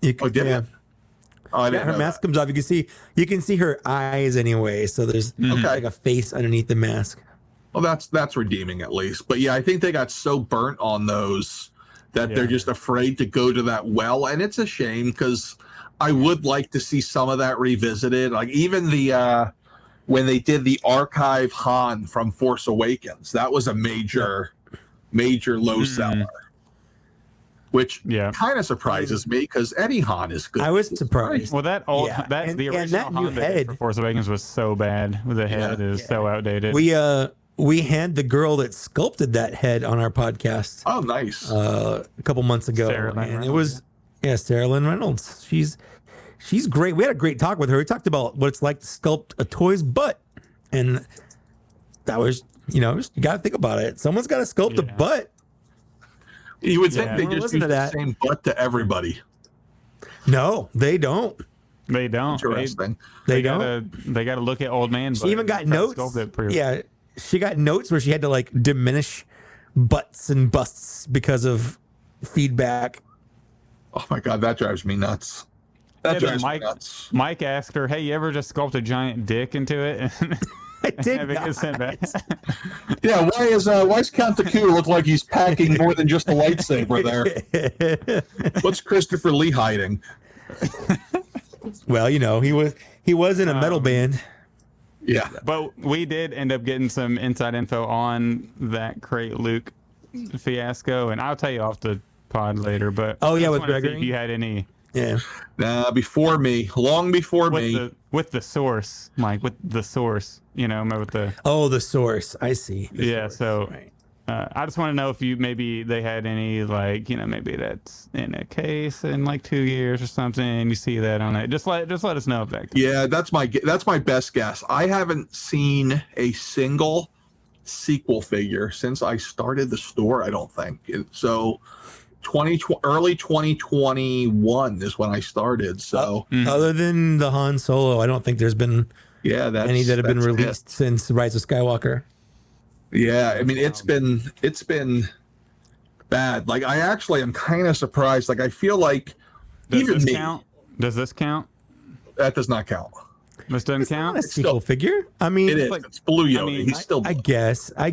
Her mask comes off. You can see her eyes anyway. So there's like a face underneath the mask. Well, that's redeeming at least. But yeah, I think they got so burnt on those that they're just afraid to go to that well, and it's a shame because I would like to see some of that revisited. Like even the when they did the archive Han from Force Awakens, that was a major major low seller. Which Yeah. kind of surprises me because Eddie Han is good. I was surprised. Well, that old that and the original that new Han they did head for Force Awakens was so bad. The head is so outdated. We had the girl that sculpted that head on our podcast. Oh, nice. A couple months ago, Sarah Lynn and Reynolds, it was Sarah Lynn Reynolds. She's great. We had a great talk with her. We talked about what it's like to sculpt a toy's butt, and that was you got to think about it. Someone's got to sculpt a butt. You would think they just use the same butt to everybody. No, they don't. They don't. Interesting. They don't. They got to look at old man. She even got notes. Yeah, she got notes where she had to like diminish butts and busts because of feedback. Oh my god, that drives me nuts. That drives me nuts. Mike asked her, "Hey, you ever just sculpt a giant dick into it?" I did not. Sent back. Yeah, why's Count Dooku look like he's packing more than just a lightsaber there? What's Christopher Lee hiding? Well, he was in a metal band. Yeah, but we did end up getting some inside info on that Crate Luke fiasco, and I'll tell you off the pod later. But with Gregory, if you had any. Yeah. Before me, long before me. With the source, Mike, with the source, with the... Oh, the source. I see. So right. I just want to know if maybe they had any, maybe that's in a case in 2 years or something, and you see that on it. Just let us know if that... Yeah, that's my best guess. I haven't seen a single sequel figure since I started the store, I don't think. So... early 2021 is when I started. So other than the Han Solo, I don't think there's been any that have been released since Rise of Skywalker. Yeah, I mean it's been bad. Like I actually am kind of surprised. Like I feel like Does this count? That does not count. This doesn't count. It's a sequel figure. I mean, it is. It's Blue Yoda. He's still. I guess. I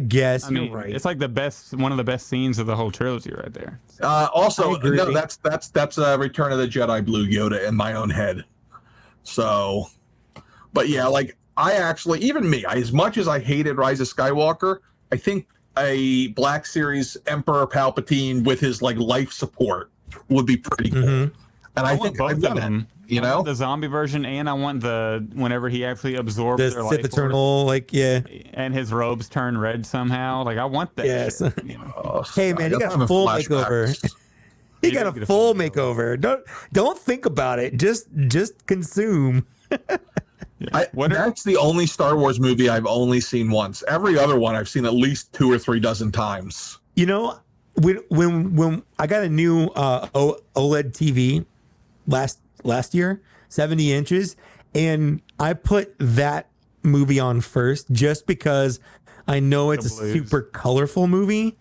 mean, you're right. It's like one of the best scenes of the whole trilogy, right there. Also, no, that's Return of the Jedi Blue Yoda in my own head. So, but yeah, I actually, even me, as much as I hated Rise of Skywalker, I think a Black Series Emperor Palpatine with his life support would be pretty cool. Mm-hmm. And I think both of them. I want the zombie version, and I want whenever he actually absorbs the their Sith life Eternal, and his robes turn red somehow. I want that. Yes. Shit, Hey man, he got a full makeover. He got a full makeover. Don't think about it. Just consume. That's the only Star Wars movie I've only seen once. Every other one I've seen at least 2 or 3 dozen times. When I got a new OLED TV last year, 70 inches, and I put that movie on first just because I know it's a super colorful movie.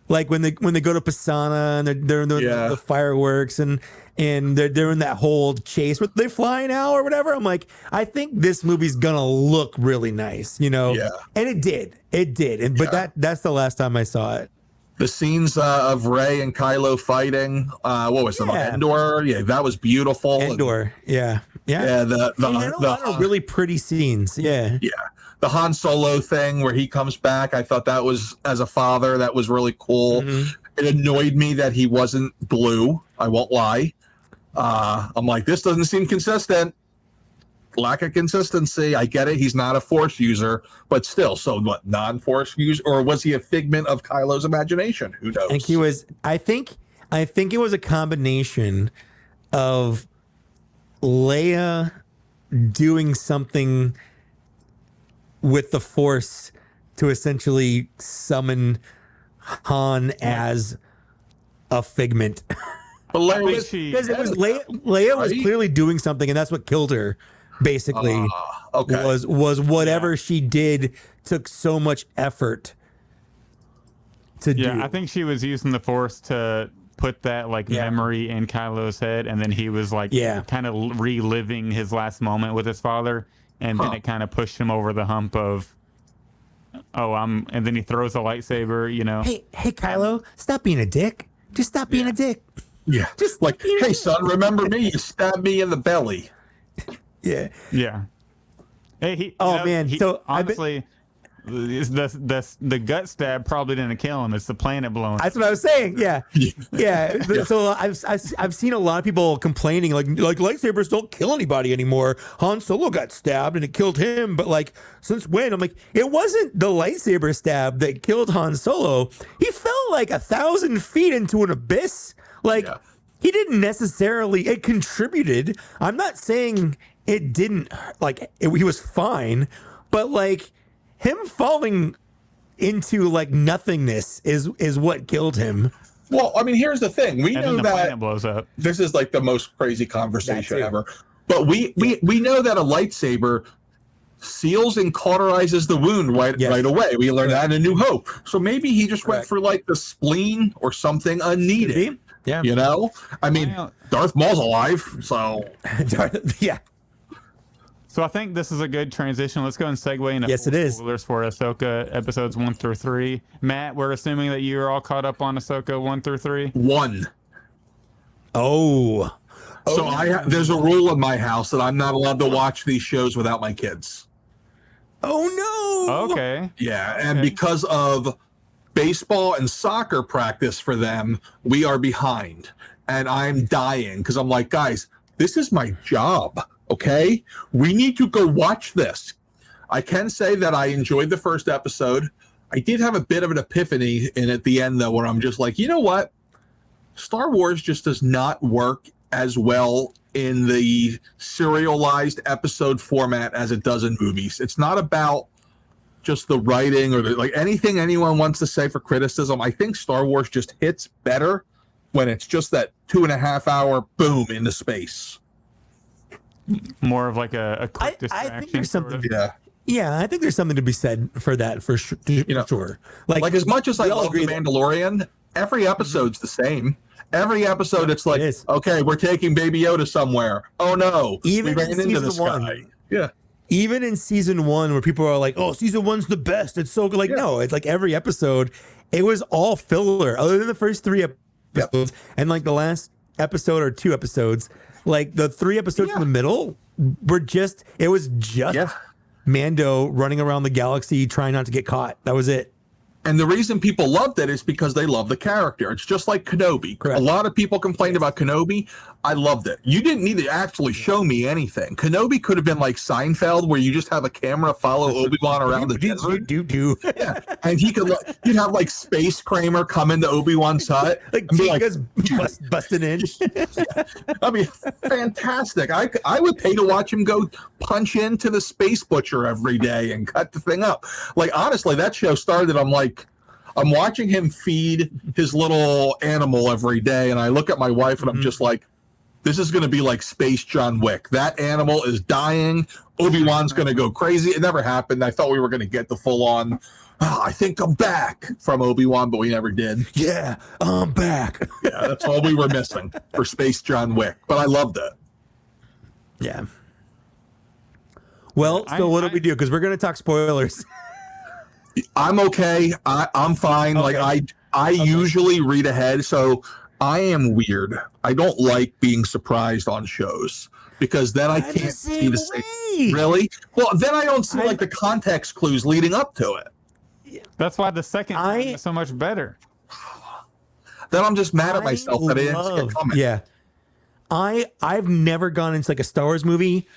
Like when they go to Pisana and they're doing the fireworks and they're doing that whole chase where they fly now or whatever. I'm like, I think this movie's gonna look really nice, Yeah. And it did. But that's the last time I saw it. The scenes of Rey and Kylo fighting, what was it, Endor? Yeah, that was beautiful. Endor, yeah. Yeah, a lot of really pretty scenes. Yeah. Yeah. The Han Solo thing where he comes back, I thought that was, as a father, that was really cool. Mm-hmm. It annoyed me that he wasn't blue. I won't lie. I'm like, this doesn't seem consistent. Lack of consistency. I get it. He's not a Force user, but still. So what? Non-Force user, or was he a figment of Kylo's imagination? Who knows? I think he was. I think it was a combination of Leia doing something with the Force to essentially summon Han as a figment. But Leia was clearly doing something, and that's what killed her. Basically, was whatever she did took so much effort to do. Yeah, I think she was using the Force to put that memory in Kylo's head, and then he was kind of reliving his last moment with his father, and then it kind of pushed him over the hump of, and then he throws a lightsaber, Hey, Kylo, stop being a dick. Just stop being a dick. Yeah, just hey, son, remember me? You stabbed me in the belly. Yeah. Yeah. Hey, man. So honestly, the gut stab probably didn't kill him. It's the planet blowing. That's what I was saying. Yeah. So I've seen a lot of people complaining like lightsabers don't kill anybody anymore. Han Solo got stabbed and it killed him, but like since when? I'm like, it wasn't the lightsaber stab that killed Han Solo. He fell like 1,000 feet into an abyss. Like he didn't necessarily. It contributed. I'm not saying it didn't. He was fine, but like. Him falling into like nothingness is what killed him. Well, I mean, here's the thing: we know the that planet blows up. This is like the most crazy conversation ever. But we know that a lightsaber seals and cauterizes the wound right away. We learned that in A New Hope. So maybe he just went for like the spleen or something unneeded. Yeah, you know. I mean, Darth Maul's alive, so yeah. So I think this is a good transition. Let's go and segue into spoilers for Ahsoka episodes 1 through 3. Matt, we're assuming that you're all caught up on Ahsoka 1 through 3. 1. Oh. So there's a rule in my house that I'm not allowed to watch these shows without my kids. Oh no. Okay. Yeah, and because of baseball and soccer practice for them, we are behind, and I'm dying because I'm like, guys, this is my job. Okay, we need to go watch this. I can say that I enjoyed the first episode. I did have a bit of an epiphany at the end, though, where I'm just like, you know what? Star Wars just does not work as well in the serialized episode format as it does in movies. It's not about just the writing or like anything anyone wants to say for criticism. I think Star Wars just hits better when it's just that 2.5 hour boom into space. More of like a quick distraction. I think there's something. Yeah, I think there's something to be said for that for sure. Sure. Like as much as I love The Mandalorian, every episode's the same. Every episode, it's like, okay, we're taking Baby Yoda somewhere. Oh no, even we ran into this guy. Yeah. Even in season 1, where people are like, "Oh, season 1's the best," it's so good. Like, no, it's like every episode, it was all filler, other than the first 3 episodes, and like the last episode or 2 episodes. Like the 3 episodes in the middle were it was just Mando running around the galaxy trying not to get caught. That was it. And the reason people loved it is because they love the character. It's just like Kenobi. Correct. A lot of people complained about Kenobi. I loved it. You didn't need to actually show me anything. Kenobi could have been like Seinfeld, where you just have a camera follow Obi-Wan around the desert. Yeah. And you'd have like Space Kramer come into Obi-Wan's hut. like Tika's busting in. That'd be fantastic. I would pay to watch him go punch into the Space Butcher every day and cut the thing up. Like, honestly, that show started, I'm watching him feed his little animal every day, and I look at my wife and I'm just like, this is going to be like Space John Wick. That animal is dying. Obi-Wan's going to go crazy. It never happened. I thought we were going to get the full-on, I think I'm back from Obi-Wan, but we never did. Yeah, I'm back. Yeah, that's all we were missing for Space John Wick, but I loved it. Yeah. Well, so what do we do? Because we're going to talk spoilers. I'm okay. I'm fine. Okay. Like I usually read ahead, so I am weird. I don't like being surprised on shows because then I can't see the same. Really? Well, then I don't see like the context clues leading up to it. That's why the second time is so much better. Then I'm just mad at myself that I didn't see it coming. Yeah. I've never gone into like a Star Wars movie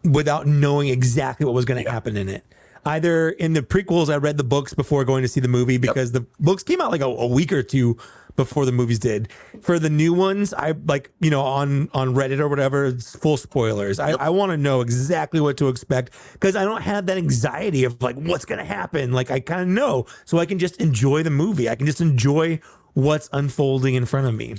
without knowing exactly what was going to happen in it. Either in the prequels, I read the books before going to see the movie because the books came out like a week or 2 before the movies did. For the new ones, I like, on Reddit or whatever, it's full spoilers. I want to know exactly what to expect because I don't have that anxiety of like, what's going to happen? Like, I kind of know, so I can just enjoy the movie. I can just enjoy what's unfolding in front of me.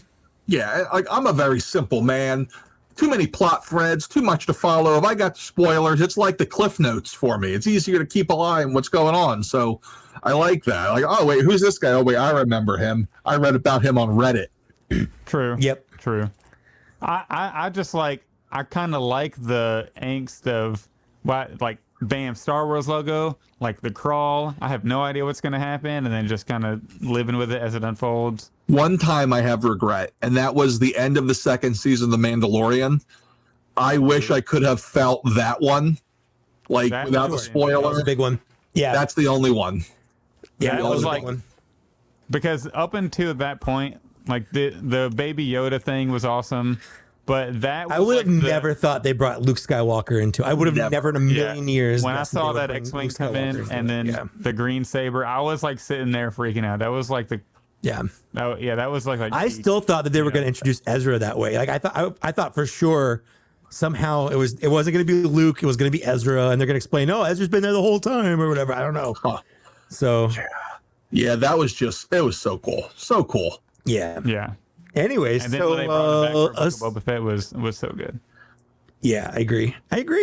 Yeah, like I'm a very simple man. Too many plot threads, too much to follow. If I got spoilers, it's like the Cliff Notes for me. It's easier to keep an eye on what's going on. So I like that. Like, oh, wait, who's this guy? Oh, wait, I remember him. I read about him on Reddit. True. Yep. True. I just like, I kind of like the angst of, like, bam, Star Wars logo, like the crawl. I have no idea what's going to happen, and then just kind of living with it as it unfolds. One time I have regret, and that was the end of the second season of The Mandalorian. I wish I could have felt that one, like without the spoiler. That was a big one. Yeah, that's the only one. Yeah, that was like one. Because up until that point, like the Baby Yoda thing was awesome, but that was I would have never thought they brought Luke Skywalker into. I would have never in a million years. When I saw that X-wing come in and then the green saber, I was like sitting there freaking out. That was like the that was like I still thought that they were going to introduce Ezra that way. Like I thought for sure somehow it wasn't going to be Luke, it was going to be Ezra, and they're going to explain, oh, Ezra's been there the whole time or whatever. I don't know. So yeah, that was it was so cool, so cool. Yeah. Anyways, and then so when they brought it back for Boba Fett was so good. Yeah, I agree.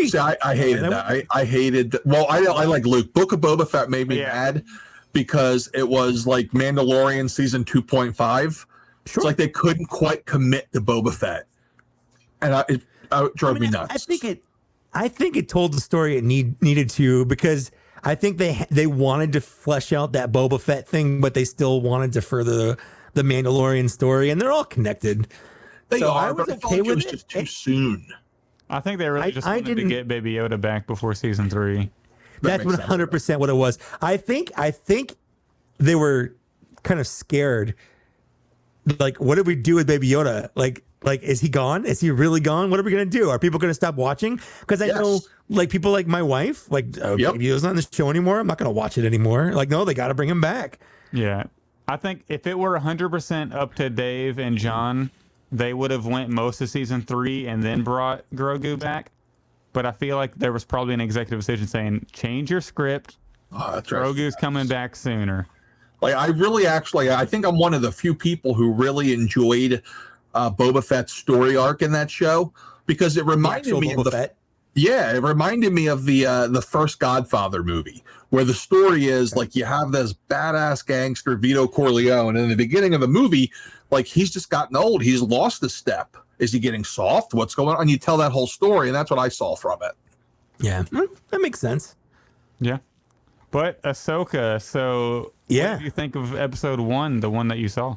See, I hated that. I hated. Well, I like Luke. Book of Boba Fett made me mad because it was like Mandalorian season 2.5. Sure. It's like they couldn't quite commit to Boba Fett, and it drove me nuts. I think it told the story it needed to, because I think they wanted to flesh out that Boba Fett thing, but they still wanted to further the Mandalorian story, and they're all connected. They are, but I okay with it was just too soon. I think they really just wanted to get Baby Yoda back before season 3. That's 100% what it was. I think they were kind of scared. Like, what did we do with Baby Yoda? Like, is he gone? Is he really gone? What are we gonna do? Are people gonna stop watching? Because I know, like, people like my wife, like, Baby Yoda's not in the show anymore. I'm not gonna watch it anymore. Like, no, they got to bring him back. Yeah, I think if it were 100% up to Dave and John, they would have went most of season 3 and then brought Grogu back. But I feel like there was probably an executive decision saying, change your script. That's Grogu's coming back sooner. Like, I think I'm one of the few people who really enjoyed Boba Fett's story arc in that show, because it reminded me of it reminded me of the first Godfather movie, where the story is like you have this badass gangster Vito Corleone, and in the beginning of the movie, like, he's just gotten old, he's lost a step. Is he getting soft? What's going on? You tell that whole story, and that's what I saw from it. Yeah, that makes sense. Yeah, but Ahsoka. So what did you think of episode 1, the one that you saw?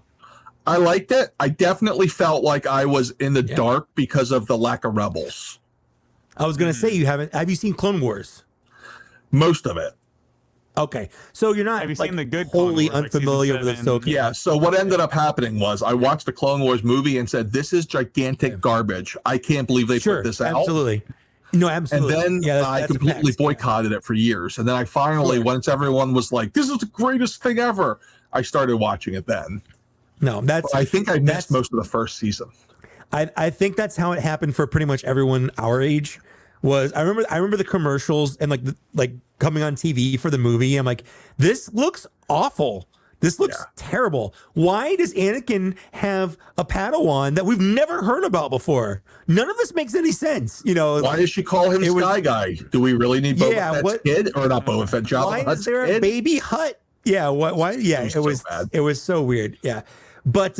I liked it. I definitely felt like I was in the dark because of the lack of rebels. I was going to say, have you seen Clone Wars? Most of it. Okay. So you're not seen the good wholly Wars, unfamiliar with Ahsoka. Yeah. So what ended up happening was I watched the Clone Wars movie and said, this is gigantic garbage. I can't believe they put this out. Absolutely. No, absolutely. And then I completely boycotted it for years. And then I finally, once everyone was like, this is the greatest thing ever, I started watching it then. No, I think I missed most of the first season. I think that's how it happened for pretty much everyone our age. I remember the commercials and like coming on TV for the movie. I'm like, this looks awful. This looks terrible. Why does Anakin have a Padawan that we've never heard about before? None of this makes any sense. You know, why does she call him Sky Guy? Do we really need Boba Fett's kid, or not Boba Fett? Jabba why Hutt's is there kid? a baby Hutt? Yeah. Why? Yeah. It was so weird. Yeah. But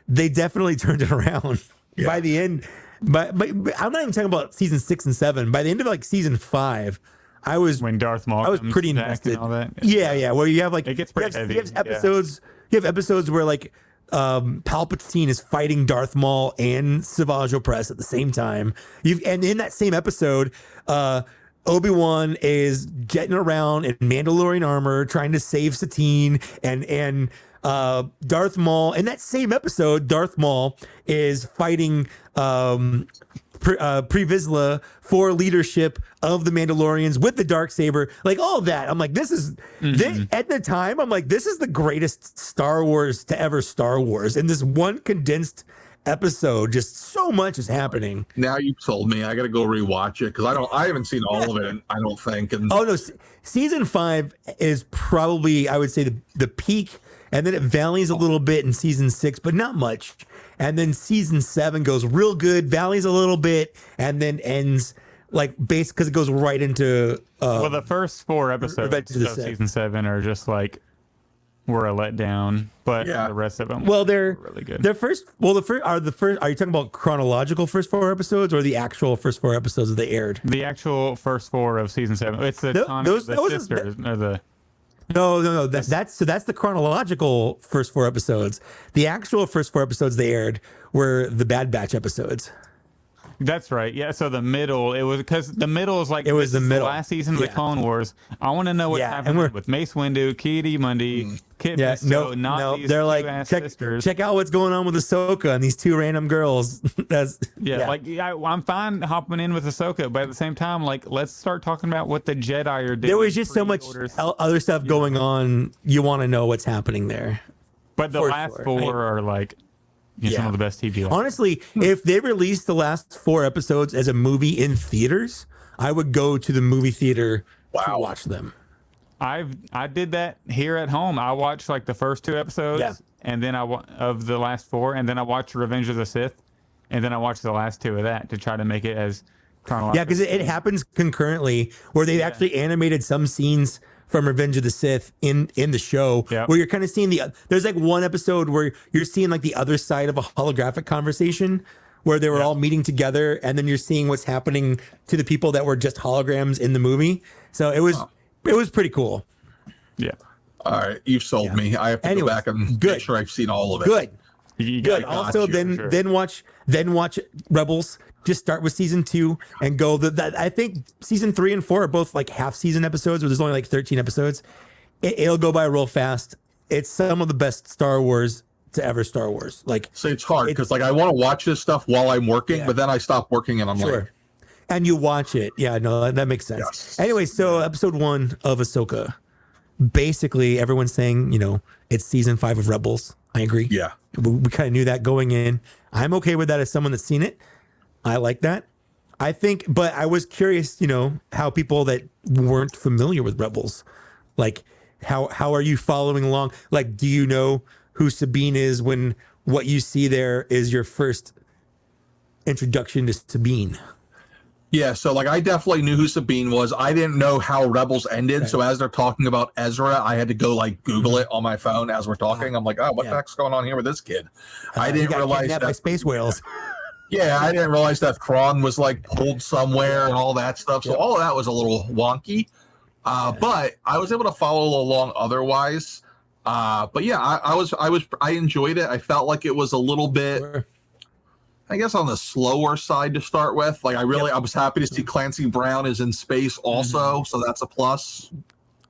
they definitely turned it around by the end. But I'm not even talking about season 6 and 7. By the end of like season 5, I was when Darth Maul. I was pretty invested. And all that. Yeah. Where you have like it gets pretty heavy. You have episodes. You have episodes where like Palpatine is fighting Darth Maul and Savage Opress at the same time. And in that same episode, Obi-Wan is jetting around in Mandalorian armor trying to save Satine, and Darth Maul in that same episode, Darth Maul is fighting Pre Vizsla for leadership of the Mandalorians with the Darksaber, like all of that. I'm like, this is at the time, I'm like, this is the greatest Star Wars to ever Star Wars. In this one condensed episode, just so much is happening. Now you've told me I got to go rewatch it, because I haven't seen all of it. I don't think. And oh no, season 5 is probably, I would say, the peak. And then it valleys a little bit in season 6, but not much. And then season 7 goes real good, valleys a little bit, and then ends like base because it goes right into. Well, the first 4 episodes of season 7 are just like were a letdown, but the rest of them, they're really good. Are you talking about chronological first 4 episodes or the actual first 4 episodes that they aired? The actual first 4 of season 7. It's the sisters or the. No. That's the chronological first 4 episodes. The actual first 4 episodes they aired were the Bad Batch episodes. That's right. Yeah. So the middle, it was because the middle is like It was the middle. last season of the Clone Wars. I want to know what's happening with Mace Windu, Ki-Adi Mundi, Kit Fisto, not these they're like sisters. check out what's going on with Ahsoka and these two random girls. I'm fine hopping in with Ahsoka, but at the same time, like, let's start talking about what the Jedi are doing. There was just so much other stuff going on. You want to know what's happening there. But the last four are like. Some of the best TV. Honestly, if they released the last 4 episodes as a movie in theaters, I would go to the movie theater to watch them. I did that here at home. I watched like the first 2 episodes, and then of the last 4, and then I watched Revenge of the Sith, and then I watched the last 2 of that to try to make it as chronological. Yeah, because it happens concurrently, where they've actually animated some scenes from Revenge of the Sith in the show, where you're kind of seeing there's like one episode where you're seeing like the other side of a holographic conversation where they were all meeting together, and then you're seeing what's happening to the people that were just holograms in the movie. So it was pretty cool. Yeah. All right, you've sold me. I have to go back and make sure I've seen all of it. Good. Also, then watch Rebels. Just start with season 2 and go. I think season 3 and 4 are both like half season episodes, where there's only like 13 episodes. It'll go by real fast. It's some of the best Star Wars to ever Star Wars. Like, so it's hard because like I want to watch this stuff while I'm working, but then I stop working and I'm like, and you watch it. Yeah, no, that makes sense. Yes. Anyway, so episode 1 of Ahsoka. Basically, everyone's saying, it's season 5 of Rebels. I agree. Yeah. We kind of knew that going in. I'm okay with that as someone that's seen it. I like that. I think, but I was curious, how people that weren't familiar with Rebels, like how are you following along? Like, do you know who Sabine is when what you see there is your first introduction to Sabine? Yeah, so like I definitely knew who Sabine was. I didn't know how Rebels ended. Okay. So as they're talking about Ezra, I had to go like Google it on my phone as we're talking. I'm like, oh, what the heck's going on here with this kid? I didn't realize that by space whales. Yeah, I didn't realize that Thrawn was like pulled somewhere and all that stuff. So all of that was a little wonky. But I was able to follow along otherwise. But yeah, I enjoyed it. I felt like it was a little bit, I guess, on the slower side to start with. Like I was happy to see Clancy Brown is in space also, so that's a plus.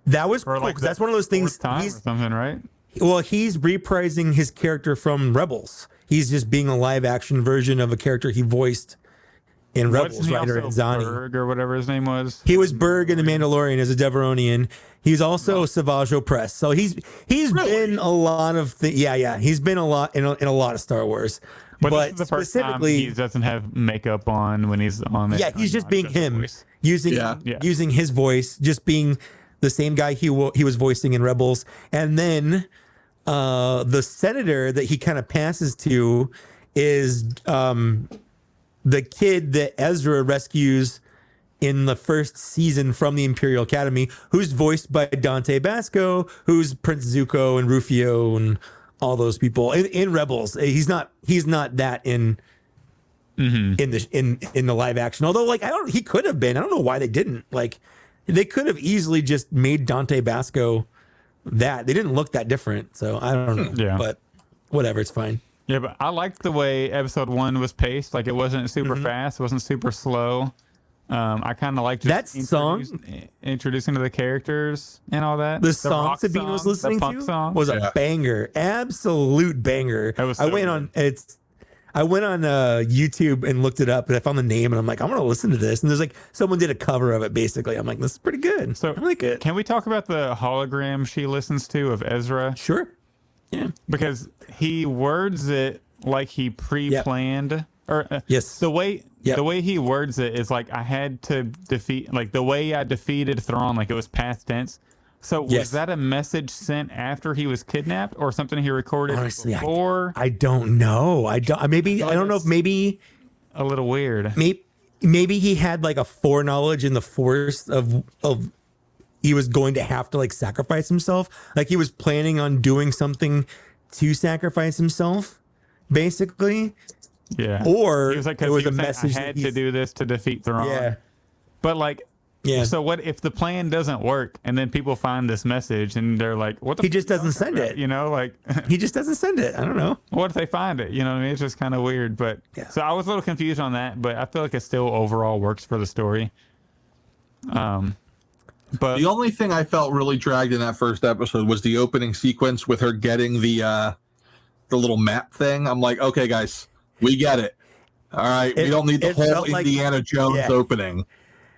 That was cool, because that's one of those things. Or something, right? Well, he's reprising his character from Rebels. He's just being a live action version of a character he voiced in Rebels, right? Or Zani, Berg or whatever his name was. He was Berg in The Mandalorian as a Deveronian. He's also Savage Opress. So he's been a lot of he's been a lot in a lot of Star Wars. But this is the first time he doesn't have makeup on when he's on it. Yeah, he's just being him, using his voice, just being the same guy he was voicing in Rebels. And then the senator that he kind of passes to is the kid that Ezra rescues in the first season from the Imperial Academy, who's voiced by Dante Basco, who's Prince Zuko and Rufio and all those people in Rebels. He's not that in the live action. Although, like, he could have been. I don't know why they didn't. Like, they could have easily just made Dante Basco that. They didn't look that different. So I don't know. Yeah. But whatever, it's fine. Yeah, but I liked the way episode 1 was paced. Like, it wasn't super fast. It wasn't super slow. I kind of liked that song, introducing to the characters and all that. The song Sabine was listening to was a banger, absolute banger. I went on YouTube and looked it up, and I found the name, and I'm like, I'm gonna listen to this. And there's like someone did a cover of it. Basically, I'm like, this is pretty good. So I like it. Can we talk about the hologram she listens to of Ezra? Sure. Yeah, because he words it like he pre-planned. Or yes, the way he words it is like I had to defeat, like the way I defeated Thrawn, like it was past tense. So was that a message sent after he was kidnapped, or something he recorded before? I don't know. I don't know if maybe a little weird. Maybe he had like a foreknowledge in the Force of he was going to have to like sacrifice himself. Like he was planning on doing something to sacrifice himself, basically. Yeah. Or he was like, it was a message I had to do this to defeat Thrawn. Yeah. But like, Yeah. So what if the plan doesn't work and then people find this message and they're like, what the He just doesn't send it. You know, like he just doesn't send it. I don't know. What if they find it? You know what I mean? It's just kind of weird. But so I was a little confused on that, but I feel like it still overall works for the story. But the only thing I felt really dragged in that first episode was the opening sequence with her getting the little map thing. I'm like, okay, guys, we get it. All right, we don't need the whole Indiana Jones opening.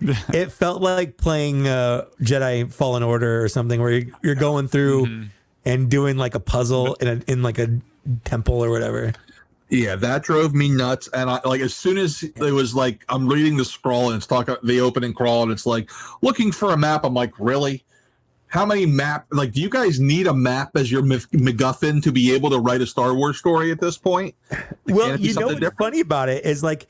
It felt like playing Jedi Fallen Order or something, where you're going through and doing like a puzzle in like a temple or whatever. Yeah, that drove me nuts. And I like as soon as it was like I'm reading the scroll and it's talking the opening crawl and it's like looking for a map. I'm like, really? How many map? Like, do you guys need a map as your MacGuffin to be able to write a Star Wars story at this point? Well, you know what's funny about it is like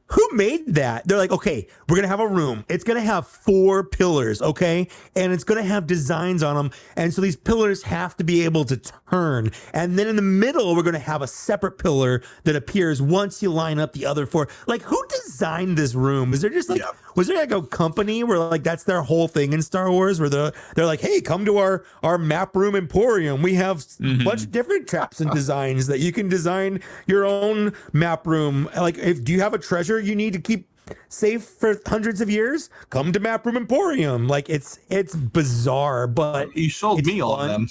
who made that? They're like, okay, we're gonna have a room. It's gonna have 4 pillars, okay, and it's gonna have designs on them, and so these pillars have to be able to turn. And then in the middle, we're gonna have a separate pillar that appears once you line up the other 4. Like, who designed this room? Is there just like was there like a company where like that's their whole thing in Star Wars, where they're like, hey, come to our map room emporium. We have a bunch of different traps and designs that you can design your own map room. Like, do you have a treasure you need to keep safe for hundreds of years? Come to Map Room Emporium. Like, it's bizarre, but you sold me on them.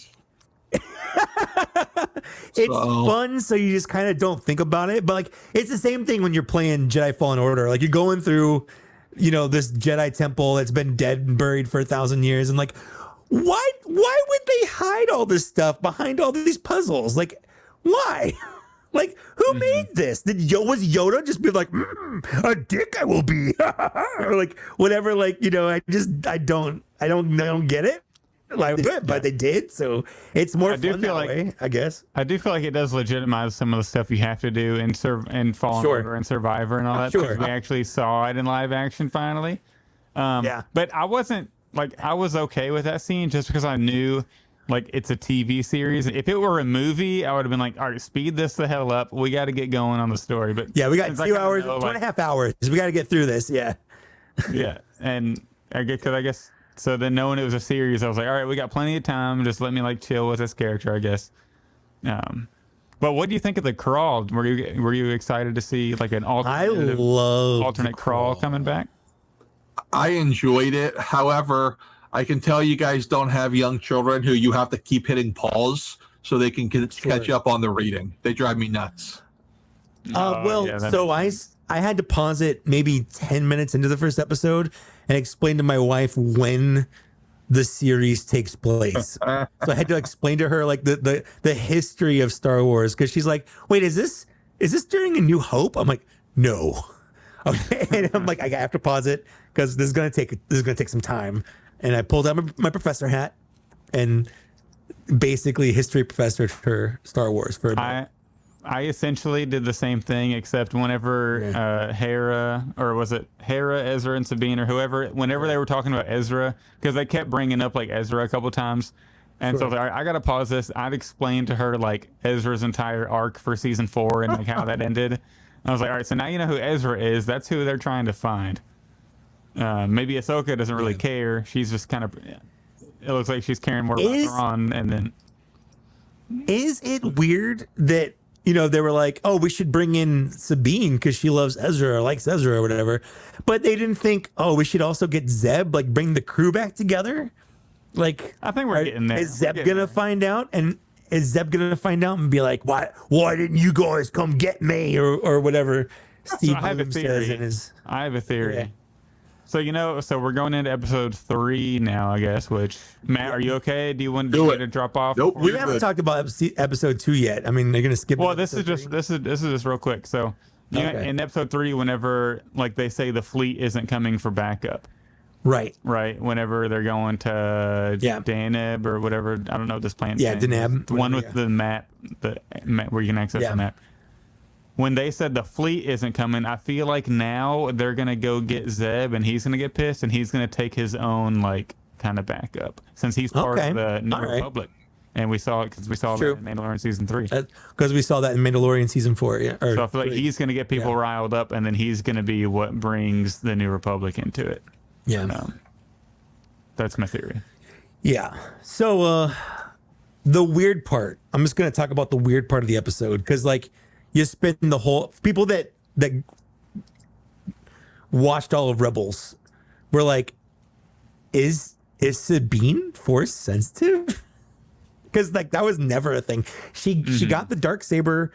It's fun, so you just kind of don't think about it. But like, it's the same thing when you're playing Jedi Fallen Order. Like, you're going through, you know, this Jedi temple that's been dead and buried for 1,000 years, and like, why would they hide all this stuff behind all these puzzles? Like, why? Like, who made this? Was Yoda just be like, a dick I will be, or like whatever? Like, you know, I don't get it. Like, but they did, so it's more fun that way, I guess. I do feel like it does legitimize some of the stuff you have to do in Fallen Order and Survivor and all that. Because we actually saw it in live action finally. But I wasn't like, I was okay with that scene just because I knew like it's a TV series. If it were a movie, I would have been like, all right, speed this the hell up. We got to get going on the story. But yeah, we got 2 hours, 2.5 hours. We got to get through this. Yeah. Yeah. And I guess, so then knowing it was a series, I was like, all right, we got plenty of time. Just let me like chill with this character, I guess. But what do you think of the crawl? Were you excited to see like an alternate crawl coming back? I enjoyed it. However, I can tell you guys don't have young children who you have to keep hitting pause so they can catch up on the reading. They drive me nuts. So I had to pause it maybe 10 minutes into the first episode and explain to my wife when the series takes place. So I had to explain to her like the history of Star Wars, because she's like, wait, is this during A New Hope? I'm like, no. Okay, and I'm like, I have to pause it because this is gonna take some time. And I pulled out my professor hat and basically history professored her Star Wars for a bit. I essentially did the same thing, except whenever Hera, or was it Hera, Ezra, and Sabine, or whoever, whenever they were talking about Ezra, because they kept bringing up like Ezra a couple times. And so I was like, all right, I got to pause this. I'd explain to her like Ezra's entire arc for season 4 and like how that ended. I was like, all right, so now you know who Ezra is. That's who they're trying to find. Maybe Ahsoka doesn't really care. She's just kind of, it looks like she's caring more about Thrawn. And then, is it weird that, you know, they were like, oh, we should bring in Sabine because she loves Ezra or likes Ezra or whatever, but they didn't think, oh, we should also get Zeb, like bring the crew back together? Like, I think we're getting there. Is Zeb gonna find out? And is Zeb gonna find out and be like, why didn't you guys come get me, or whatever Steve says in his... I have a theory. Yeah. So, you know, we're going into episode 3 now, I guess, which, Matt, are you okay? Do you want to drop off? Nope. We haven't talked about episode 2 yet. I mean, they're going to skip. Well, this is just real quick. So, in episode 3, whenever, like, they say the fleet isn't coming for backup. Right. Whenever they're going to Daneb or whatever, I don't know this planet. Yeah, Daneb. The one with the map, where you can access the map. When they said the fleet isn't coming, I feel like now they're going to go get Zeb and he's going to get pissed and he's going to take his own, like, kind of backup since he's part of the New Republic. And we saw it because we saw that in Mandalorian season 3. Because we saw that in Mandalorian season 4, yeah. So I feel like he's going to get people riled up and then he's going to be what brings the New Republic into it. Yeah. That's my theory. Yeah. So the weird part, I'm just going to talk about the weird part of the episode, because like you spend the whole, people that watched all of Rebels were like, is Sabine force sensitive? Because like that was never a thing. She got the Darksaber.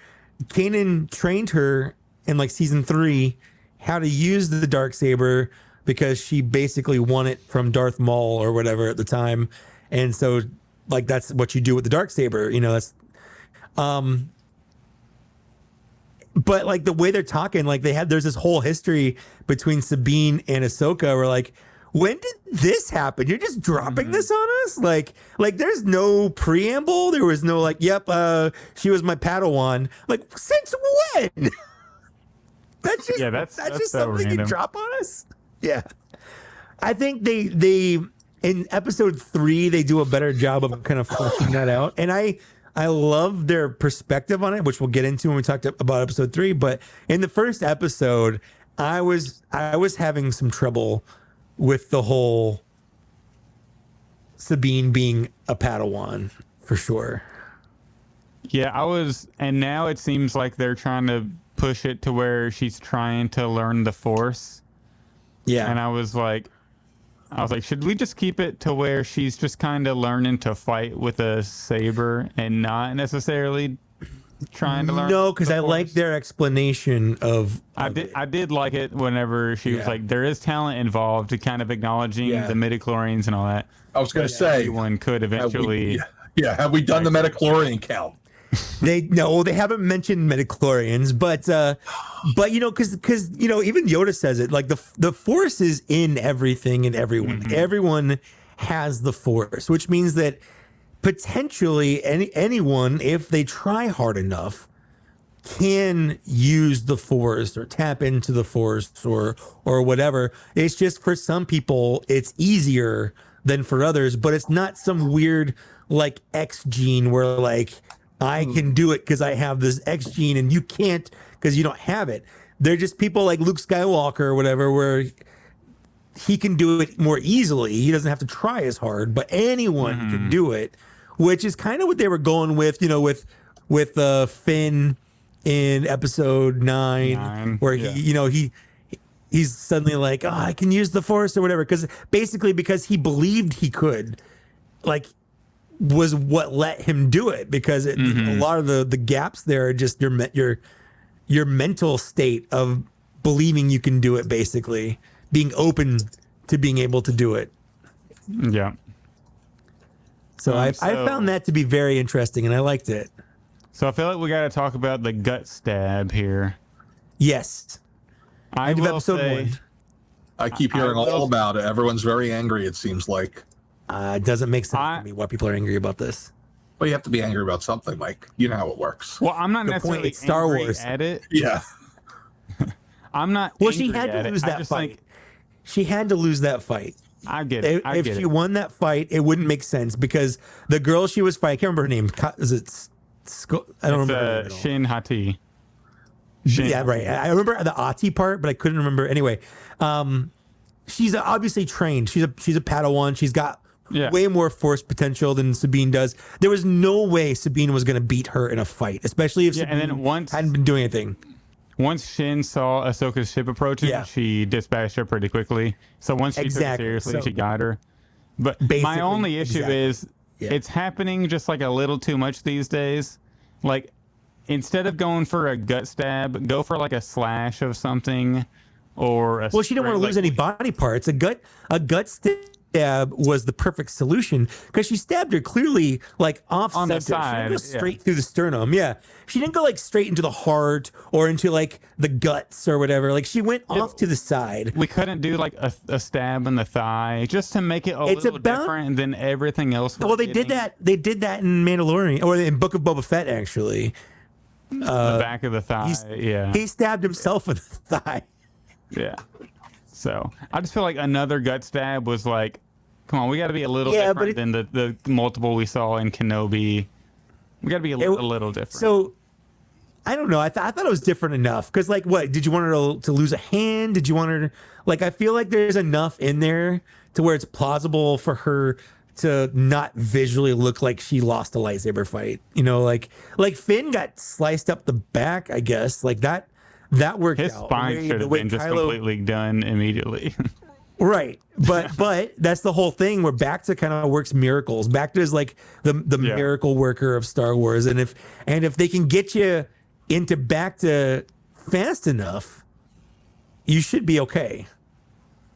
Kanan trained her in like season 3 how to use the Darksaber, because she basically won it from Darth Maul or whatever at the time. And so like that's what you do with the Darksaber, you know. That's but like the way they're talking, like there's this whole history between Sabine and Ahsoka where like, when did this happen? You're just dropping this on us? Like there's no preamble. There was no like, yep, she was my Padawan. Like, since when? That's just that's just so something random. You drop on us. Yeah, I think they in episode 3 they do a better job of kind of fleshing that out, and I love their perspective on it, which we'll get into when we talked about episode 3. But in the first episode, I was having some trouble with the whole Sabine being a Padawan, for sure. Yeah, I was, and now it seems like they're trying to push it to where she's trying to learn the Force. Yeah. And I was like, should we just keep it to where she's just kind of learning to fight with a saber and not necessarily trying to learn? No, because I like their explanation of I did like it whenever she was like, there is talent involved, to kind of acknowledging the midichlorians and all that. I was going to say, everyone could eventually. Have we done the midichlorian count? They haven't mentioned midichlorians, but you know, because you know, even Yoda says it, like the Force is in everything and everyone. Mm-hmm. Everyone has the Force, which means that potentially anyone, if they try hard enough, can use the Force or tap into the Force or whatever. It's just for some people it's easier than for others, but it's not some weird like X gene where like I can do it because I have this X gene and you can't because you don't have it. They're just people like Luke Skywalker or whatever, where he can do it more easily. He doesn't have to try as hard, but anyone can do it, which is kind of what they were going with, you know, with Finn in episode 9 where he, you know, he's suddenly like, oh, I can use the Force or whatever, because he believed he could, like, was what let him do it, because a lot of the gaps there are just your mental state of believing you can do it, basically being open to being able to do it. Yeah. So I found that to be very interesting, and I liked it. So I feel like we got to talk about the gut stab here. Yes. End of episode 1. I keep hearing all about it. Everyone's very angry, it seems like. It doesn't make sense to me why people are angry about this. Well, you have to be angry about something, Mike. You know how it works. Well, I'm not necessarily Star angry Wars at it. Yeah. I'm not. Well, she had to lose that fight. She had to lose that fight. I get it. If she won that fight, it wouldn't make sense, because the girl she was fighting, I can't remember her name. Is it? I don't remember. Shin Hati. Yeah, right. I remember the Ati part, but I couldn't remember. Anyway, she's obviously trained. She's a Padawan. She's got way more Force potential than Sabine does. There was no way Sabine was going to beat her in a fight, especially if Sabine hadn't been doing anything. Once Shin saw Ahsoka's ship approaching, she dispatched her pretty quickly. So once she took it seriously, she got her. But my only issue is it's happening just like a little too much these days. Like, instead of going for a gut stab, go for like a slash of something, or a she didn't want to lose any body parts. A gut stab was the perfect solution, because she stabbed her clearly like off on center. the side. She didn't go straight through the sternum. Yeah, she didn't go like straight into the heart or into like the guts or whatever. Like, she went off to the side. We couldn't do like a stab in the thigh just to make it a little different than everything else. Well, they did that. They did that in Mandalorian, or in Book of Boba Fett, actually. The back of the thigh. He stabbed himself in the thigh. Yeah. So I just feel like another gut stab was like, come on, we got to be a little different than the multiple we saw in Kenobi. We got to be a little different. So I don't know. I thought it was different enough. Because, like, what? Did you want her to lose a hand? Did you want her to... Like, I feel like there's enough in there to where it's plausible for her to not visually look like she lost a lightsaber fight. You know, like Finn got sliced up the back, I guess. Like, that worked out. His spine should have been just completely done immediately. Right. But that's the whole thing where Bacta kind of works miracles. Bacta is like the miracle worker of Star Wars. And if they can get you into Bacta fast enough, you should be okay.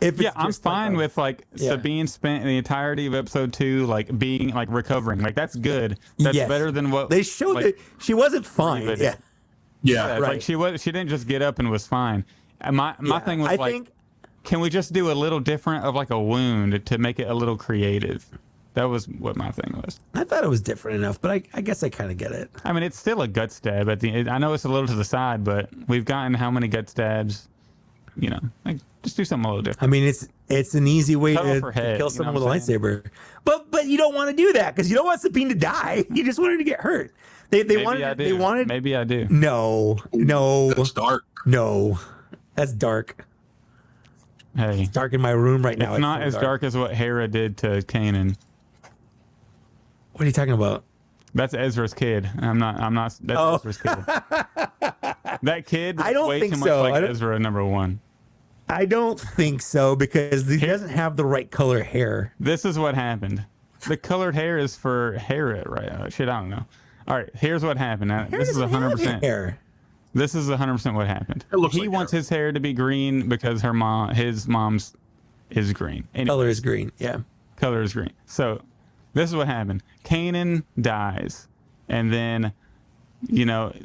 I'm fine with Sabine spent the entirety of episode 2 like being like recovering. Like that's good. That's better than what they showed. Like, she wasn't fine. Yeah. Right. Like she didn't just get up and was fine. And my thing was can we just do a little different of like a wound to make it a little creative? That was what my thing was. I thought it was different enough, but I guess I kind of get it. I mean, it's still a gut stab at the end. I know it's a little to the side, but we've gotten how many gut stabs? You know, like just do something a little different. I mean, it's an easy way to kill someone with a lightsaber, but you don't want to do that because you don't want Sabine to die. You just want her to get hurt. They wanted. Maybe I do. No. That's dark. No, that's dark. Hey, it's dark in my room right now. It's not as dark as what Hera did to Kanan. What are you talking about? That's Ezra's kid. I'm not. That's Ezra's kid. That kid is way too much like Ezra, number one. I don't think so because he doesn't have the right color hair. This is what happened. The colored hair is for Hera, right? Shit, I don't know. All right, here's what happened. This is 100% hair. This is 100% what happened. He wants his hair to be green because his mom's is green. Anyway, color is green. Yeah. Color is green. So this is what happened. Kanan dies, and then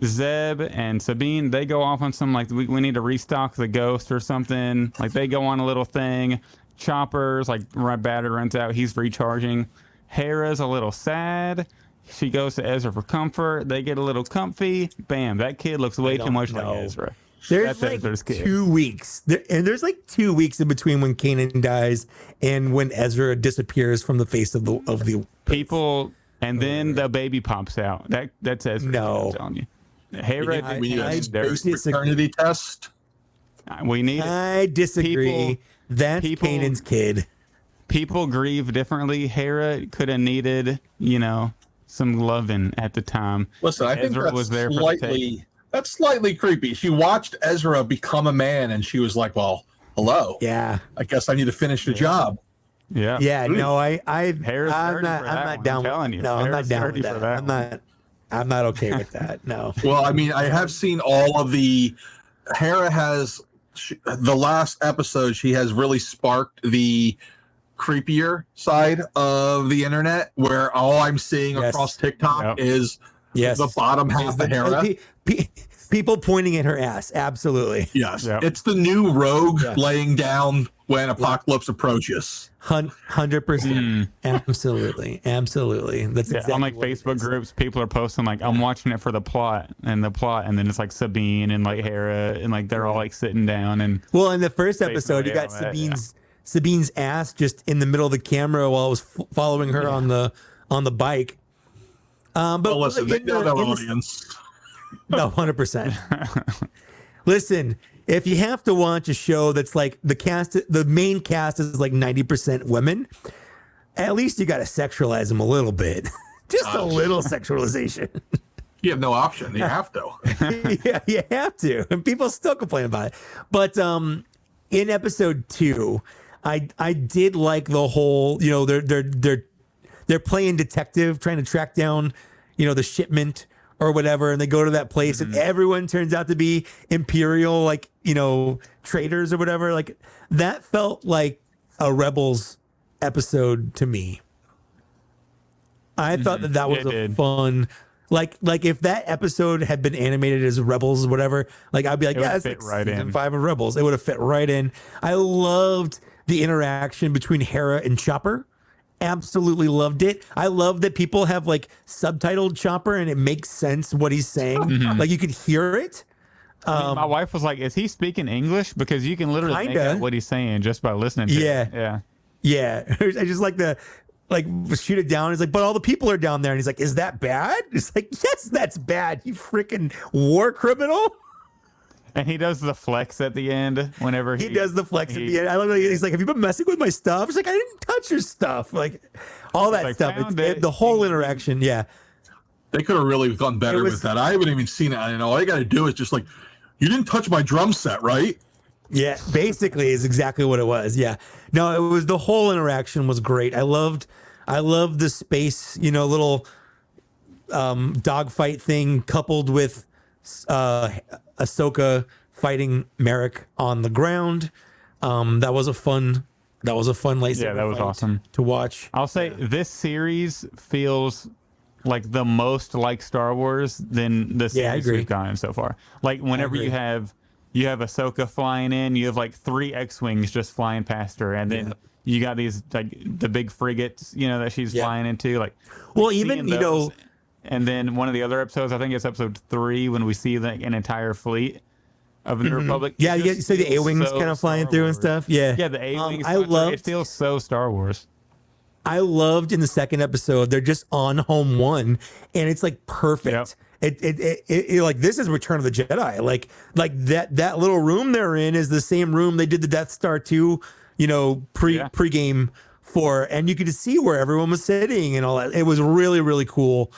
Zeb and Sabine, they go off on some like we need to restock the ghost or something. Like they go on a little thing. Chopper's like battery runs out. He's recharging. Hera's a little sad. She goes to Ezra for comfort. They get a little comfy. Bam! That kid looks way too much like Ezra. There's like 2 weeks, and there's like 2 weeks in between when Kanan dies and when Ezra disappears from the face of the people. And then the baby pops out. That's Ezra. No, I'm telling you. Hera, we need a paternity test. We need. I disagree. That's Kanan's kid. People grieve differently. Hera could have needed, some loving at the time. Listen, I think that's slightly creepy. She watched Ezra become a man, and she was like, "Well, hello. Yeah, I guess I need to finish the job." Yeah. Yeah. No, I'm not down. I'm not down with that. I'm not okay with that. No. Well, I mean, I have seen all of the. Hera has the last episode. She has really sparked the creepier side of the internet, where all I'm seeing across TikTok is the bottom half of Hera. People pointing at her ass. Absolutely. Yes. Yep. It's the new Rogue laying down when Apocalypse approaches. 100%. Absolutely. That's exactly on like Facebook groups, people are posting like, I'm watching it for the plot, and then it's like Sabine and like Hera, and like they're all like sitting down. And well, in the first episode, you got Sabine's ass just in the middle of the camera while I was following her on the bike. But listen, they know their audience. No, 100%. Listen, if you have to watch a show that's like the main cast is like 90% women, at least you got to sexualize them a little bit. Just a little sexualization. You have no option. You have to. Yeah, you have to. And people still complain about it. But in episode 2, I did like the whole, they're playing detective, trying to track down, the shipment or whatever, and they go to that place and everyone turns out to be Imperial, like, traitors or whatever. Like, that felt like a Rebels episode to me. I thought that was a fun, like if that episode had been animated as Rebels or whatever, like I'd be like, yeah, that's like season 5 of Rebels. It would have fit right in. I loved the interaction between Hera and Chopper. Absolutely loved it. I love that people have like subtitled Chopper and it makes sense what he's saying. Like you could hear it. My wife was like, is he speaking English? Because you can literally make out what he's saying just by listening to it. Yeah. I just like like shoot it down. He's like, but all the people are down there. And he's like, is that bad? It's like, yes, that's bad. You freaking war criminal. And he does the flex at the end whenever he does the flex at the end. I love it. He's like, have you been messing with my stuff? He's like, I didn't touch your stuff. Like all that stuff. The whole interaction. Yeah. They could have really gone better with that. I haven't even seen it. I know all you got to do is just like, you didn't touch my drum set, right? Yeah, basically is exactly what it was. Yeah. No, it was, the whole interaction was great. I loved the space, little dogfight thing coupled with Ahsoka fighting Merrick on the ground. That was a fun lightsaber. Yeah, that was awesome to watch. I'll say this series feels like the most like Star Wars than the series we've gotten so far. Like whenever you have Ahsoka flying in, you have like 3 X-wings just flying past her, and then you got these like the big frigates, that she's flying into. Like, well, even those, and then one of the other episodes, I think it's episode 3, when we see like an entire fleet of the Republic. Yeah, you see the A-wings kind of flying through and stuff. Yeah, the A-wings. It feels so Star Wars. I loved in the second episode, they're just on home one, and it's like perfect. Yep. It like, this is Return of the Jedi. Like that little room they're in is the same room they did the Death Star 2, pre-game for, and you could just see where everyone was sitting and all that. It was really, really cool.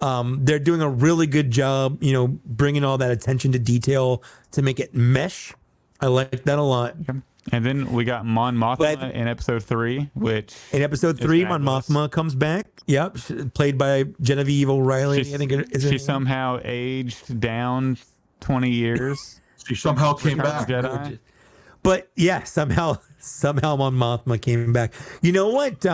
They're doing a really good job, bringing all that attention to detail to make it mesh. I like that a lot. Yep. And then we got Mon Mothma in episode 3, which in episode 3, Mon Mothma comes back. Yep, played by Genevieve O'Reilly. I think she somehow aged down 20 years. She somehow came back. Jedi. But yeah, somehow Mon Mothma came back. You know what?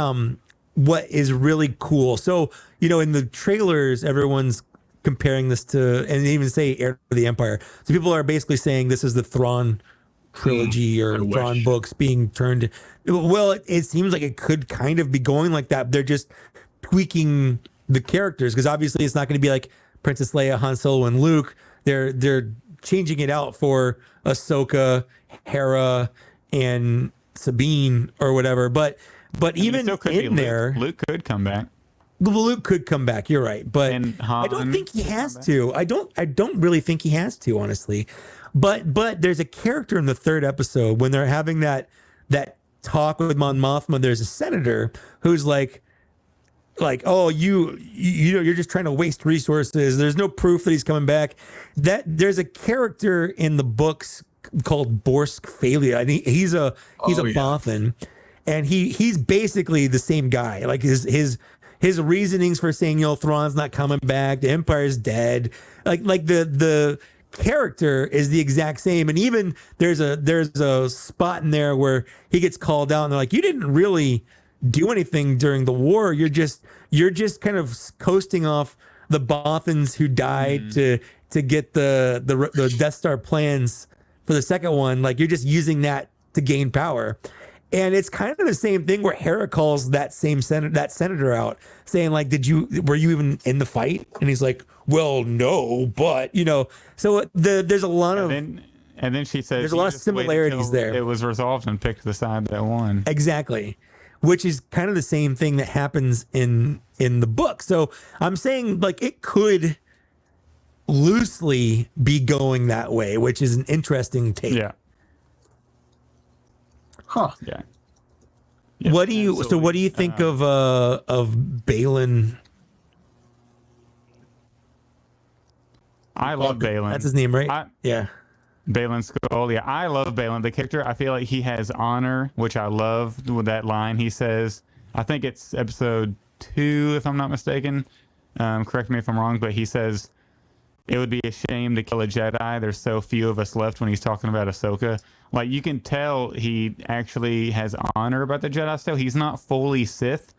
What is really cool? So in the trailers, everyone's comparing this to, and they even say Heir to the Empire. So people are basically saying this is the Thrawn trilogy or Thrawn books being turned. Well, it seems like it could kind of be going like that. They're just tweaking the characters, because obviously it's not going to be like Princess Leia, Han Solo, and Luke. They're changing it out for Ahsoka, Hera, and Sabine or whatever. But even in there, Luke could come back. Luke could come back. You're right, but I don't think he has to. I don't really think he has to, honestly. But there's a character in the 3rd episode when they're having that talk with Mon Mothma. There's a senator who's like, oh, you're just trying to waste resources. There's no proof that he's coming back. That there's a character in the books called Borsk Phalia, and he's a Bothan, and he's basically the same guy. Like his reasonings for saying Thrawn's not coming back, the Empire's dead. Like the character is the exact same, and even there's a spot in there where he gets called out, and they're like, you didn't really do anything during the war. You're just kind of coasting off the Bothans who died to get the Death Star plans for the second one. Like, you're just using that to gain power. And it's kind of the same thing where Hera calls that senator out, saying like, were you even in the fight? And he's like, well, no, but so there's a lot of, and then she says there's a lot of similarities there. It was resolved and picked the side that won. Exactly, which is kind of the same thing that happens in the book. So I'm saying like it could loosely be going that way, which is an interesting take. Yeah. Huh. Yeah. What do you think of Baylan? I love Baylan. That's his name, right? Yeah. Baylan Skoll. Yeah, I love Baylan, the character. I feel like he has honor, which I love with that line he says. I think it's episode 2, if I'm not mistaken. Correct me if I'm wrong, but he says, it would be a shame to kill a Jedi. There's so few of us left, when he's talking about Ahsoka. Like, you can tell he actually has honor about the Jedi still. He's not fully Sith.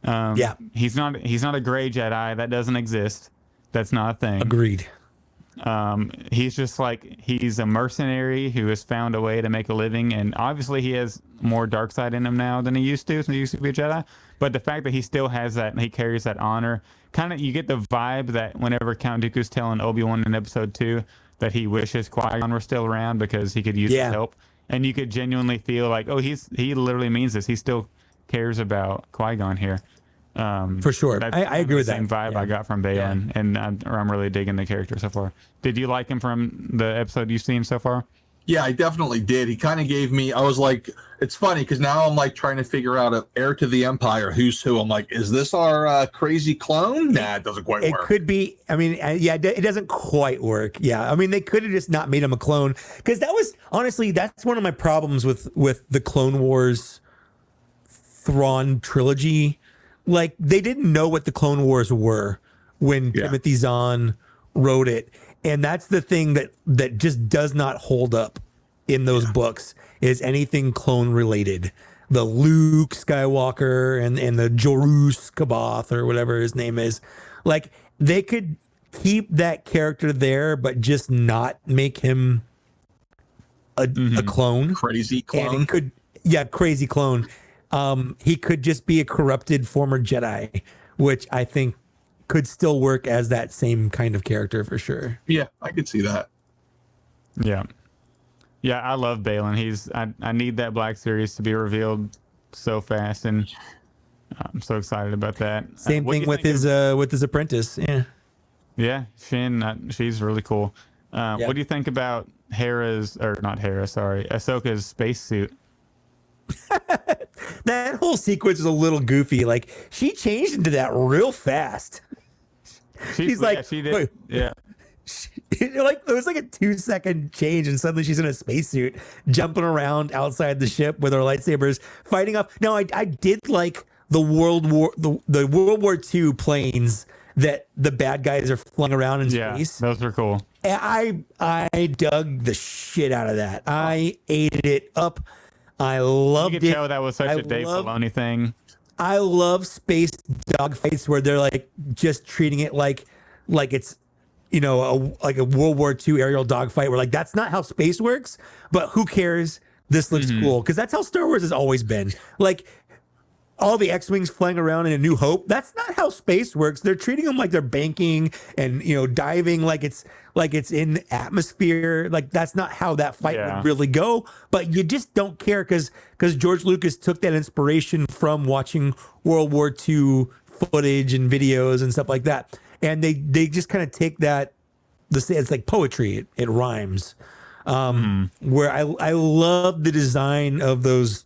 Yeah. He's not a gray Jedi. That doesn't exist. That's not a thing. Agreed. He's just like, he's a mercenary who has found a way to make a living, and obviously he has more dark side in him now than he used to, since he used to be a Jedi. But the fact that he still has that, and he carries that honor, kind of, you get the vibe that whenever Count Dooku's telling Obi-Wan in episode 2 that he wishes Qui-Gon were still around because he could use his help, and you could genuinely feel like, oh, he literally means this. He still cares about Qui-Gon here. For sure. I agree with that. Same vibe I got from Baylan, and I'm really digging the character so far. Did you like him from the episode you've seen so far? Yeah, I definitely did. He kind of gave me, I was like, it's funny because now I'm like trying to figure out an heir to the Empire, who's who. I'm like, is this our crazy clone? Nah, it doesn't quite work. It could be. I mean, yeah, it doesn't quite work. Yeah. I mean, they could have just not made him a clone, because that was, honestly, that's one of my problems with the Clone Wars Thrawn trilogy. Like, they didn't know what the Clone Wars were when Timothy Zahn wrote it. And that's the thing that just does not hold up in those books, is anything clone related. The Luke Skywalker and the Jorus Kaboth, or whatever his name is. Like, they could keep that character there, but just not make him a clone. Crazy clone. And crazy clone. He could just be a corrupted former Jedi, which I think could still work as that same kind of character for sure. Yeah, I could see that. Yeah. Yeah, I love Baylan. I need that Black Series to be revealed so fast, and I'm so excited about that. Same thing with his apprentice. Yeah. Yeah, Shin, she's really cool. What do you think about Ahsoka's spacesuit? That whole sequence is a little goofy. Like, she changed into that real fast. She's like, she did. Yeah. Like, it was like a 2-second change, and suddenly she's in a spacesuit jumping around outside the ship with her lightsabers fighting off. Now, I did like the World War II planes that the bad guys are flying around in space. Those are cool. And I dug the shit out of that. I ate it up. I loved it. You could tell that was such a Dave Filoni thing. I love space dogfights where they're like just treating it like it's, you know, like a World War II aerial dogfight. Where like, that's not how space works, but who cares? This looks cool, because that's how Star Wars has always been. Like, all the X-Wings flying around in A New Hope, that's not how space works. They're treating them like they're banking and, you know, diving like it's in atmosphere. Like, that's not how that fight would really go. But you just don't care because George Lucas took that inspiration from watching World War II footage and videos and stuff like that. And they just kind of take that, it's like poetry. It rhymes. Where I love the design of those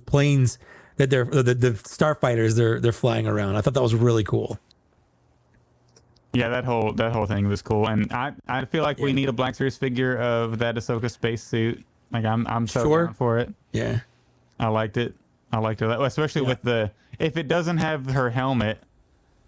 planes that the starfighters they're flying around. I thought that was really cool. Yeah, that whole thing was cool, and I feel like we need a Black Series figure of that Ahsoka spacesuit. Like, I'm so down for it. Yeah, I liked it, especially with if it doesn't have her helmet,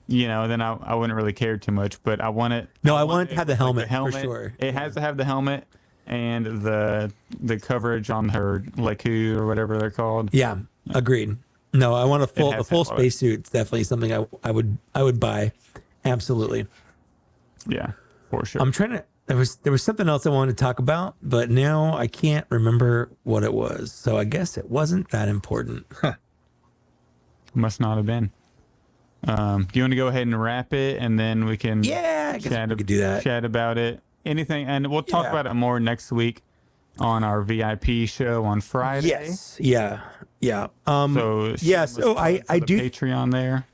you know, then I wouldn't really care too much. But I want it. No, I want it to have the helmet, for sure. It has to have the helmet and the coverage on her Leku or whatever they're called. Yeah, agreed. No, I want a full spacesuit. It's definitely something I would buy. Absolutely. Yeah, for sure. I'm trying to. There was something else I wanted to talk about, but now I can't remember what it was. So I guess it wasn't that important. Must not have been. Do you want to go ahead and wrap it, and then we can? Yeah, I guess we could do that. Chat about it. Anything, and we'll talk about it more next week on our VIP show on Friday. Yes. Yeah. Yeah. So I do Patreon there.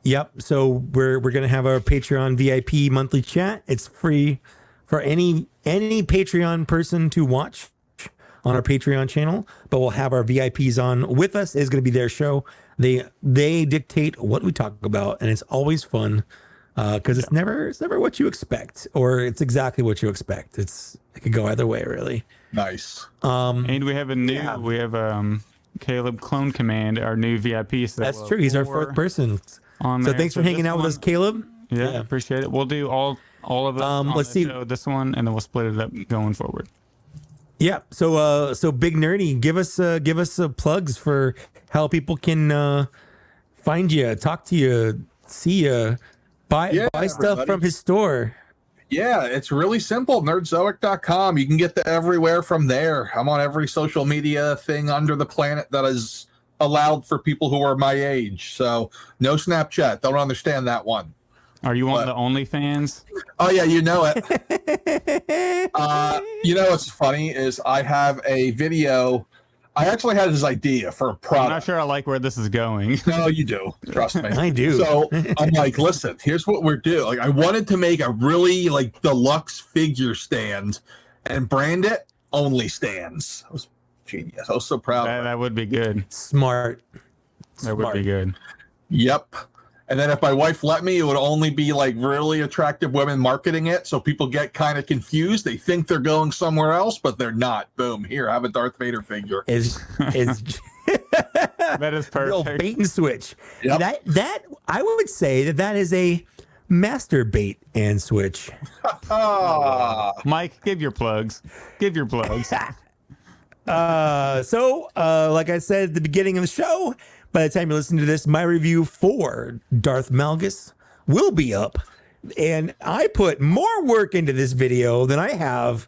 Yep. So we're gonna have our Patreon VIP monthly chat. It's free for any Patreon person to watch on our Patreon channel, but we'll have our VIPs on with us. It's gonna be their show. They dictate what we talk about, and it's always fun because it's never what you expect, or it's exactly what you expect. It could go either way, really. Nice. And we have Caleb Clone Command, our new VIP. So that's true. He's our fourth person. So thanks for hanging out with us, Caleb. Yeah, appreciate it. We'll do all of it on let's see. Show, this one, and then we'll split it up going forward. Yeah. So Big Nerdy, give us plugs for how people can find you, talk to you, see you, buy stuff from his store. Yeah, it's really simple. Nerdzoic.com. You can get to everywhere from there. I'm on every social media thing under the planet that is allowed for people who are my age. So no Snapchat. Don't understand that one. Are you on the OnlyFans? Oh yeah, you know it. You know what's funny is I have a video. I actually had his idea for a product. I'm not sure I like where this is going. No, you do. Trust me. I do. So I'm like, listen, here's what we're doing. Like, I wanted to make a really like deluxe figure stand and brand it only stands. I was genius. I was so proud. That would be good. Smart. That would be good. Yep. And then if my wife let me, it would only be like really attractive women marketing it. So people get kind of confused. They think they're going somewhere else, but they're not. Boom. Here, have a Darth Vader figure. Is That is real perfect. bait and switch. Yep. That I would say that is a master bait and switch. Mike, give your plugs. Give your plugs. So like I said at the beginning of the show, by the time you listen to this, my review for Darth Malgus will be up. And I put more work into this video than I have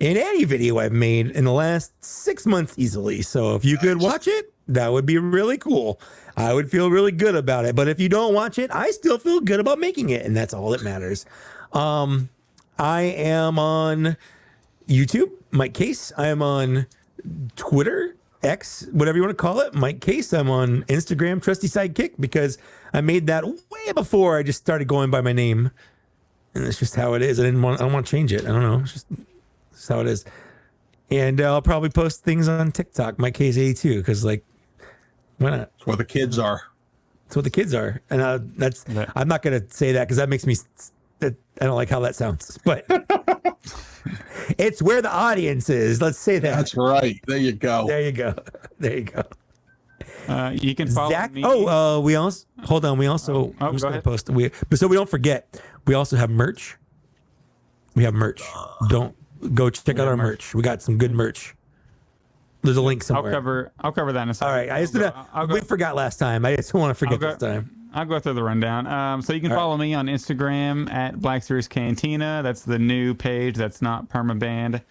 in any video I've made in the last 6 months easily. So if you could watch it, that would be really cool. I would feel really good about it. But if you don't watch it, I still feel good about making it. And that's all that matters. I am on YouTube, Mike Case. I am on Twitter, X, whatever you want to call it, Mike Case. I'm on Instagram, Trusty Sidekick, because I made that way before I just started going by my name, and it's just how it is. I don't want to change it. I don't know. It's just how it is. And I'll probably post things on TikTok, Mike Case 82, because like, why not? That's where the kids are. That's what the kids are, and I'm not gonna say that because that makes me. I don't like how that sounds, but. It's where the audience is. Let's say that. That's right. There you go. There you go. There you go. You can follow Zach. me. We also hold on. We also I'm just gonna post. But so we don't forget. We also have merch. We have merch. Don't go check out our merch. We got some good merch. There's a link somewhere. I'll cover that in a second. All right. We forgot last time. I just don't want to forget this time. I'll go through the rundown. So you can follow me on Instagram at Black Series Cantina. That's the new page. That's not permabanned.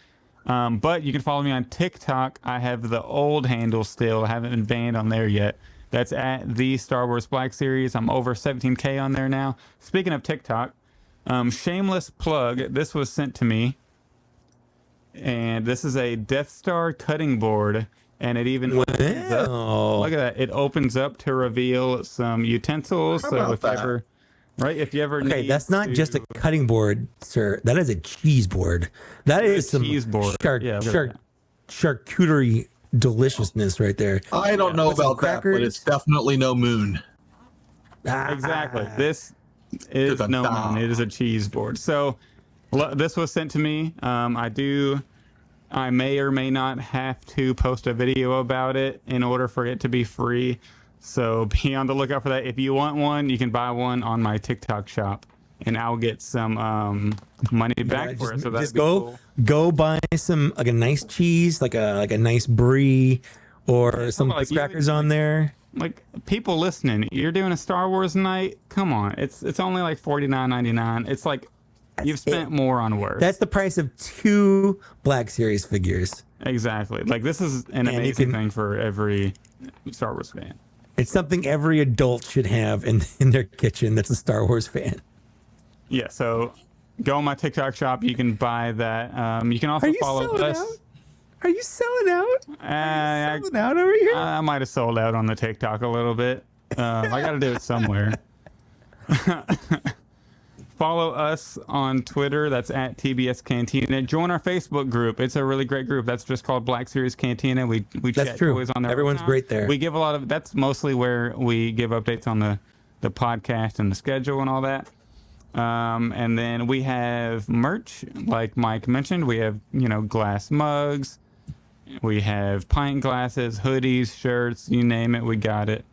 But you can follow me on TikTok. I have the old handle still. I haven't been banned on there yet. That's at the Star Wars Black Series. I'm over 17K on there now. Speaking of TikTok, shameless plug. This was sent to me. And this is a Death Star cutting board. And it even opens up. Look at that. It opens up to reveal some utensils. So if you ever need that's not just a cutting board, sir. That is a cheese board. That is some cheese board. Charcuterie deliciousness right there. I don't know about that, but it's definitely no moon. Exactly. This is no moon. It is a cheese board. So this was sent to me. I may or may not have to post a video about it in order for it to be free. So be on the lookout for that. If you want one, you can buy one on my TikTok shop, and I'll get some money back for it. So that's go buy some like a nice cheese, like a nice brie, or some crackers on there. Like people listening, you're doing a Star Wars night. Come on, it's only like $49.99. It's like. You've spent more on work. That's the price of 2 Black Series figures. Exactly. Like this is an amazing thing for every Star Wars fan. It's something every adult should have in their kitchen that's a Star Wars fan. Yeah, so go on my TikTok shop. You can buy that. You can also follow us. Are you selling out? Selling out over here? I might have sold out on the TikTok a little bit. I got to do it somewhere. Follow us on Twitter. That's at TBS Cantina. Join our Facebook group. It's a really great group. That's just called Black Series Cantina. We chat toys on there. Everyone's great there. We give a lot of. That's mostly where we give updates on the podcast and the schedule and all that. And then we have merch, like Mike mentioned. We have glass mugs. We have pint glasses, hoodies, shirts. You name it, we got it.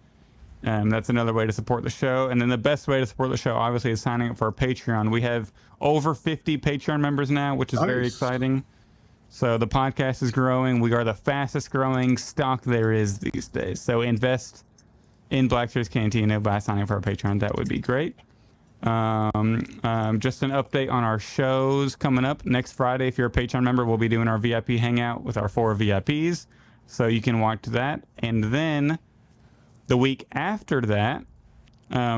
That's another way to support the show. And then the best way to support the show, obviously, is signing up for our Patreon. We have over 50 Patreon members now, which is very exciting. So the podcast is growing. We are the fastest growing stock there is these days. So invest in Black Series Cantina by signing up for our Patreon. That would be great. Just an update on our shows coming up. Next Friday, if you're a Patreon member, we'll be doing our VIP hangout with our 4 VIPs. So you can watch that. And then the week after that,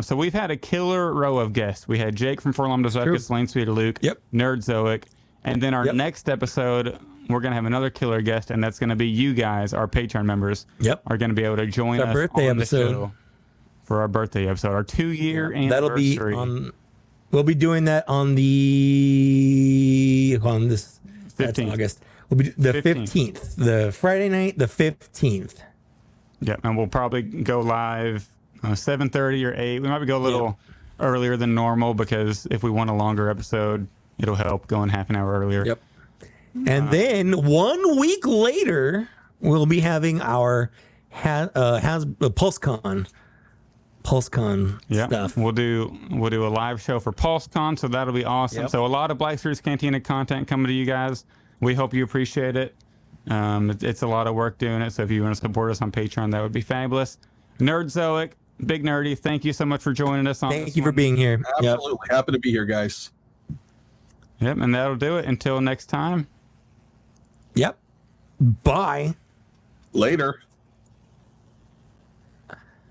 so we've had a killer row of guests. We had Jake from Forlom Dozekis, Lane Sweeter Luke, Nerdzoic, and then our next episode we're going to have another killer guest, and that's going to be you guys, our Patreon members. Yep. Are going to be able to join us birthday on the episode. show for our birthday episode, our 2-year anniversary. That'll be on. We'll be doing that on this 15th. August. We'll be the 15th, the Friday night, the 15th. Yeah, and we'll probably go live 7:30 or 8. We might go a little earlier than normal because if we want a longer episode, it'll help going half an hour earlier. Yep. And then 1 week later, we'll be having our PulseCon stuff. We'll do a live show for PulseCon, so that'll be awesome. Yep. So a lot of Black Series Cantina content coming to you guys. We hope you appreciate it. It's a lot of work doing it, so if you want to support us on Patreon, that would be fabulous. Nerdzoic, Big Nerdy, thank you so much for joining us on Thank you for being here. Absolutely. Yep. Happy to be here, guys. Yep, and that'll do it. Until next time. Yep. Bye. Later.